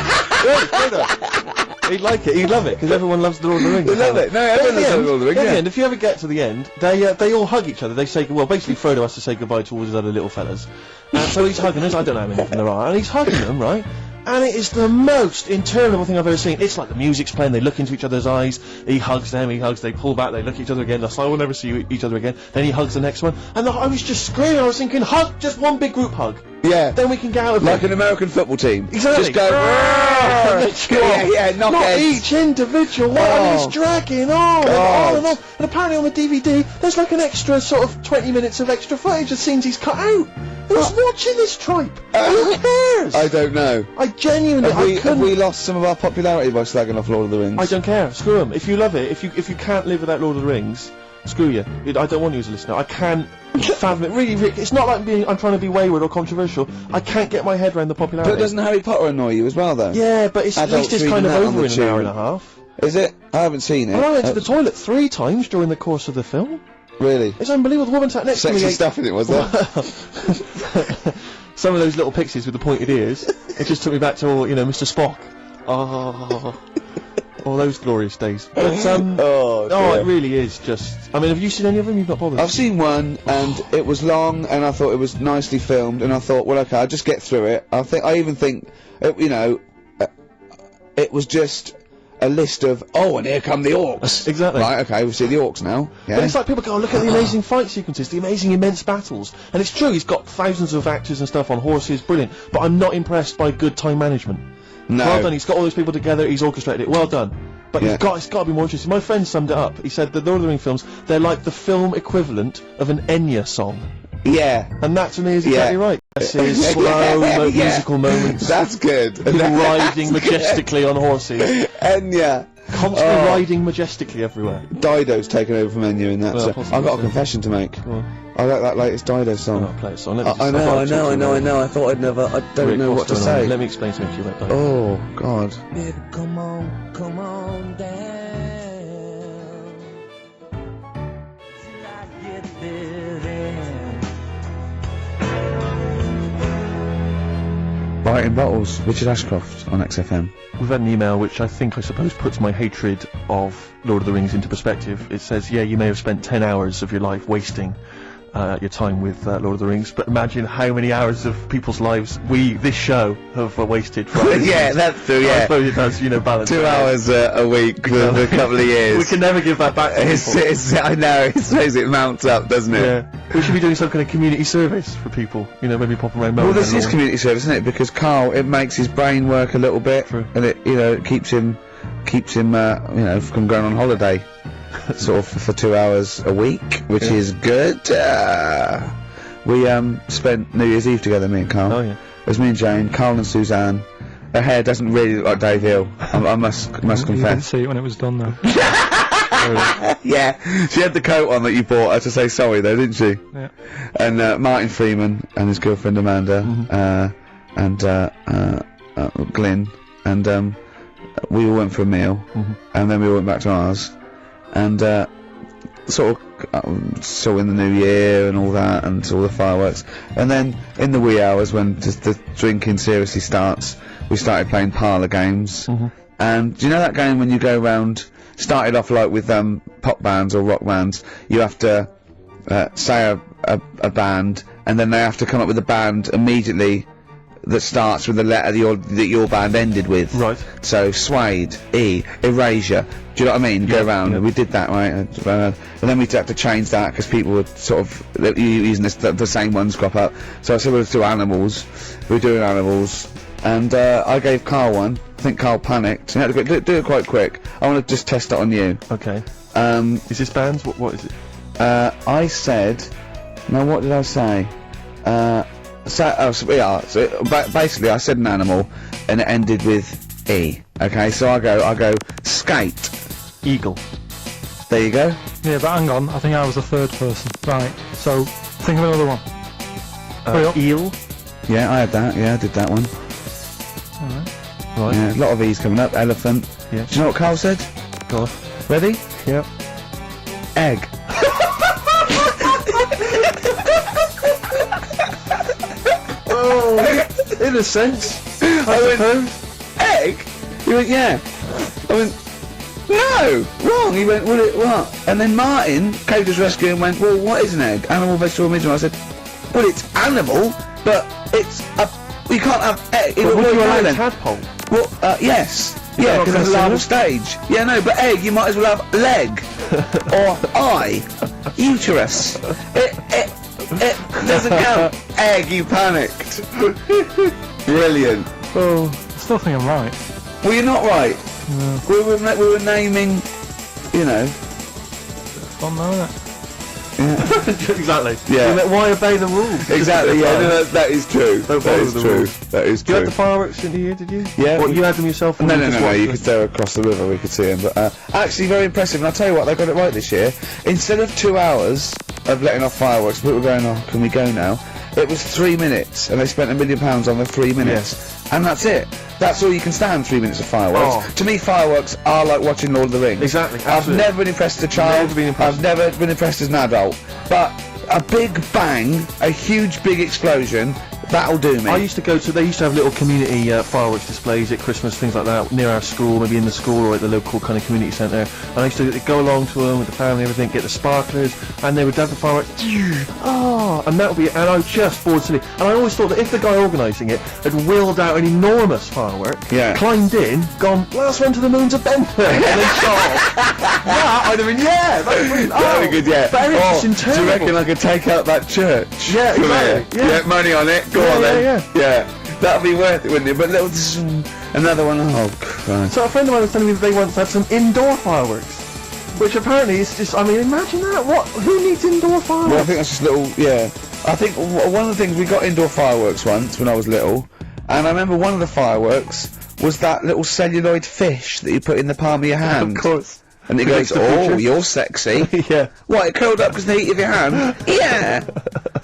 Frodo. He'd like it. He'd love it because everyone loves the Lord of the Rings. They love it. No, everyone loves the Lord of the Rings, At yeah. the end, if you ever get to the end, they all hug each other. They say, well, basically Frodo has to say goodbye to all his other little fellas, and so he's hugging us. I don't know how many of them there are, and he's hugging them, right? And it is the most interminable thing I've ever seen. It's like the music's playing, they look into each other's eyes, he hugs them, they pull back, they look at each other again, that's I will never see each other again, then he hugs the next one, and I was just screaming, I was thinking, hug, just one big group hug, Yeah. then we can get out of Like it. an American football team. Exactly. Just go. Let's go. Yeah, knock Not heads. each individual one, I mean, Oh. it's dragging on and on and on. And apparently on the DVD, there's like an extra sort of 20 minutes of extra footage of scenes he's cut out. Who's watching this tripe? Who cares? I don't know. I genuinely, Have we lost some of our popularity by slagging off Lord of the Rings? I don't care. Screw them. If you love it, if you can't live without Lord of the Rings, screw you. I don't want you as a listener. I can't fathom it. Really, it's not like I'm trying to be wayward or controversial. I can't get my head around the popularity. But doesn't Harry Potter annoy you as well, though? Yeah, but at Adults least it's reading kind of that on over the in an hour tube. and a half. Is it? I haven't seen it. Well, I went to the toilet 3 times during the course of the film. Really? It's unbelievable. The woman sat next to me. Sexy stuff in it, was there? Some of those little pixies with the pointed ears. It just took me back to, you know, Mr. Spock. Oh, all those glorious days. But, Oh, dear. it really is just. I mean, have you seen any of them? You've not bothered. I've seen one, and it was long, and I thought it was nicely filmed, and I thought, well, okay, I'll just get through it. I even think, you know, it was just a list of, oh, and here come the orcs. Exactly. Right, okay, we see the orcs now. Yeah. But it's like people go, look at the amazing fight sequences, the amazing immense battles. And it's true, he's got thousands of actors and stuff on horses, brilliant. But I'm not impressed by good time management. No. Well done, he's got all those people together, he's orchestrated it, well done. But Yeah. it's got to be more interesting. My friend summed it up. He said the Lord of the Rings films, they're like the film equivalent of an Enya song. Yeah. And that to me is exactly right. This is slow musical moments. That's good. People riding majestically on horses. Enya. Constantly riding majestically everywhere. Dido's taken over from Enya in that. Well, So possibly, I've got a so. confession to make. Go on. I like that latest Dido song. I'll play a song. Let me just- I I've got know. a tutorial. I thought I'd never. I don't Rick, know what's what to going on? say. Let me explain something to you about that. Oh God. Baby, come on down. Biting Bottles, Richard Ashcroft on XFM. We've had an email which I suppose puts my hatred of Lord of the Rings into perspective. It says, yeah, you may have spent 10 hours of your life wasting your time with Lord of the Rings, but imagine how many hours of people's lives this show have wasted from Yeah, that's true, I yeah. suppose it does, balance. 2 hours a week for a couple of years. We can never give that back to people. I know, it says it mounts up, doesn't it? Yeah. We should be doing some kind of community service for people, maybe pop around. Well, this is community service, isn't it? Because Carl, it makes his brain work a little bit, True. and it keeps him, from going on holiday, sort of for 2 hours a week, which is good. We spent New Year's Eve together, me and Carl. Oh yeah. It was me and Jane, Carl and Suzanne. Her hair doesn't really look like Dave Hill. I must You didn't confess. see it when it was done, though. Yeah, she had the coat on that you bought her to say sorry, though, didn't she? Yeah. And Martin Freeman and his girlfriend Amanda, and Glyn, and we all went for a meal, and then we all went back to ours, and sort of saw in the new year and all that, and all the fireworks, and then in the wee hours when just the drinking seriously starts, we started playing parlour games. And do you know that game when you go round? Started off like with pop bands or rock bands. You have to say a band, and then they have to come up with a band immediately that starts with the letter that your band ended with. Right. So Suede, E, Erasure. Do you know what I mean? Go round. yeah. We did that, right? And then we had to change that because people were sort of using the same ones crop up. So I said we'll do Animals. We were doing Animals, and I gave Carl one. I think Carl panicked. You had to do it quite quick. I want to just test it on you. Okay. Is this bands? What is it? I said. No, what did I say? Basically, I said an animal, and it ended with E. Okay, so I go skate. Eagle. There you go. Yeah, but hang on, I think I was the third person. Right, so think of another one. Hurry up. Eel. Yeah, I had that. Yeah, I did that one. Alright. Right. Yeah, a lot of E's coming up. Elephant. Yeah. Do you know what Carl said? Go on. Ready? Yep. Egg. Oh, in a sense. I suppose. Egg? He went, yeah. I went, no, wrong. He went, what? And then Martin came to his rescue and went, well, what is an egg? Animal, vegetable, medium. I said, well, it's animal, but it's you can't have egg. But would you allow then? tadpole? Well, yes. Yeah, not because it's a larval considered? stage. Yeah, no, but egg, you might as well have leg. Or eye. Uterus. It doesn't count. Egg, you panicked. Brilliant. Oh, I still think I'm right. Well, you're not right. No. We were naming, Fun though, isn't it? Exactly. Yeah. Why obey the rules? Exactly, yeah, no, that is true. Don't That follow is the true. rules. That is You true. had the fireworks in the year, did you? Yeah. What, you had them yourself? Or No, you just watched you them? could go across the river, we could see them. But actually very impressive, and I'll tell you what, they got it right this year. Instead of 2 hours of letting off fireworks, people were going, oh, can we go now? It was 3 minutes, and they spent £1 million on the 3 minutes. And that's it. That's all you can stand, 3 minutes of fireworks. Oh. To me, fireworks are like watching Lord of the Rings. Exactly, I've absolutely. never been impressed as a child. Never been impressed. I've never been impressed as an adult. But a big bang, a huge big explosion, that'll do me. I used to go to, they used to have little community fireworks displays at Christmas, things like that, near our school, maybe in the school or at the local kind of community centre. And I used to go along to them with the family and everything, get the sparklers, and they would have the fireworks, and that would be, and I was just bored silly. And I always thought that if the guy organising it had wheeled out an enormous firework, climbed in, gone, last one to the moon's a bender, and then shot off. That, I'd have been, that'd be brilliant. That'd be good, yeah. But everything's Do you reckon I could take out that church? Yeah, from exactly, here? yeah. Money on it. Go Yeah, on then. yeah. That'd be worth it, wouldn't it? But little, another one. Oh Christ. So a friend of mine was telling me that they once had some indoor fireworks, which apparently is just, I mean, imagine that. What? Who needs indoor fireworks? Well, I think that's just little. Yeah. I think one of the things we got indoor fireworks once when I was little, and I remember one of the fireworks was that little celluloid fish that you put in the palm of your hand. Of course. And it goes, oh, you're sexy. Yeah. What, it curled up because of the heat of your hand? Yeah.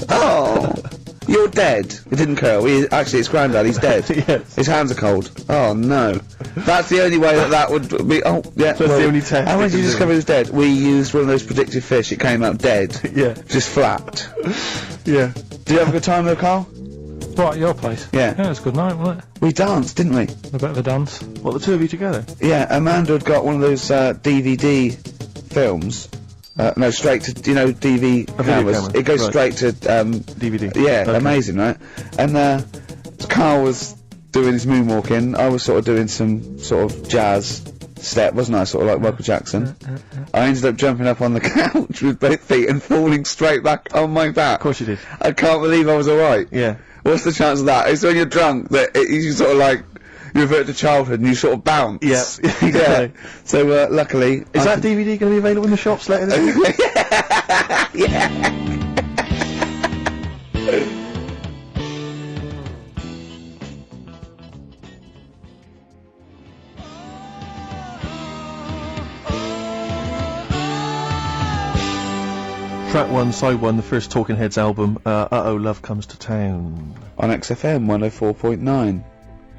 Oh. You're dead. It didn't curl. Actually, it's Grandad. He's dead. Yes. His hands are cold. Oh no. That's the only way that would be. Oh yeah. That's the only test How it did you can do. discover he was dead? We used one of those predictive fish. It came out dead. Yeah. Just flat. Yeah. Did you have a good time though, Carl? What, at your place? Yeah. Yeah, it was a good night, wasn't it? We danced, didn't we? A bit of a dance. What, the two of you together? Yeah. Amanda had got one of those DVD films. No, straight to DV cameras. camera, It goes right. straight to DVD. Yeah, Okay. amazing, right? And Carl was doing his moonwalking. I was sort of doing some sort of jazz step, wasn't I? Sort of like Michael Jackson. I ended up jumping up on the couch with both feet and falling straight back on my back. Of course you did. I can't believe I was alright. Yeah. What's the chance of that? It's when you're drunk that you sort of like you revert to childhood and you sort of bounce. Yeah. Yeah. So luckily, Is that DVD going to be available in the shops later this week? yeah. Track 1, side 1, the first Talking Heads album, Uh-Oh, Love Comes to Town. On XFM 104.9.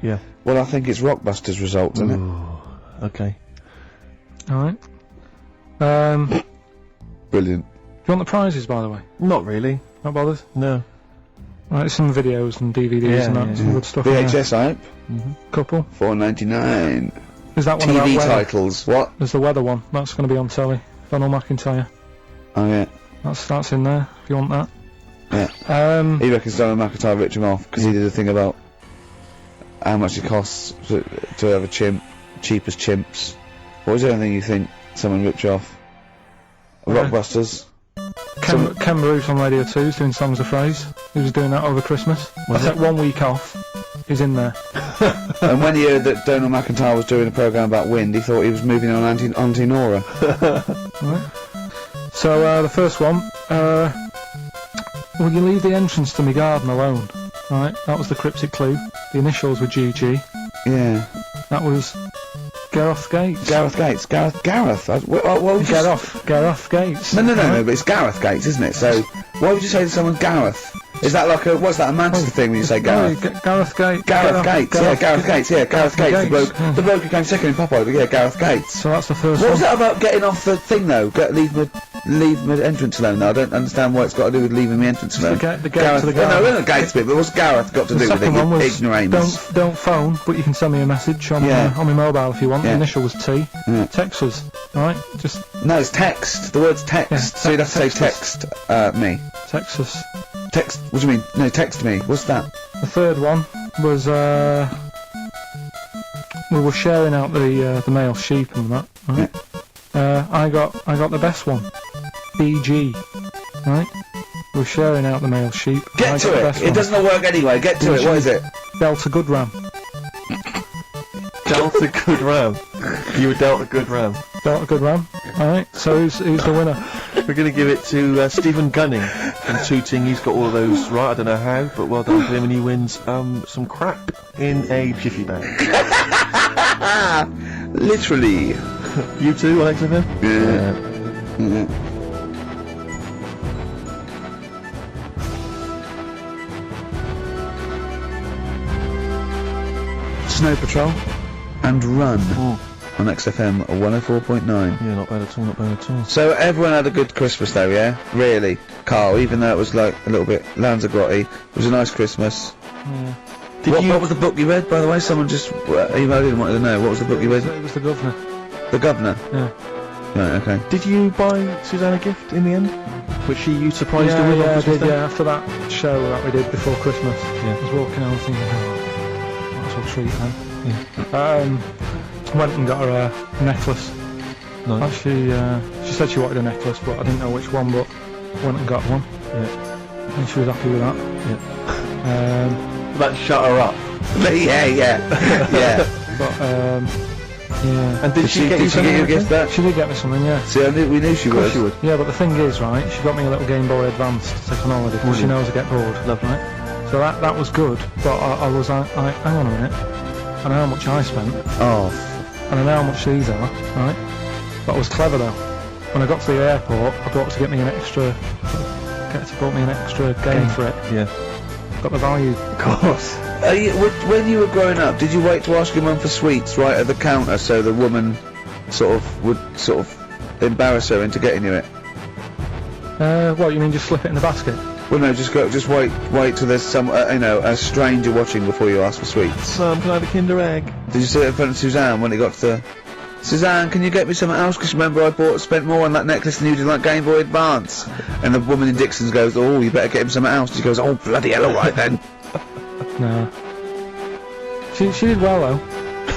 Yeah. Well, I think it's Rockbusters' result, isn't it? Ooh, okay. Alright. Brilliant. Do you want the prizes, by the way? Not really. Not bothered? No. Right, some videos and DVDs and that, yeah, some good stuff in there. VHS, I hope. Couple. $4.99. Is that one about TV weather? titles. What? There's the weather one. That's going to be on telly. Donald McIntyre. Oh yeah. That's in there, if you want that. Yeah. He reckons Donald McIntyre ripped him off because he did a thing about how much it costs to have a chimp, cheap as chimps. What was the only thing you think someone ripped you off? Rockbusters. Ken Bruce on Radio 2 is doing Songs of Phrase. He was doing that over Christmas. I took 1 week off. He's in there. And when he heard that Donald McIntyre was doing a programme about wind, he thought he was moving on Auntie Nora. Right. So, the first one, will you leave the entrance to my garden alone? Right, that was the cryptic clue. The initials were GG. Yeah. That was Gareth Gates. Gareth Gates. Gareth. What would you Gareth Gates. No, but it's Gareth Gates, isn't it? So, why would you say to someone Gareth? Is that like what's that, a Manchester thing when you say Gareth? Gareth Gates. Gareth Gates, Gareth Gates, the bloke who came second in Popeye, but yeah, Gareth Gates. So that's the first What one. was that about getting off the thing though? Leave my entrance alone though. I don't understand what it's got to do with leaving the entrance alone. The gate Gareth, to the no, garden. no, the gates bit, but what's Gareth got to The do with second it? one was Ignoramus. don't phone, but you can send me a message on my mobile if you want. Yeah. The initial was T. Yeah. Text us, alright? Just No, it's text. The word's text. Yeah, So you'd have to say text text me. text us. Text. What do you mean? No, text me. What's that? The third one was we were sharing out the male sheep and that. Right? I got the best one. BG. Right? We were sharing out the male sheep. I Get got to the it. best It one. doesn't work anyway. Get to it. What is it? Delta Good Ram. Dealt a good ram. You were dealt a good ram. Delta Good Ram. Alright, so who's the winner? We're going to give it to Stephen Gunning from Tooting. He's got all of those right. I don't know how, but well done to him, and he wins some crap in a jiffy bag. Literally. You too, on XFM? Yeah. Snow Patrol and Run on XFM 104.9. Yeah, not bad at all, not bad at all. So everyone had a good Christmas though, yeah? Really? Carl, even though it was like a little bit Lanzagrotte, it was a nice Christmas. Yeah. What was the book you read, by the way? Someone just emailed in and wanted to know. What was the book you read? It was The Governor. The Governor? Yeah. Right, okay. Did you buy Suzanne a gift in the end? Which you surprised her with on I Christmas did, Day? after that show that we did before Christmas. Yeah. I was walking out thinking, that's a treat then. Went and got her a necklace. Nice. Actually, she said she wanted a necklace, but I didn't know which one, but went and got one. Yeah. And she was happy with that. Yeah. That shut her up. Yeah. But, yeah. And did she get you something? a gift back? She did get me something, yeah. See, we knew she Of course would. she would. Yeah, but the thing is, right, she got me a little Game Boy Advance to take on holiday because she knows I get bored. Lovely. Right? So that was good, but I was hang on a minute. I know how much I spent, Oh. and I know how much these are, right? But I was clever though. When I got to the airport, I brought her to get me an extra, brought me an extra game for it. Yeah. got the value. Of course. When you were growing up, did you wait to ask your mum for sweets right at the counter so the woman would embarrass her into getting you it? What, you mean just slip it in the basket? Well, no, just wait till there's some, a stranger watching before you ask for sweets. Can I have a Kinder Egg? Did you sit in front of Suzanne when it got to the... Suzanne, can you get me something else? Because remember I spent more on that necklace than you did like Game Boy Advance. And the woman in Dixon's goes, oh, you better get him something else. She goes, oh, bloody hell, alright then. No. She did well though.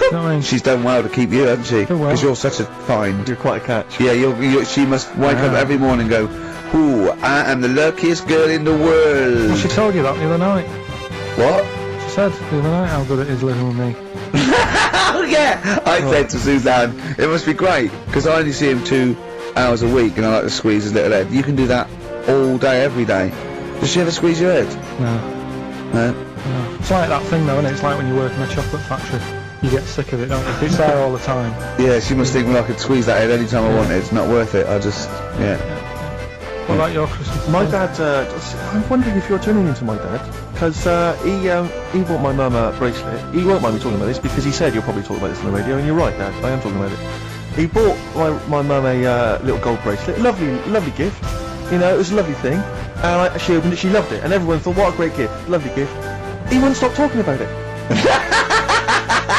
You know what I mean? She's done well to keep you, hasn't she? Done well. Because you're such a find. You're quite a catch. Yeah, she must wake up every morning and go, ooh, I am the luckiest girl in the world. Well, she told you that the other night. What? She said the other night how good it is living with me. Oh yeah! I said to Suzanne, it must be great, because I only see him 2 hours a week and I like to squeeze his little head. You can do that all day, every day. Does she ever squeeze your head? No. No? No. It's like that thing though, isn't it? It's like when you work in a chocolate factory. You get sick of it, don't you? If it's there all the time. Yeah, she must think, well, I could squeeze that head any time I wanted. It's not worth it. What about your Christmas? My dad, I'm wondering if you're turning into my dad, because he bought my mum a bracelet. He won't mind me talking about this, because he said you'll probably talk about this on the radio, and you're right, Dad, I am talking about it. He bought my mum a little gold bracelet, lovely gift, you know, it was a lovely thing, and she opened it, she loved it, and everyone thought, what a great gift, lovely gift. He wouldn't stop talking about it.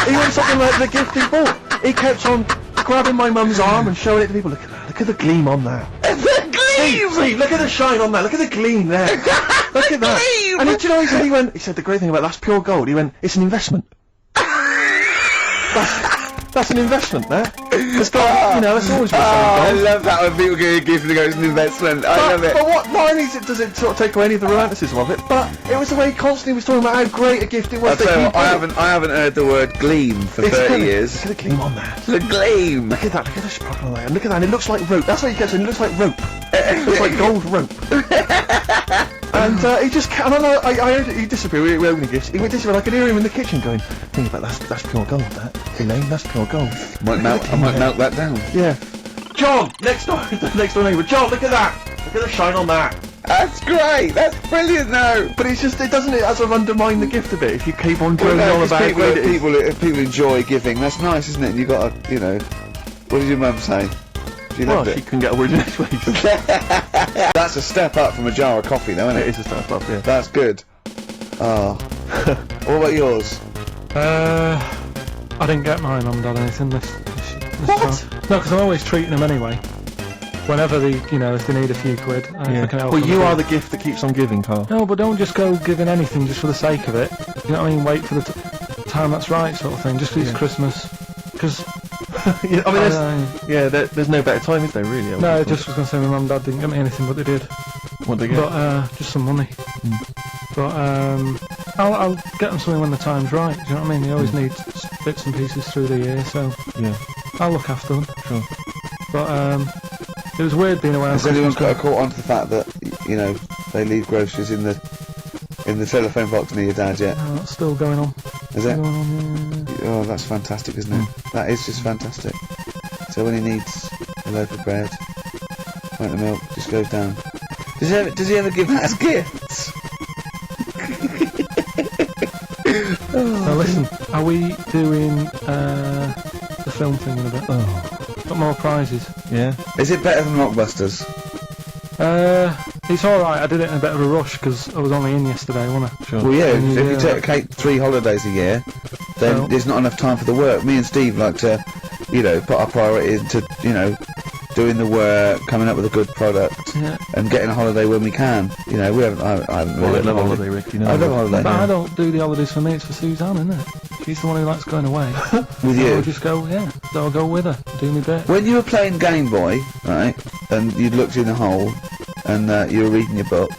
He wouldn't stop talking about the gift he bought. He kept on grabbing my mum's arm and showing it to people, look at that, look at the gleam on that. Steve, look at the shine on that. Look at the gleam there. Look at that. And do you know what he said? He said the great thing about that's pure gold. He went, it's an investment. That's an investment, there. It's got, you know, it's always been I love that when people give you a gift and they go, it's an investment. I love it. But what? Not only does it sort of take away any of the romanticism of it, but it was the way he constantly was talking about how great a gift it was. I haven't heard the word gleam for 30 years. Look at the gleam on that. The gleam. Look at that. Look at the sparkle on that. And look at that. And it looks like rope. That's what he kept saying. It looks like rope. It looks like gold rope. And he just, and I heard it, he disappeared, we were opening gifts, he went disappear, I could hear him in the kitchen going, think about that's pure gold, that, Elaine, that's pure gold. I might melt that down. Yeah. John, next door neighbour, John, look at that, look at the shine on that. That's great, that's brilliant though. But it's just, doesn't it sort of undermine the gift a bit, if you keep on droning on about how great it is. People enjoy giving, that's nice, isn't it? And you gotta, you know, what did your mum say? Well, she couldn't get a word in edgeways. That's a step up from a jar of coffee, though, isn't it? It is a step up, yeah. That's good. Oh. What about yours? I didn't get my mum and dad anything this What? time. No, because I'm always treating them anyway. Whenever if they need a few quid. Well, you are the gift that keeps on giving, Carl. No, but don't just go giving anything just for the sake of it. You know what I mean? Wait for the time that's right, sort of thing. Just because it's Christmas. Because... yeah, I mean, there's no better time, is there, really? No, I just was going to say my mum and dad didn't get me anything, but they did. What did they get? But, just some money. But, I'll get them something when the time's right, do you know what I mean? They always need bits and pieces through the year, so... Yeah. I'll look after them. Sure. But, it was weird being away on Has anyone got caught on to the fact that, you know, they leave groceries in the telephone box near your dad yet? No, that's still going on. Is it? Going on, yeah. Oh, that's fantastic, isn't it? That is just fantastic. So when he needs a loaf of bread, pint of milk, just goes down. Does he ever give that as gifts? Now listen, are we doing the film thing in a bit? Oh. Got more prizes. Yeah. Is it better than Blockbusters? It's alright, I did it in a bit of a rush because I was only in yesterday, wasn't I? Sure. Well, yeah, if you take 3 holidays a year, then there's not enough time for the work. Me and Steve like to, put our priority into, doing the work, coming up with a good product, and getting a holiday when we can. I haven't really love holiday, Rick, I love holiday. But I don't do the holidays for me, it's for Suzanne, isn't it? She's the one who likes going away. With you? I'll just go, so I'll go with her, do me bit. When you were playing Game Boy, right, and you'd looked in the hole, and you were reading your book,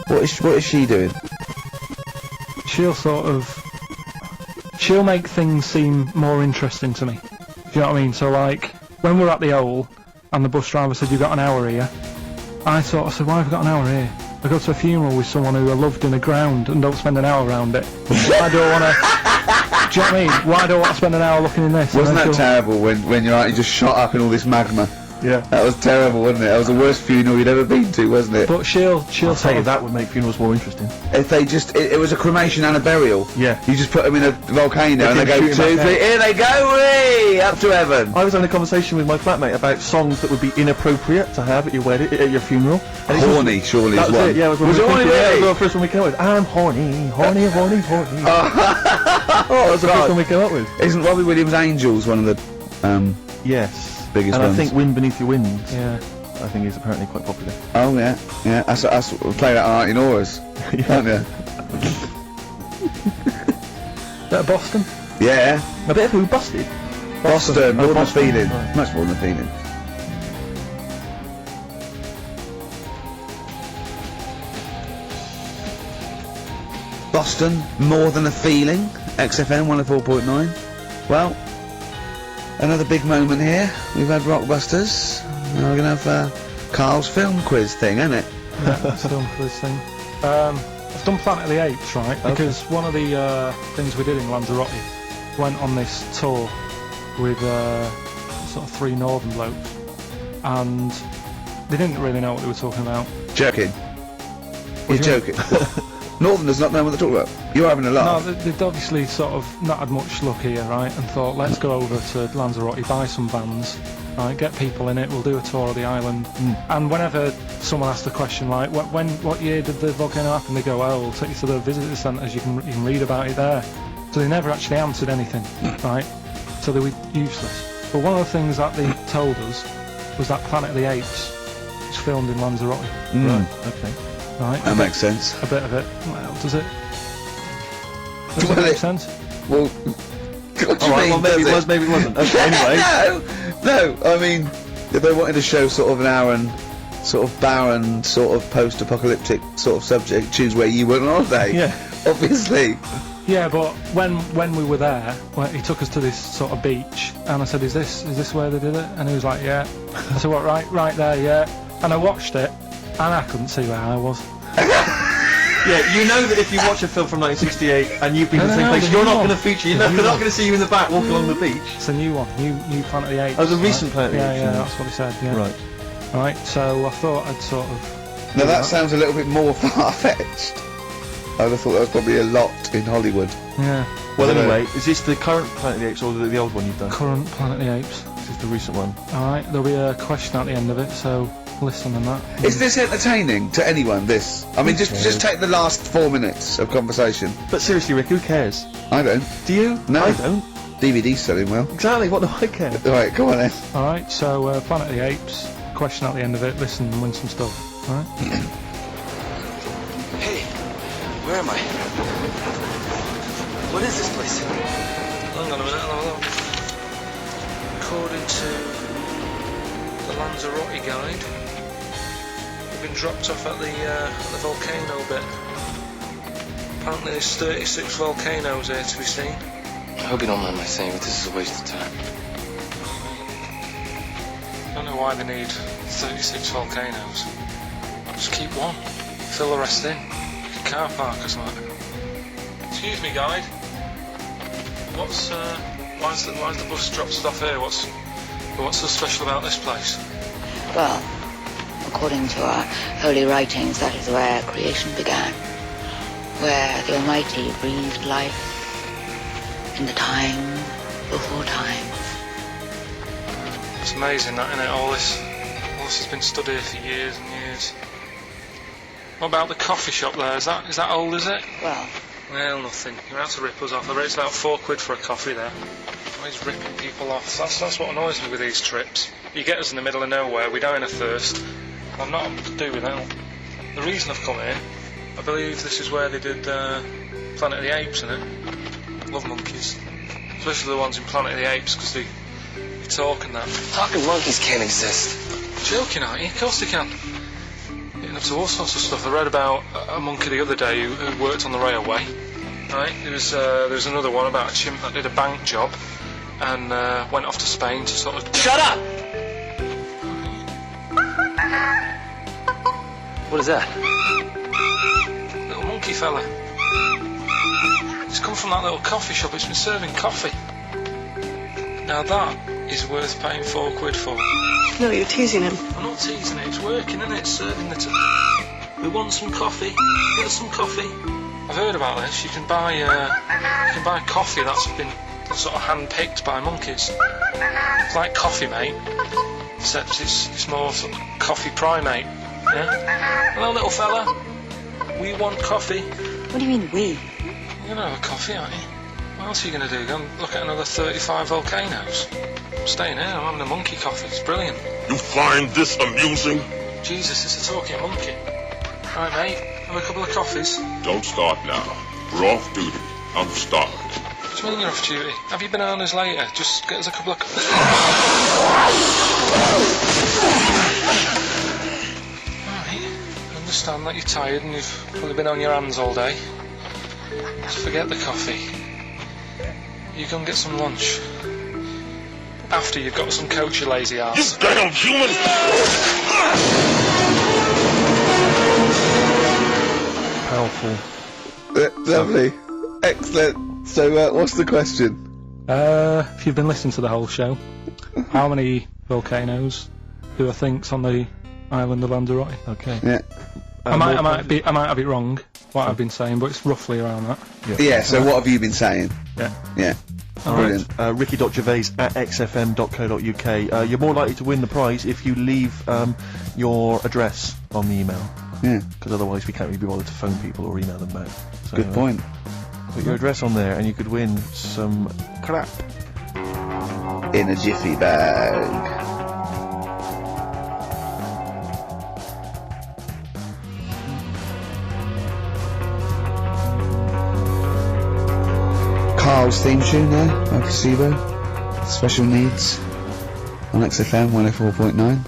what is she doing? She'll make things seem more interesting to me. Do you know what I mean? So like, when we're at the Owl, and the bus driver said, you've got an hour here, I said, why have I got an hour here? I go to a funeral with someone who I loved in the ground and don't spend an hour around it. Why do I want to... Do you know what I mean? Why do I want to spend an hour looking in this? Wasn't that terrible when you're out, you just shot up in all this magma? Yeah. That was terrible, wasn't it? That was the worst funeral you'd ever been to, wasn't it? But she'll I'll tell sort you, of, that would make funerals more interesting. If they just, it was a cremation and a burial. Yeah. You just put them in a volcano and they didn't go, shoot 2, 3, 'em back out. here they go, whee, up to heaven. I was having a conversation with my flatmate about songs that would be inappropriate to have at your wedding, at your funeral. And it was- Horny, surely, That is was one. it, yeah. Was it horny, Yeah, that really? was the first one we came up with. I'm horny, horny, horny, horny. That was the first one we came up with. Isn't Robbie Williams' Angels one of the, Yes. biggest and ones? I think Wind Beneath Your Wings, yeah. I think is apparently quite popular. Oh, yeah, yeah, that's play that on Auntie Nora's, aren't you? Bit of Boston. Yeah. A bit of Who Busted? Boston, more than a Boston, feeling. right. Much more than a feeling. Boston, more than a feeling. XFM 104.9. Well, another big moment here. We've had Rockbusters. Now we're going to have Carl's film quiz thing, isn't it? Yeah, still for this thing. I've done Planet of the Apes, right? Because one of the things we did in Lanzarote went on this tour with sort of 3 northern blokes, and they didn't really know what they were talking about. Joking. You're do you joking. Northerners not knowing what they're talking about. You're having a No, laugh. they'd obviously sort of not had much luck here, right? And thought, let's go over to Lanzarote, buy some vans, right? Get people in it. We'll do a tour of the island. And whenever someone asks the question like, what year did the volcano happen? They go, oh, we'll take you to the visitor centres. You can read about it there. So they never actually answered anything, right? So they were useless. But one of the things that they told us was that Planet of the Apes was filmed in Lanzarote, Right, okay. right? That makes sense. A bit of it. Well, does it? Does Well, it make it- sense? Well, what do you Alright, mean, well maybe does it was, maybe it wasn't. Okay, anyway. No, I mean, if they wanted to show sort of an Aaron, sort of barren, sort of post-apocalyptic sort of subject, choose where you went on holiday. Yeah. Obviously. Yeah, but when we were there, he took us to this sort of beach, and I said, "Is this where they did it?" And he was like, "Yeah." I said, "What? Right there, yeah." And I watched it, and I couldn't see where I was. Yeah, you know that if you watch a film from 1968 and you've been to the same No, place, the you're new not one. going to feature. They're not going to see you in the back walking along the beach. It's a new one, new Planet of the Apes. Oh, the right? recent Planet of the Yeah, Apes, yeah, yeah. that's what he said. Yeah. Right. Right. So I thought I'd sort of. Now that sounds a little bit more far-fetched. I'd have thought that was probably a lot in Hollywood. Yeah. Well, I don't anyway, is this the current Planet of the Apes or the old one you've done? Current Planet of the Apes. This is the recent one. All right. There'll be a question at the end of it, so listen and that. Is this entertaining to anyone, this? I mean, just take the last 4 minutes of conversation. But seriously, Rick, who cares? I don't. Do you? No. I don't. DVD's selling well. Exactly, what do I care? Right, come on then. All right. So Planet of the Apes. Question at the end of it. Listen and win some stuff. All right. Hey, where am I? What is this place? Hang on a minute, I'll have a look. According to the Lanzarote guide, we've been dropped off at the volcano bit. Apparently there's 36 volcanoes here to be seen. I hope you don't mind my saying, but this is a waste of time. I don't know why they need 36 volcanoes. Just keep one. Fill the rest in. Car park or something. Excuse me, guide. What's why's the bus dropped us off here? What's so special about this place? Well, according to our holy writings, that is where creation began, where the Almighty breathed life in the time before time. It's amazing that, innit? All this has been stood here for years and years. What about the coffee shop there? Is that old, is it? Well, nothing. You're out to rip us off. The rate's about £4 for a coffee there. Always ripping people off. That's what annoys me with these trips. You get us in the middle of nowhere, we die in a thirst. I'm not able to do without. The reason I've come here, I believe this is where they did Planet of the Apes, innit? Love monkeys. Especially the ones in Planet of the Apes, because they talk and that. Talking monkeys can't exist. Joking, aren't you? Of course they can. Getting up to all sorts of stuff. I read about a monkey the other day who worked on the railway. Right, there was another one about a chimp that did a bank job and went off to Spain to sort of. Shut up! What is that? Little monkey fella. It's come from that little coffee shop. It's been serving coffee. Now that is worth paying £4 for. No, you're teasing him. I'm not teasing it, it's working, isn't it? It's serving the we want some coffee. Get us some coffee. I've heard about this. You can buy coffee that's been sort of hand-picked by monkeys. It's like Coffee Mate, except it's more sort of coffee primate. Yeah? Hello, little fella. We want coffee. What do you mean, we? You're gonna have a coffee, aren't you? What else are you gonna do? Go and look at another 35 volcanoes? I'm staying here. I'm having a monkey coffee. It's brilliant. You find this amusing? Jesus, it's a talking monkey. Right, mate. Have a couple of coffees. Don't start now. We're off duty. I'm starved. What do you mean you're off duty? Have you bananas later? Just get us a couple of... Alright. I understand that you're tired and you've probably been on your hands all day. Just forget the coffee. You go and get some lunch. After you've got some coach, you lazy ass. You damn human! Powerful. Lovely. Excellent. So, what's the question? If you've been listening to the whole show, how many volcanoes do I think's on the island of Lanzarote? Okay. Yeah. I might have it wrong, what I've been saying, but it's roughly around that. Yeah, so what have you been saying? Yeah. Yeah. Brilliant. Ricky.gervais@xfm.co.uk. You're more likely to win the prize if you leave your address on the email. Yeah. Because otherwise we can't really be bothered to phone people or email them back. So, Good point. Put your address on there and you could win some crap. In a jiffy bag. Carl's theme tune there, by Placebo. Special Needs on XFM 104.9.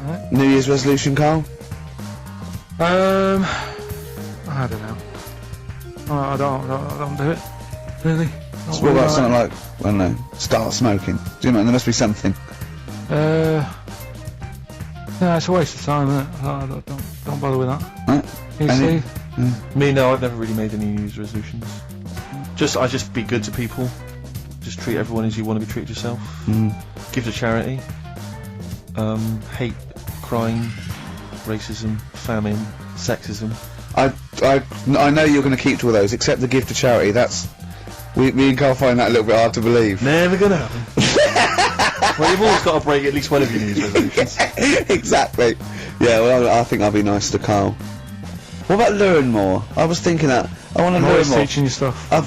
Right. New Year's resolution, Carl? I don't know. I don't do it. Really? Not What really about like something it. like, I don't know, start smoking? Do you know, there must be something. Yeah, it's a waste of time, isn't it? Don't bother with that. Right? You Any- see? Me, no, I've never really made any New Year's resolutions. I just be good to people. Just treat everyone as you want to be treated yourself. Give to charity. Hate crime, racism, famine, sexism. I know you're going to keep to all those, except the gift to charity. That's me and Carl find that a little bit hard to believe. Never gonna happen. Well, you've always got to break at least one of your New Year's resolutions. Exactly. Yeah, well, I think I'll be nice to Carl. What about learn more? I was thinking that. I want to I'm learn always more. teaching you stuff. I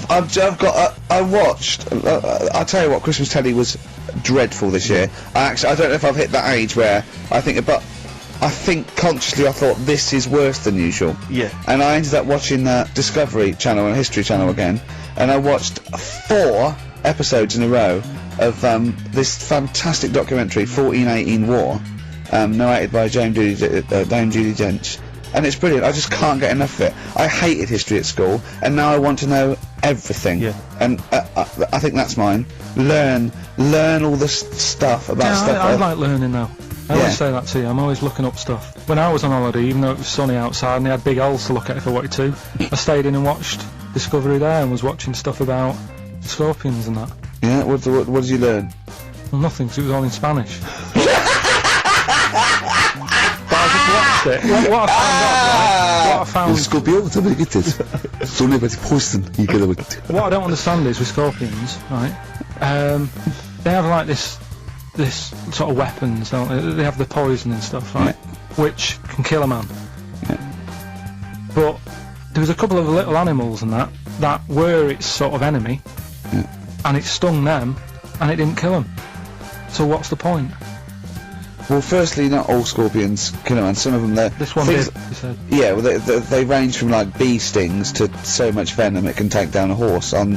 watched. I'll tell you what, Christmas telly was dreadful this year. I don't know if I've hit that age where I think consciously I thought this is worse than usual. Yeah. And I ended up watching Discovery Channel and History Channel again, and I watched 4 episodes in a row of this fantastic documentary, 1418 War, narrated by Dame Judi Dench. And it's brilliant. I just can't get enough of it. I hated history at school, and now I want to know everything. Yeah. And I think that's mine. Learn all this stuff about stuff. I like learning now. I Yeah. always say that to you. I'm always looking up stuff. When I was on holiday, even though it was sunny outside and they had big holes to look at if I wanted to, I stayed in and watched Discovery there and was watching stuff about scorpions and that. Yeah. What did you learn? Well, nothing, because it was all in Spanish. But I just watched it. What I found out, right? What I found. What I don't understand is with scorpions, right? They have like this sort of weapons, don't they? They have the poison and stuff, right? Which can kill a man. But there was a couple of little animals and that were its sort of enemy, and it stung them, and it didn't kill them. So what's the point? Well, firstly, not all scorpions kill a man. Some of them, This one did, you said. Yeah, well, they range from like bee stings to so much venom it can take down a horse on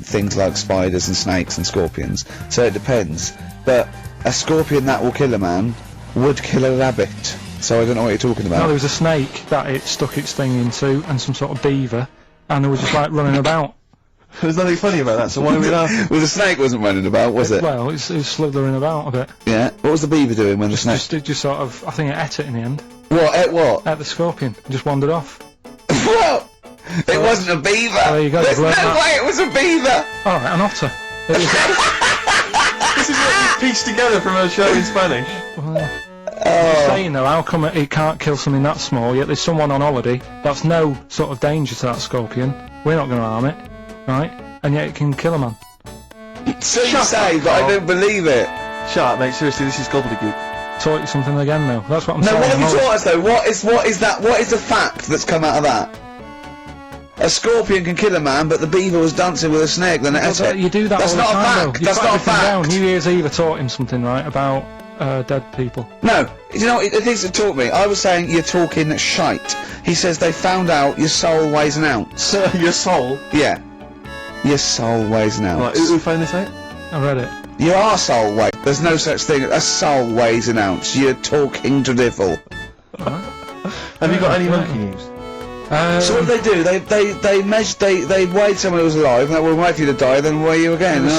things like spiders and snakes and scorpions. So it depends. But a scorpion that will kill a man would kill a rabbit. So I don't know what you're talking about. No, there was a snake that it stuck its thing into, and some sort of beaver, and they were just like running about. There's nothing funny about that, so why are we laughing? Well, the snake wasn't running about, was it? Well, it was slithering about a bit. Yeah. What was the beaver doing when the snake? Just sort of, I think it ate it in the end. What? Ate what? Ate the scorpion. It just wandered off. What? It wasn't a beaver. There you go. There's you've no learnt that. way it was a beaver. All right, an otter. It was This is what you pieced together from a show in Spanish. I'm saying though, how come it can't kill something that small, yet there's someone on holiday that's no sort of danger to that scorpion, we're not going to harm it, right? And yet it can kill a man. So you say, but I don't believe it. Shut up, mate. Seriously, this is gobbledygook. Taught you something again though, that's what I'm No, saying. what have you taught us though? What is the fact that's come out of that? A scorpion can kill a man, but the beaver was dancing with a snake, then it ate it. You do that That's all the not a time fact. though. That's Put not a everything fact. down. New Year's Eve I taught him something, right, about dead people. No, you know what the things that taught me? I was saying you're talking shite. He says they found out your soul weighs an ounce. Your soul? Yeah. Your soul weighs an ounce. Right, who found this out? I read it. Your arsehole weighs. There's no such thing. A soul weighs an ounce. You're talking drivel. Have you got any monkey news? So what did they do? They measured. They weighed someone who was alive, and that will wait for you to die, then weigh you again. There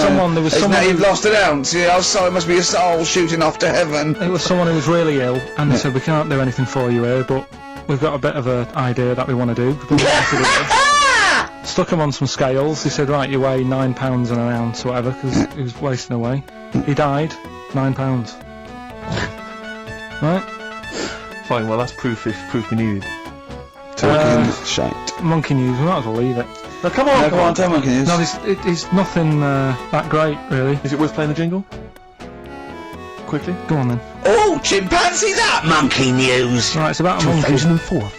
was someone You've who- lost an ounce. Yeah, so it must be your soul shooting off to heaven. It was someone who was really ill, and they said, we can't do anything for you here, but we've got a bit of an idea that we want to do. Stuck him on some scales. He said, right, you weigh 9 pounds and an ounce or whatever, because he was wasting away. He died, 9 pounds. Right? Fine, well that's proof if proof we needed. Talking shite. Monkey news, we might as well leave it. No, come on! No, come on, tell monkey news. No, it's nothing that great, really. Is it worth playing the jingle? Quickly? Go on then. Oh, chimpanzee that monkey news. Right, it's about a monkey. 2004.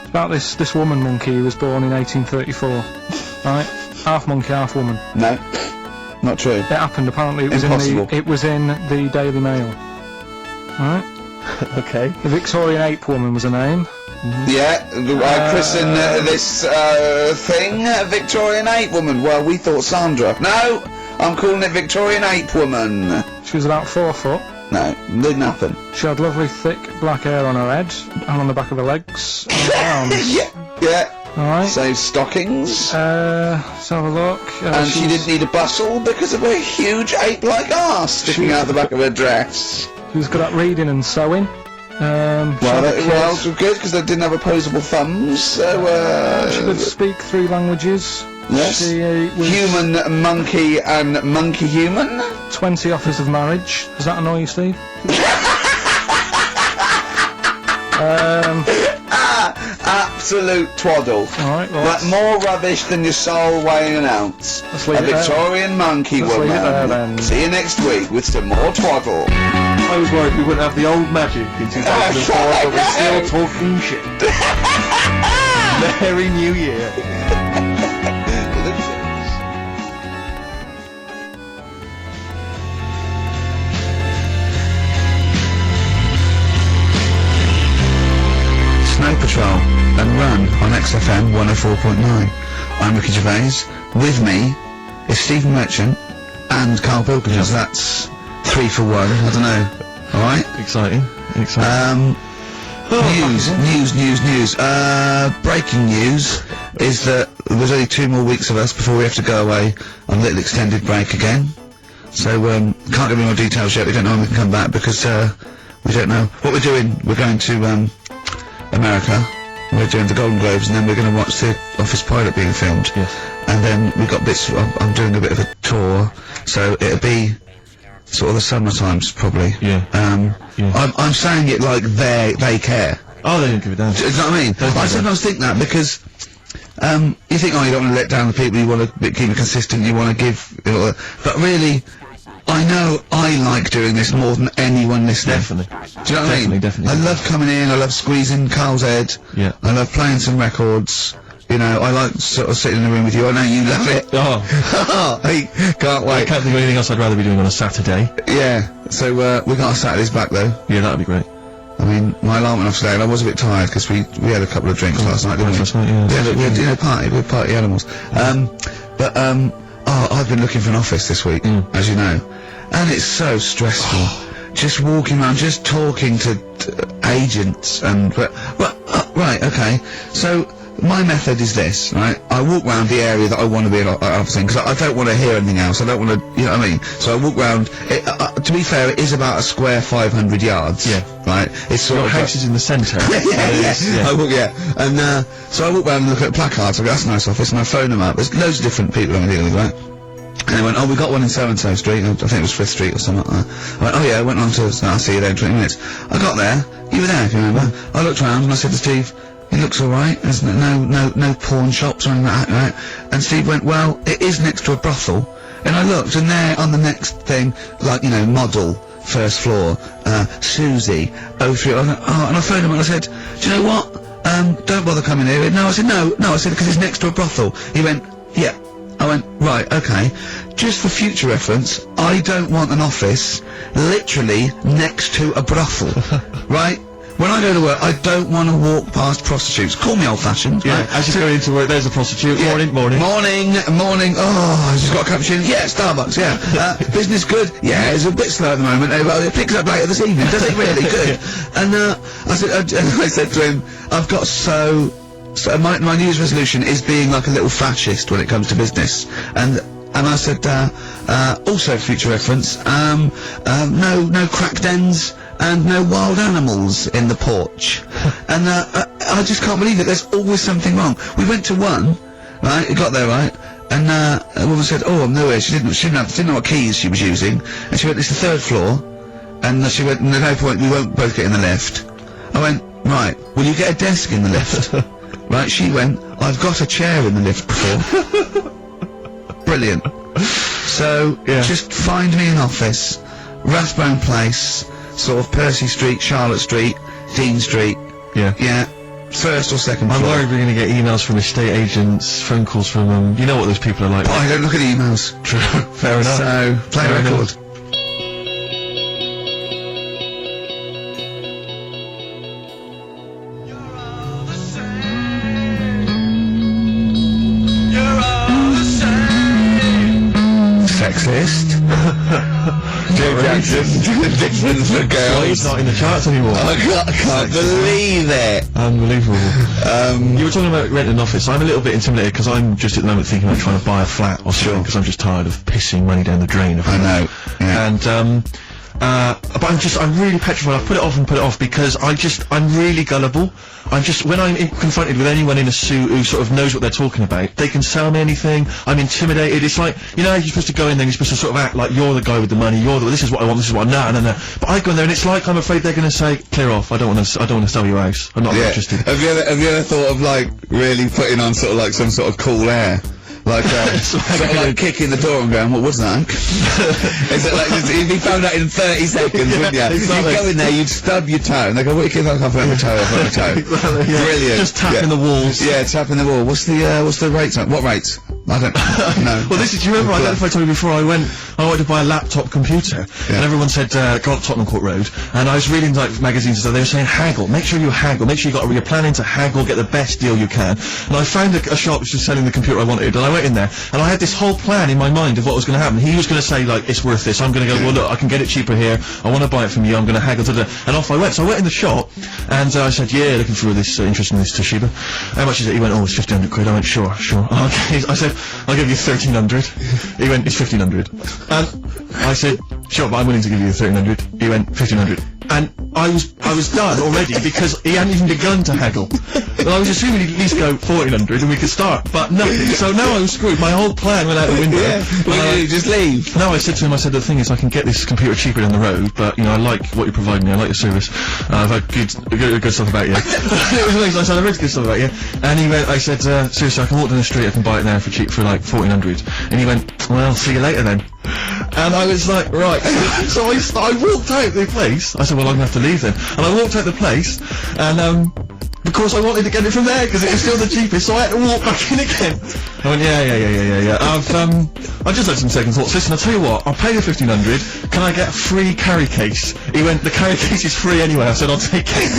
It's about this woman monkey who was born in 1834. Right? Half monkey, half woman. No, not true. It happened, apparently it was in the Daily Mail. Right? Okay. The Victorian ape woman was her name. Yeah, I christen this thing Victorian ape woman. Well, we thought Sandra. No, I'm calling it Victorian ape woman. She was about 4 foot. No, didn't happen. She had lovely thick black hair on her head and on the back of her legs and her arms. Yeah. Alright. So stockings. Let's have a look. And she didn't need a bustle because of her huge ape-like arse sticking out the back of her dress. She was good at reading and sewing. Well, it was good because they didn't have opposable thumbs, so she could speak 3 languages. Yes. She was human, monkey, and monkey human. 20 offers of marriage. Does that annoy you, Steve? Absolute twaddle. Alright, well, But more rubbish than your soul weighing an ounce. Let's leave A it there. Victorian monkey Let's leave it there, woman. then. See you next week with some more twaddle. I was worried we wouldn't have the old magic in 2004, but we're still talking shit. Merry New Year. Snow Patrol and Run on XFM 104.9. I'm Ricky Gervais. With me is Stephen Merchant and Carl Pilkington. That's 3 for 1. I don't know. All right. Exciting. News. Breaking news is that there's only 2 more weeks of us before we have to go away on a little extended break again. So can't give any more details yet. We don't know when we can come back because we don't know what we're doing. We're going to America. We're doing the Golden Globes, and then we're going to watch the Office pilot being filmed. Yes. And then we've got bits. I'm doing a bit of a tour, so it'll be sort of the summer times probably. Yeah. I'm saying it like they care. Oh, they don't give a damn. Do you know what I mean? I sometimes think that because you think, oh, you don't want to let down the people, you want to keep it consistent, you want to give, but really, I know I like doing this more than anyone listening. Definitely. Do you know what I mean? Definitely. I love coming in, I love squeezing Carl's head. Yeah. I love playing some records. You know, I like sort of sitting in the room with you. I know you love it. Oh. Hey, can't I wait. can't think of anything else I'd rather be doing on a Saturday. Yeah. So, we got our Saturdays back though. Yeah, that'd be great. I mean, my alarm went off today and I was a bit tired because we had a couple of drinks last night, didn't we? Last night, yeah. We had, you know, we're party animals. I've been looking for an office this week, as you know, and it's so stressful. Just walking around, just talking to agents and, right, okay. So, my method is this, right? I walk round the area that I want to be an office in, because I don't want to hear anything else. I don't want to, you know what I mean? So I walk round, to be fair, it is about a square 500 yards. Yeah. Right? It's sort Your of... house is in the centre. I walk, And, so I walk round and look at placards. I go, that's a nice office, and I phone them up. There's loads of different people I'm dealing with, right? And they went, oh, we got one in so-and-so street, I think it was 5th Street or something like that. I went, oh yeah, I went on to, I'll see you there in 20 minutes. I got there, you were there if you remember. I looked around and I said to Steve, it looks alright, there's no pawn shops or anything like that, right? And Steve went, well, it is next to a brothel. And I looked, and there on the next thing, like, you know, model, first floor, Susie, 03, and I phoned him and I said, do you know what? Don't bother coming here. No, I said, no, I said, because it's next to a brothel. He went, yeah. I went, right, okay. Just for future reference, I don't want an office literally next to a brothel, right? When I go to work, I don't want to walk past prostitutes. Call me old-fashioned. Yeah, right? as you go into work, there's a prostitute. Yeah. Morning. Morning. Oh, I just got a cappuccino. Yeah, Starbucks, yeah. Business good? Yeah, it's a bit slow at the moment. Well, it picks up later this evening, does it really? Good. And, I said to him, I've got so my New Year's resolution is being like a little fascist when it comes to business. And I said, also future reference, no crack dens, and no wild animals in the porch. And I just can't believe it. There's always something wrong. We went to one, right? It got there, right? And a woman said, "Oh, I'm nowhere." She didn't know what keys she was using. And she went, "It's the 3rd floor." And she went, "No, no point. We won't both get in the lift." I went, "Right. Will you get a desk in the lift?" Right? She went, "I've got a chair in the lift before." Brilliant. So just find me an office, Rathbone Place. Sort of Percy Street, Charlotte Street, Dean Street. Yeah. 1st or 2nd floor. I'm worried we're going to get emails from estate agents, phone calls from them. You know what those people are like. Oh, I don't look at the emails. True. Fair enough. So, play a record. Sexist. Joe Jackson, different for girls. He's not in the charts anymore. I can't believe it. Unbelievable. You were talking about renting an office. I'm a little bit intimidated because I'm just at the moment thinking about trying to buy a flat or something because I'm just tired of pissing money down the drain. I know. Yeah. And but I'm really petrified. I've put it off because I'm really gullible. When I'm confronted with anyone in a suit who sort of knows what they're talking about, they can sell me anything. I'm intimidated. It's like, you know, you're supposed to go in there and you're supposed to sort of act like you're the guy with the money, this is what I want, this is what no. But I go in there and it's like I'm afraid they're going to say, clear off, I don't want to sell your house. I'm not interested. Have you ever thought of like really putting on sort of like some sort of cool air? Like, sort of like kicking the door and going, what was that? Is it like, you'd be found out in 30 seconds, wouldn't you? Exactly. You'd go in there, you'd stub your toe, and they go, what are you keeping on my toe, Exactly, yeah. Brilliant. Just tapping the walls. Yeah, tapping the wall. What's the rates on? What rates? I don't know. Well, do you remember, I don't know if I told you before, I wanted to buy a laptop computer, and everyone said, go up Tottenham Court Road, and I was reading, like, magazines and stuff, they were saying haggle, make sure you haggle, make sure you're planning to haggle, get the best deal you can. And I found a shop which was selling the computer I wanted, and I went in there, and I had this whole plan in my mind of what was going to happen. He was going to say, like, it's worth this. I'm going to go, well, look, I can get it cheaper here. I want to buy it from you. I'm going to haggle, and off I went. So I went in the shop, and I said, yeah, looking for this, interest in this Toshiba. How much is it? He went, oh, it's 1,500 quid. I went, sure. Okay. I said, I'll give you 1,300. He went, it's 1,500. And I said, sure, but I'm willing to give you 1,300. He went, 1,500. And I was done already because he hadn't even begun to haggle. And I was assuming he'd at least go 1,400 and we could start, but nothing. So now I was screwed. My whole plan went out the window. Well, you just leave. No, I said to him, the thing is I can get this computer cheaper down the road, but, you know, I like what you provide me, I like your service. I've had good stuff about you. It was amazing. I said, I've heard good stuff about you. And he went, I said, seriously, I can walk down the street, I can buy it now for cheap, for like 1,400. And he went, well, see you later then. And I was like, right. So I walked out the place. I said, well, I'm going to have to leave then. And I walked out the place, and, because I wanted to get it from there, because it was still the cheapest, so I had to walk back in again. I went, yeah. I've just had some second thoughts. Listen, I'll tell you what, I'll pay the 1,500, can I get a free carry case? He went, the carry case is free anyway. I said, I'll take it.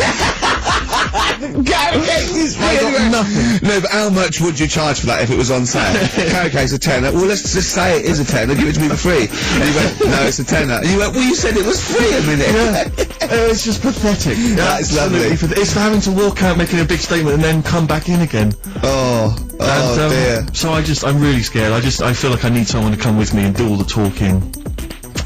Carry case is free anyway. I got nothing. No, but how much would you charge for that if it was on sale? Carry case a tenner. Well, let's just say it is a tenner, give it to me for free. And he went, no, it's a tenner. And you went, well, you said it was free a minute. Yeah. It's just pathetic. That's lovely. It's having to walk out making a big statement and then come back in again. Oh dear. So I'm really scared. I feel like I need someone to come with me and do all the talking.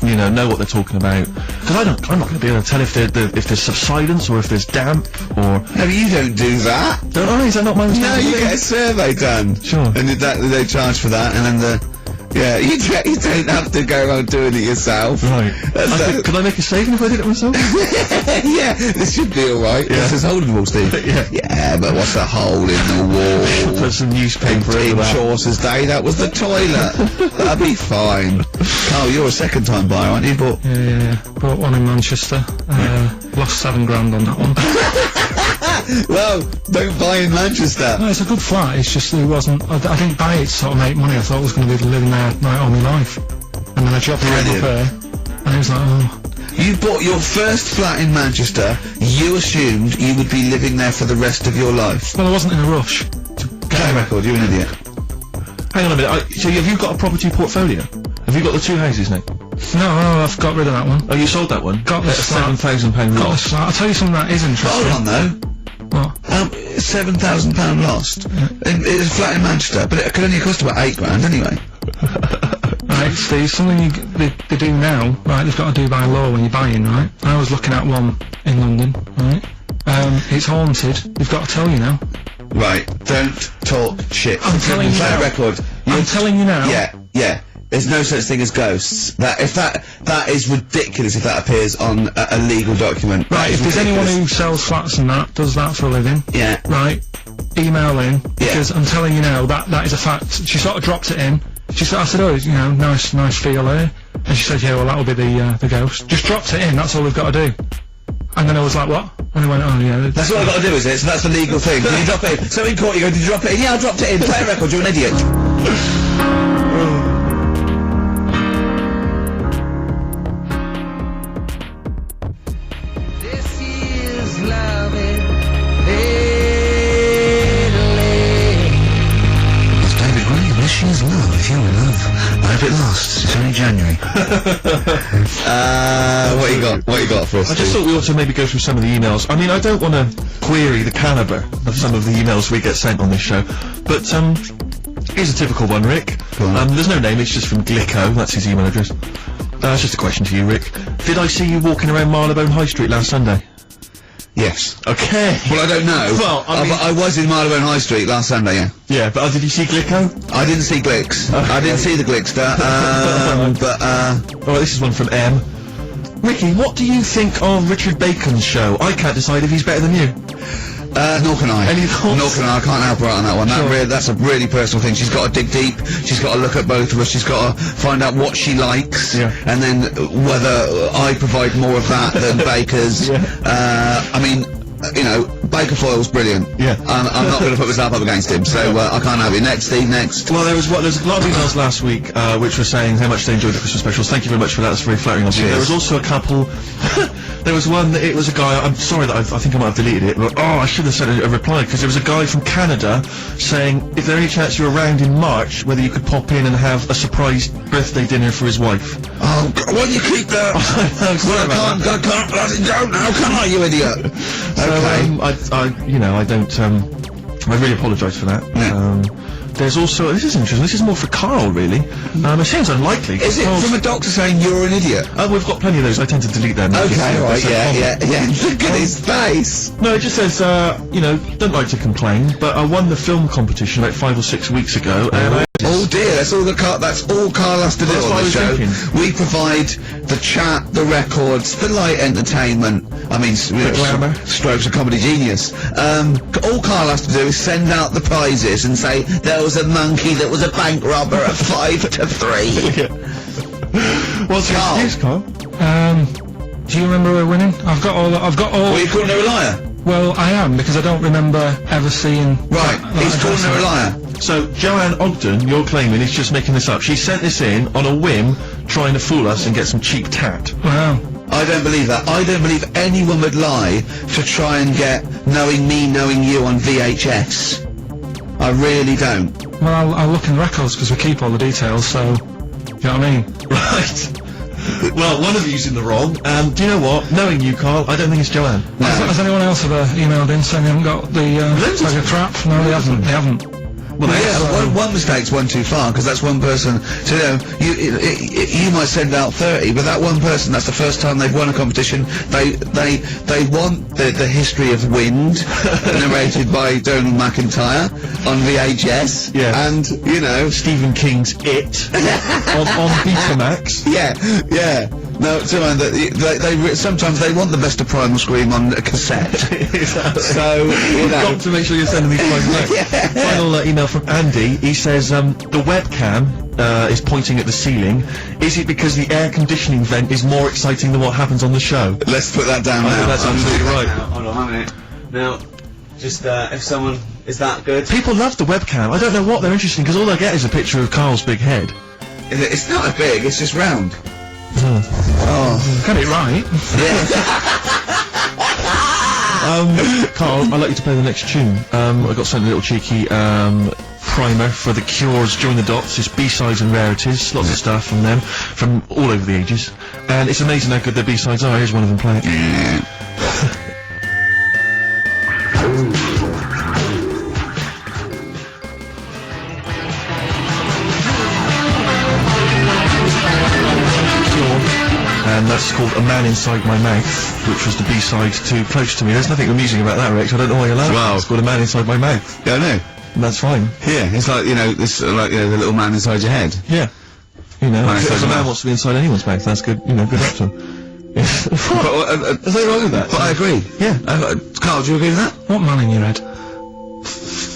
You know what they're talking about. Because I'm not going to be able to tell if there's subsidence or if there's damp or... No, you don't do that. Don't I? Is that not my responsibility? No, you get a survey done. Sure. And they charge for that, and then Yeah, you don't have to go around doing it yourself. Right. Could I make a saving if I did it myself? Yeah, this should be alright. Yeah. This is hole in the wall, Steve. Yeah, but what's a hole in the wall? Put some newspaper in over that. Chaucer's day, that was the toilet. That'd be fine. Carl, you're a second-time buyer, aren't you? But Yeah. Bought one in Manchester. Lost £7 on that one. well, don't buy in Manchester. No, it's a good flat. It's just it wasn't. I didn't buy it to sort of make money. I thought I was going to be living there right all my life. And then a job came up here, and it was like, oh. You bought your first flat in Manchester. You assumed you would be living there for the rest of your life. Well, I wasn't in a rush. Play a record. You're an idiot. Hang on a minute. So have you got a property portfolio? Have you got the 2 houses now? No, I've got rid of that one. Oh, you sold that one? Got this flat. £7,000 Got loss. this flat. I'll tell you something that is interesting. Hold on, though. What? £7,000 lost. It's a flat in Manchester, but it could only cost about £8,000 anyway. Right, Steve, something they do now, right, they've got to do by law when you're buying, right? I was looking at one in London, right? It's haunted. They've got to tell you now. Right, don't talk shit. I'm telling you Play now. a record. I'm telling you now. Yeah. There's no such thing as ghosts. That is ridiculous if that appears on a legal document. Right, if there's anyone who sells flats and that, does that for a living. Yeah. Right, email in, because I'm telling you now, that is a fact. She sort of dropped it in. She said, I said, oh, you know, nice feel here. And she said, yeah, well, that'll be the ghost. Just dropped it in, that's all we've got to do. And then I was like, what? And I went, oh, yeah. That's all I've got to do, is it? So that's the legal thing. Did you drop it in? So in court you go, did you drop it in? Yeah, I dropped it in. Play a record, you're an idiot. She is love, if you're in love. I hope it lasts. It's only January. What you got for us? I just thought we ought to maybe go through some of the emails. I mean, I don't want to query the calibre of some of the emails we get sent on this show, but here's a typical one, Rick. There's no name, it's just from Glicko, that's his email address. It's just a question to you, Rick. Did I see you walking around Marylebone High Street last Sunday? Yes. Okay. Well, I don't know. Well, I was in Marylebone High Street last Sunday, yeah. Yeah, but did you see Glicko? I didn't see Glicks. Okay. I didn't see the Glickster, Oh, this is one from M. Ricky, what do you think of Richard Bacon's show? I can't decide if he's better than you. Nor can I. Any thoughts? Nor can I. I can't help her out on that one. Sure. That's a really personal thing. She's got to dig deep. She's got to look at both of us. She's got to find out what she likes. Yeah. And then whether I provide more of that than Baker's. I mean, you know, Baker Foyle's brilliant. Yeah. I'm not going to put myself up against him, so I can't have it. Next, Steve, next. Well, there's a lot of emails last week, which were saying how much they enjoyed the Christmas specials. Thank you very much for that. That's very flattering of you. There was also a couple. There was one that it was a guy. I'm sorry that I think I might have deleted it, but I should have sent a reply, because there was a guy from Canada saying if there any chance you're around in March, whether you could pop in and have a surprise birthday dinner for his wife. Oh, God, why do you keep that? I can't let it go now, can I, you idiot? Okay. I really apologise for that. Yeah. There's also, this is interesting, this is more for Carl, really. It seems unlikely. Is it from a doctor saying you're an idiot? We've got plenty of those, I tend to delete them. Okay, right, yeah. Look at his face! No, it just says, don't like to complain, but I won the film competition about 5 or 6 weeks ago, and Oh dear, that's all Carl has to do That's on what I the was show. thinking. We provide the chat, the records, the light entertainment. I mean, the glamour. Strokes of comedy genius. All Carl has to do is send out the prizes and say there was a monkey that was a bank robber at 5 to 3. What's your excuse, Carl? Do you remember her winning? I've got all. Well, you calling her a liar? Well, I am, because I don't remember ever seeing. Right, he's calling her a liar. So, Joanne Ogden, you're claiming, is just making this up. She sent this in on a whim, trying to fool us and get some cheap tat. Wow. I don't believe that. I don't believe anyone would lie to try and get Knowing Me, Knowing You on VHS. I really don't. Well, I'll look in the records, because we keep all the details, so. Do you know what I mean? Right. Well, one of you's in the wrong. Do you know what? Knowing you, Carl, I don't think it's Joanne. Has anyone else ever emailed in saying they haven't got the bag of crap? No, they haven't. one mistake's one too far, because that's one person. So, you might send out 30, but that one person, that's the first time they've won a competition. They want the history of Wind, narrated by Donald McIntyre on VHS. Yeah. And, Stephen King's It on Betamax. Yeah. No, sometimes they want the best of Primal Scream on a cassette. So, You've got to make sure you're sending these prices back. Final email from Andy. He says, the webcam is pointing at the ceiling. Is it because the air conditioning vent is more exciting than what happens on the show? Let's put that down now. That's absolutely right. Hold on a minute. Now, just, if someone... Is that good? People love the webcam. I don't know what they're interested in, because all they get is a picture of Carl's big head. It's not a big, it's just round. Got it right. Carl, I'd like you to play the next tune. I got sent a little cheeky primer for The Cure's Join the Dots. It's B-sides and rarities, lots of stuff from them, from all over the ages. And it's amazing how good their B-sides are. Here's one of them playing. And that's called A Man Inside My Mouth, which was the B-side to Close to Me. There's nothing amusing about that, Rex. I don't know why you're laughing. Wow. It's called A Man Inside My Mouth. Yeah, I know. And that's fine. Yeah, it's like, the little man inside your head. Yeah. Man If inside a your man mouth. wants to be inside anyone's mouth, that's good, good luck to him. There's nothing wrong with that. But I agree. Yeah. Carl, do you agree with that? What man in your head?